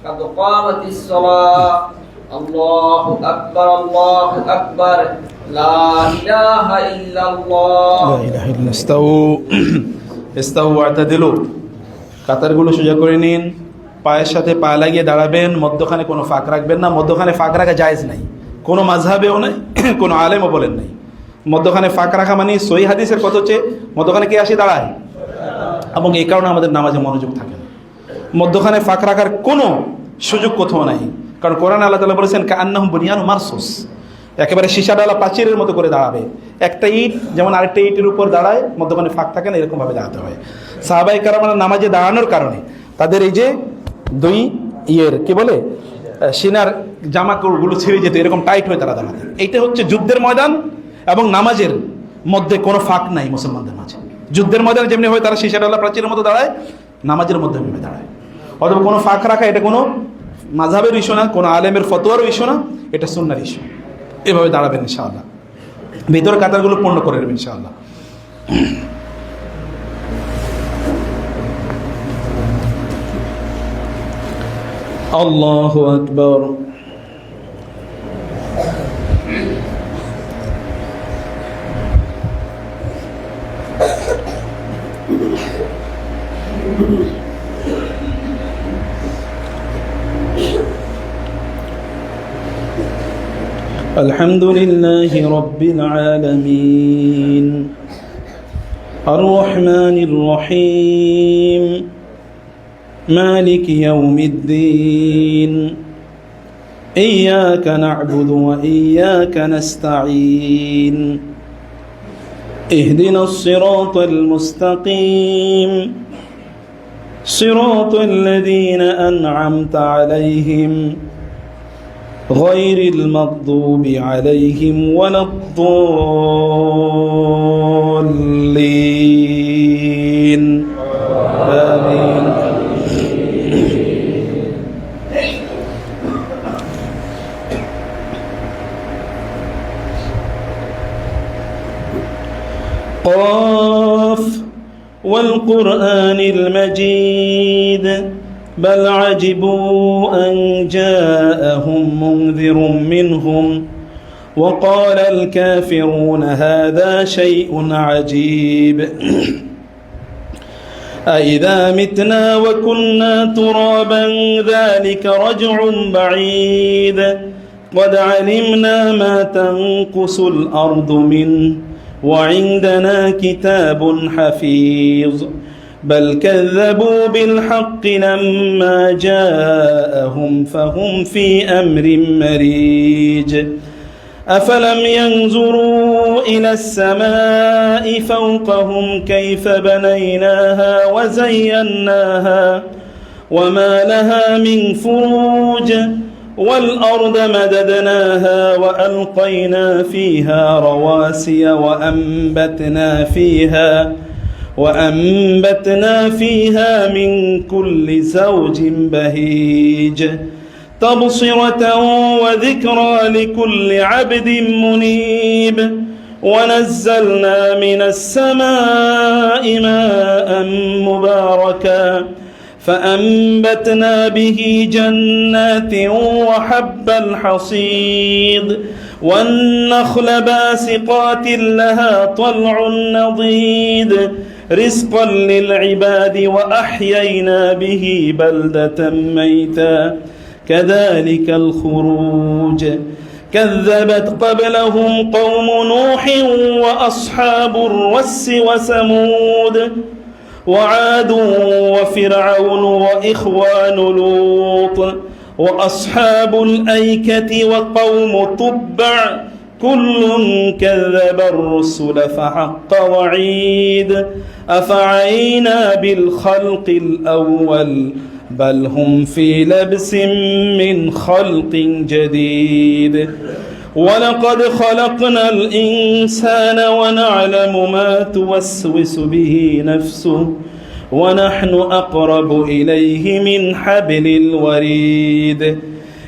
قد قامت الصلاة. الله أكبر، الله أكبر. لا إله إلا الله. لا إله إلا استووا واعتدلوا. কাতারগুলো সোজা করে নিন, পায়ের সাথে পা লাগিয়ে দাঁড়াবেন, মধ্যখানে কোনো ফাঁক রাখবেন না। মধ্যখানে ফাঁক রাখা জায়েজ নাই, কোনো মাযহাবেও নাই, কোনো আলেমও বলেন নাই। মধ্যখানে ফাঁক রাখা মানে সহিহ হাদিসের কথা হচ্ছে মধ্যখানে কে আসে দাঁড়ায়, এবং এই কারণে আমাদের নামাজে মনোযোগ থাকে না। মধ্যখানে ফাঁক রাখার কোনো সুযোগ কোথাও নাই, কারণ কোরআনে আল্লাহ তাআলা বলেছেন কাআন্নাহুম বুনিয়ানুম মারসুস, একেবারে সীসা ডালা প্রাচীরের মতো করে দাঁড়াবে। একটা ইট যেমন আরেকটা ইটের উপর দাঁড়ায়, মধ্যখানে ফাঁক থাকে না, এরকমভাবে দাঁড়াতে হয়। সাহাবায়ে কেরামরা নামাজে দাঁড়ানোর কারণে তাদের এই যে দুই কি বলে সিনার জামাগুলো ছিঁড়ে যেত, এরকম টাইট হয়ে তারা দাঁড়াতেন। এইটা হচ্ছে যুদ্ধের ময়দান এবং নামাজের মধ্যে কোনো ফাঁক নাই মুসলমানদের মাঝে। যুদ্ধের ময়দানে যেমনি হয় তারা সীসা ডালা প্রাচীরের মতো দাঁড়ায়, নামাজের মধ্যে ভেবে দাঁড়ায়। অথবা কোনো ফাঁক রাখা এটা কোনো মাযহাবের ইস্যু না, কোনো আলেমের ফতোয়ারও ইস্যু না, এটা সুন্নাহর ইস্যু। এভাবে দাঁড়াবেন ইনশাআল্লাহ, ভিতর কাতারগুলো পূর্ণ করে নেবেন ইনশাআল্লাহ। আল্লাহু আকবার। الحمد لله رب العالمين الرحمن الرحيم مالك يوم الدين إياك نعبد وإياك نستعين اهدنا الصراط المستقيم صراط الذين أنعمت عليهم غير المغضوب عليهم ولا الضالين آمين. قاف والقرآن المجيد بل عجبوا أن جاءهم منذر منهم وقال الكافرون هذا شيء عجيب أإذا متنا وكنا ترابا ذلك رجع بعيد قد علمنا ما تنقص الأرض منه وعندنا كتاب حفيظ بل كذبوا بالحق لما جاءهم فهم في أمر مريج أفلم ينظروا إلى السماء فوقهم كيف بنيناها وزيناها وما لها من فروج والأرض مددناها وألقينا فيها رواسي وأنبتنا فيها من كل زوج بهيج تبصرة وذكرى لكل عبد منيب ونزلنا من السماء ماء مباركا فأنبتنا به جنات وحب الحصيد والنخل باسقات لها طلع نضيد رزقا للعباد وأحيينا به بلدة ميتا كذلك الخروج كذبت قبلهم قوم نوح وأصحاب الرس وثمود وعاد وفرعون وإخوان لوط وأصحاب الأيكة وقوم تبع كل كذب الرسل فحق وعيد أفعينا بالخلق الأول بل هم في لبس من خلق جديد ولقد خلقنا الإنسان ونعلم ما توسوس به نفسه ونحن أقرب إليه من حبل الوريد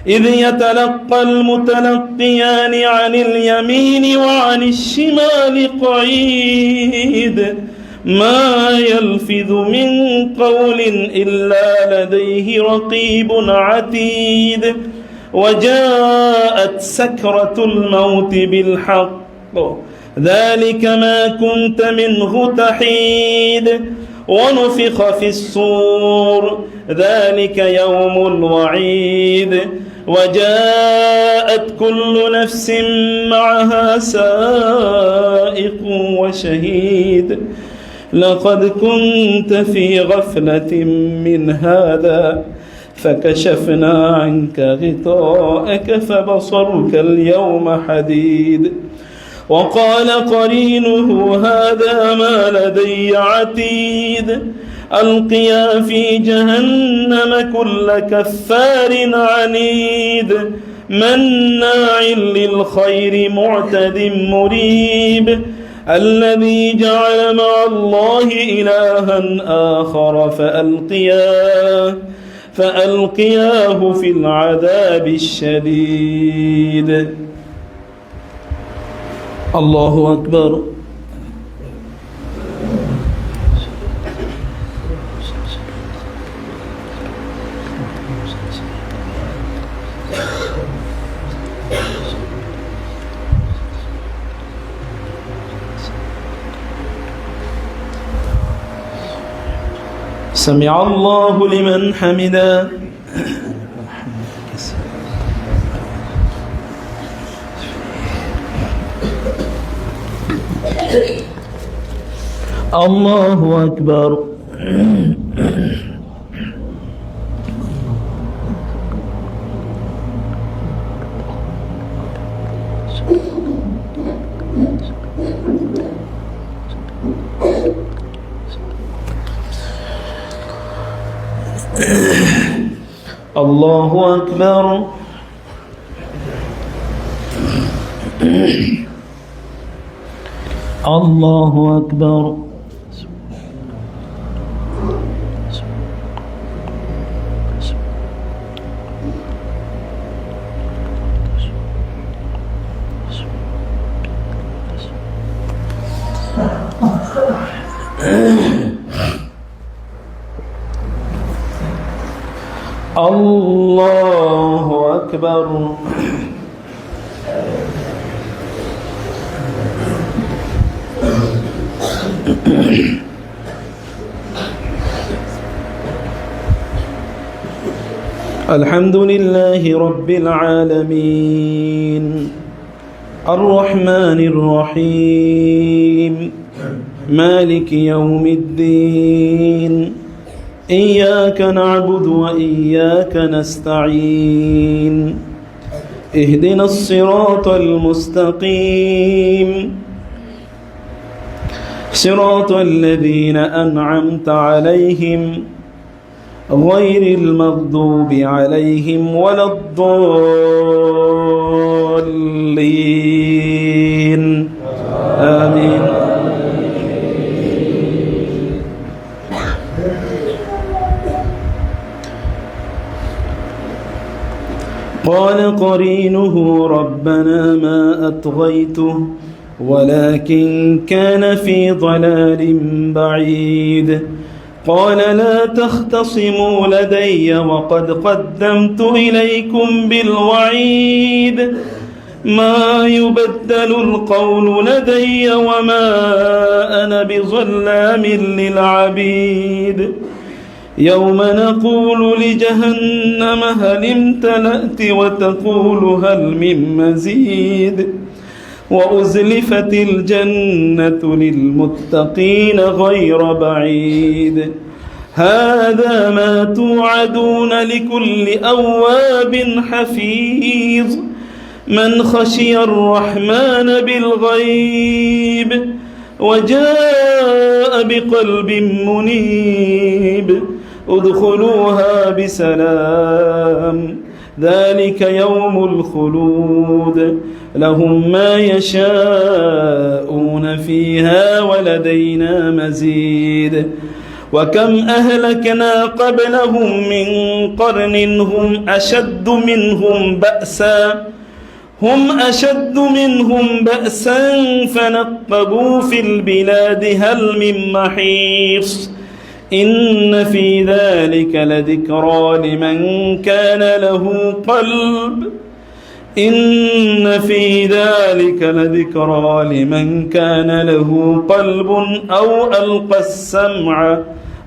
إذ يتلقى المتلقيان عن اليمين وعن الشمال قعيد ما يلفظ من قول إلا لديه رقيب عتيد وجاءت سكرة الموت بالحق ذلك ما كنت منه تحيد ونفخ في الصور ذلك يوم الوعيد وجاءت كل نفس معها سائق وشهيد لقد كنت في غفلة من هذا فكشفنا عنك غطاءك فبصرك اليوم حديد وقال قرينه هذا ما لدي عتيد ألقيا في جهنم كل كفار عنيد مناع للخير معتد مريب الذي جعل مع الله إلها آخر فألقياه في العذاب الشديد. الله أكبر. سمع الله لمن حمده. الله أكبر. الله أكبر. الله أكبر. الله أكبر. الحمد لله رب العالمين الرحمن الرحيم مالك يوم الدين إياك نعبد وإياك نستعين اهدنا الصراط المستقيم صراط الذين أنعمت عليهم غير المغضوب عليهم ولا الضالين آمين. قال قرينه ربنا ما أطغيته ولكن كان في ضلال بعيد قال لا تختصموا لدي وقد قدمت إليكم بالوعيد ما يبدل القول لدي وما أنا بظلام للعبيد يوم نقول لجهنم هل امتلأت وتقول هل من مزيد وأزلفت الجنة للمتقين غير بعيد هذا ما توعدون لكل أواب حفيظ من خشي الرحمن بالغيب وجاء بقلب منيب ادخلوها بسلام ذلك يوم الخلود لهم ما يشاءون فيها ولدينا مزيد وكم أهلكنا قبلهم من قرن هم أشد منهم بأسا فنقبوا في البلاد هل من محيص إن في ذلك لذكرى لمن كان له قلب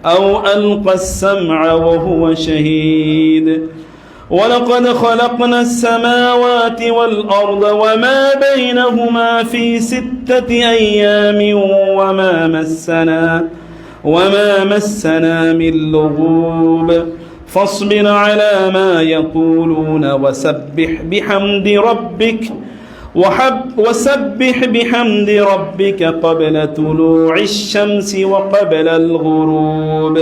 أو ألقى السمع وهو شهيد ولقد خلقنا السماوات والأرض وما بينهما في 6 أيام وما مسنا من لغوب فاصبر على ما يقولون وسبح بحمد ربك قبل طلوع الشمس وقبل الغروب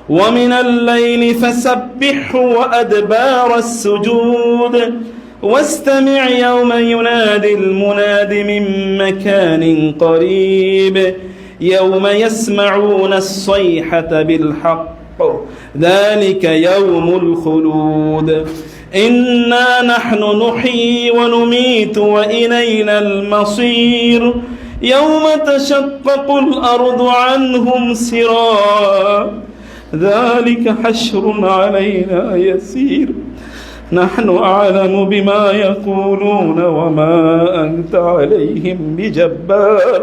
ومن الليل فسبحه وأدبار السجود واستمع يوم ينادي المناد من مكان قريب يوم يسمعون الصيحة بالحق ذلك يوم الخلود إنا نحن نحيي ونميت وإلينا المصير يوم تشقق الأرض عنهم سراء ذلك حشر علينا يسير نحن أعلم بما يقولون وما أنت عليهم بجبار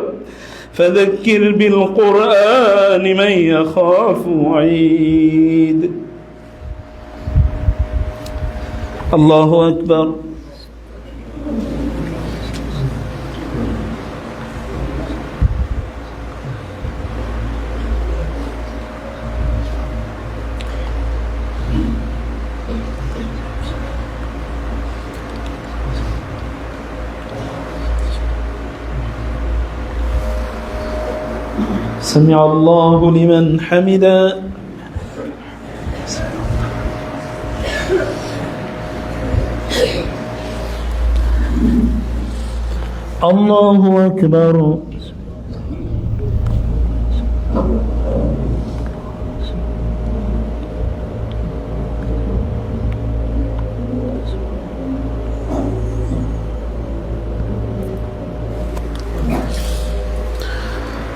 فذكر بالقرآن من يخاف وعيد الله أكبر سمع الله لمن حمده الله أكبر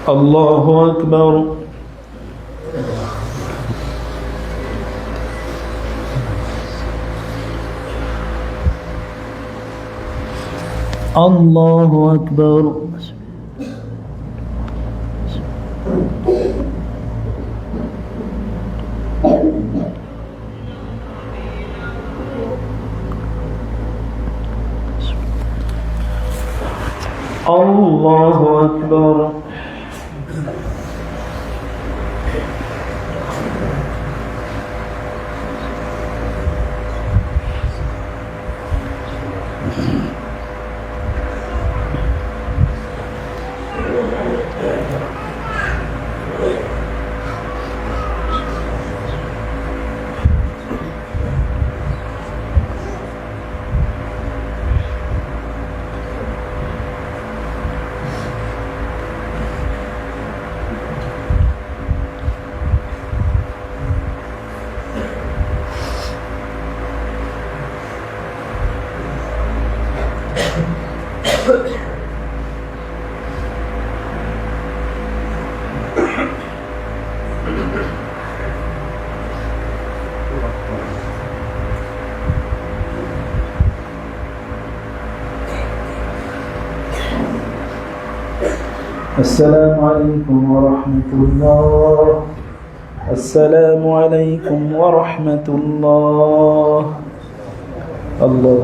الله أكبر الله أكبر الله أكبر السلام عليكم ورحمة الله السلام عليكم ورحمة الله الله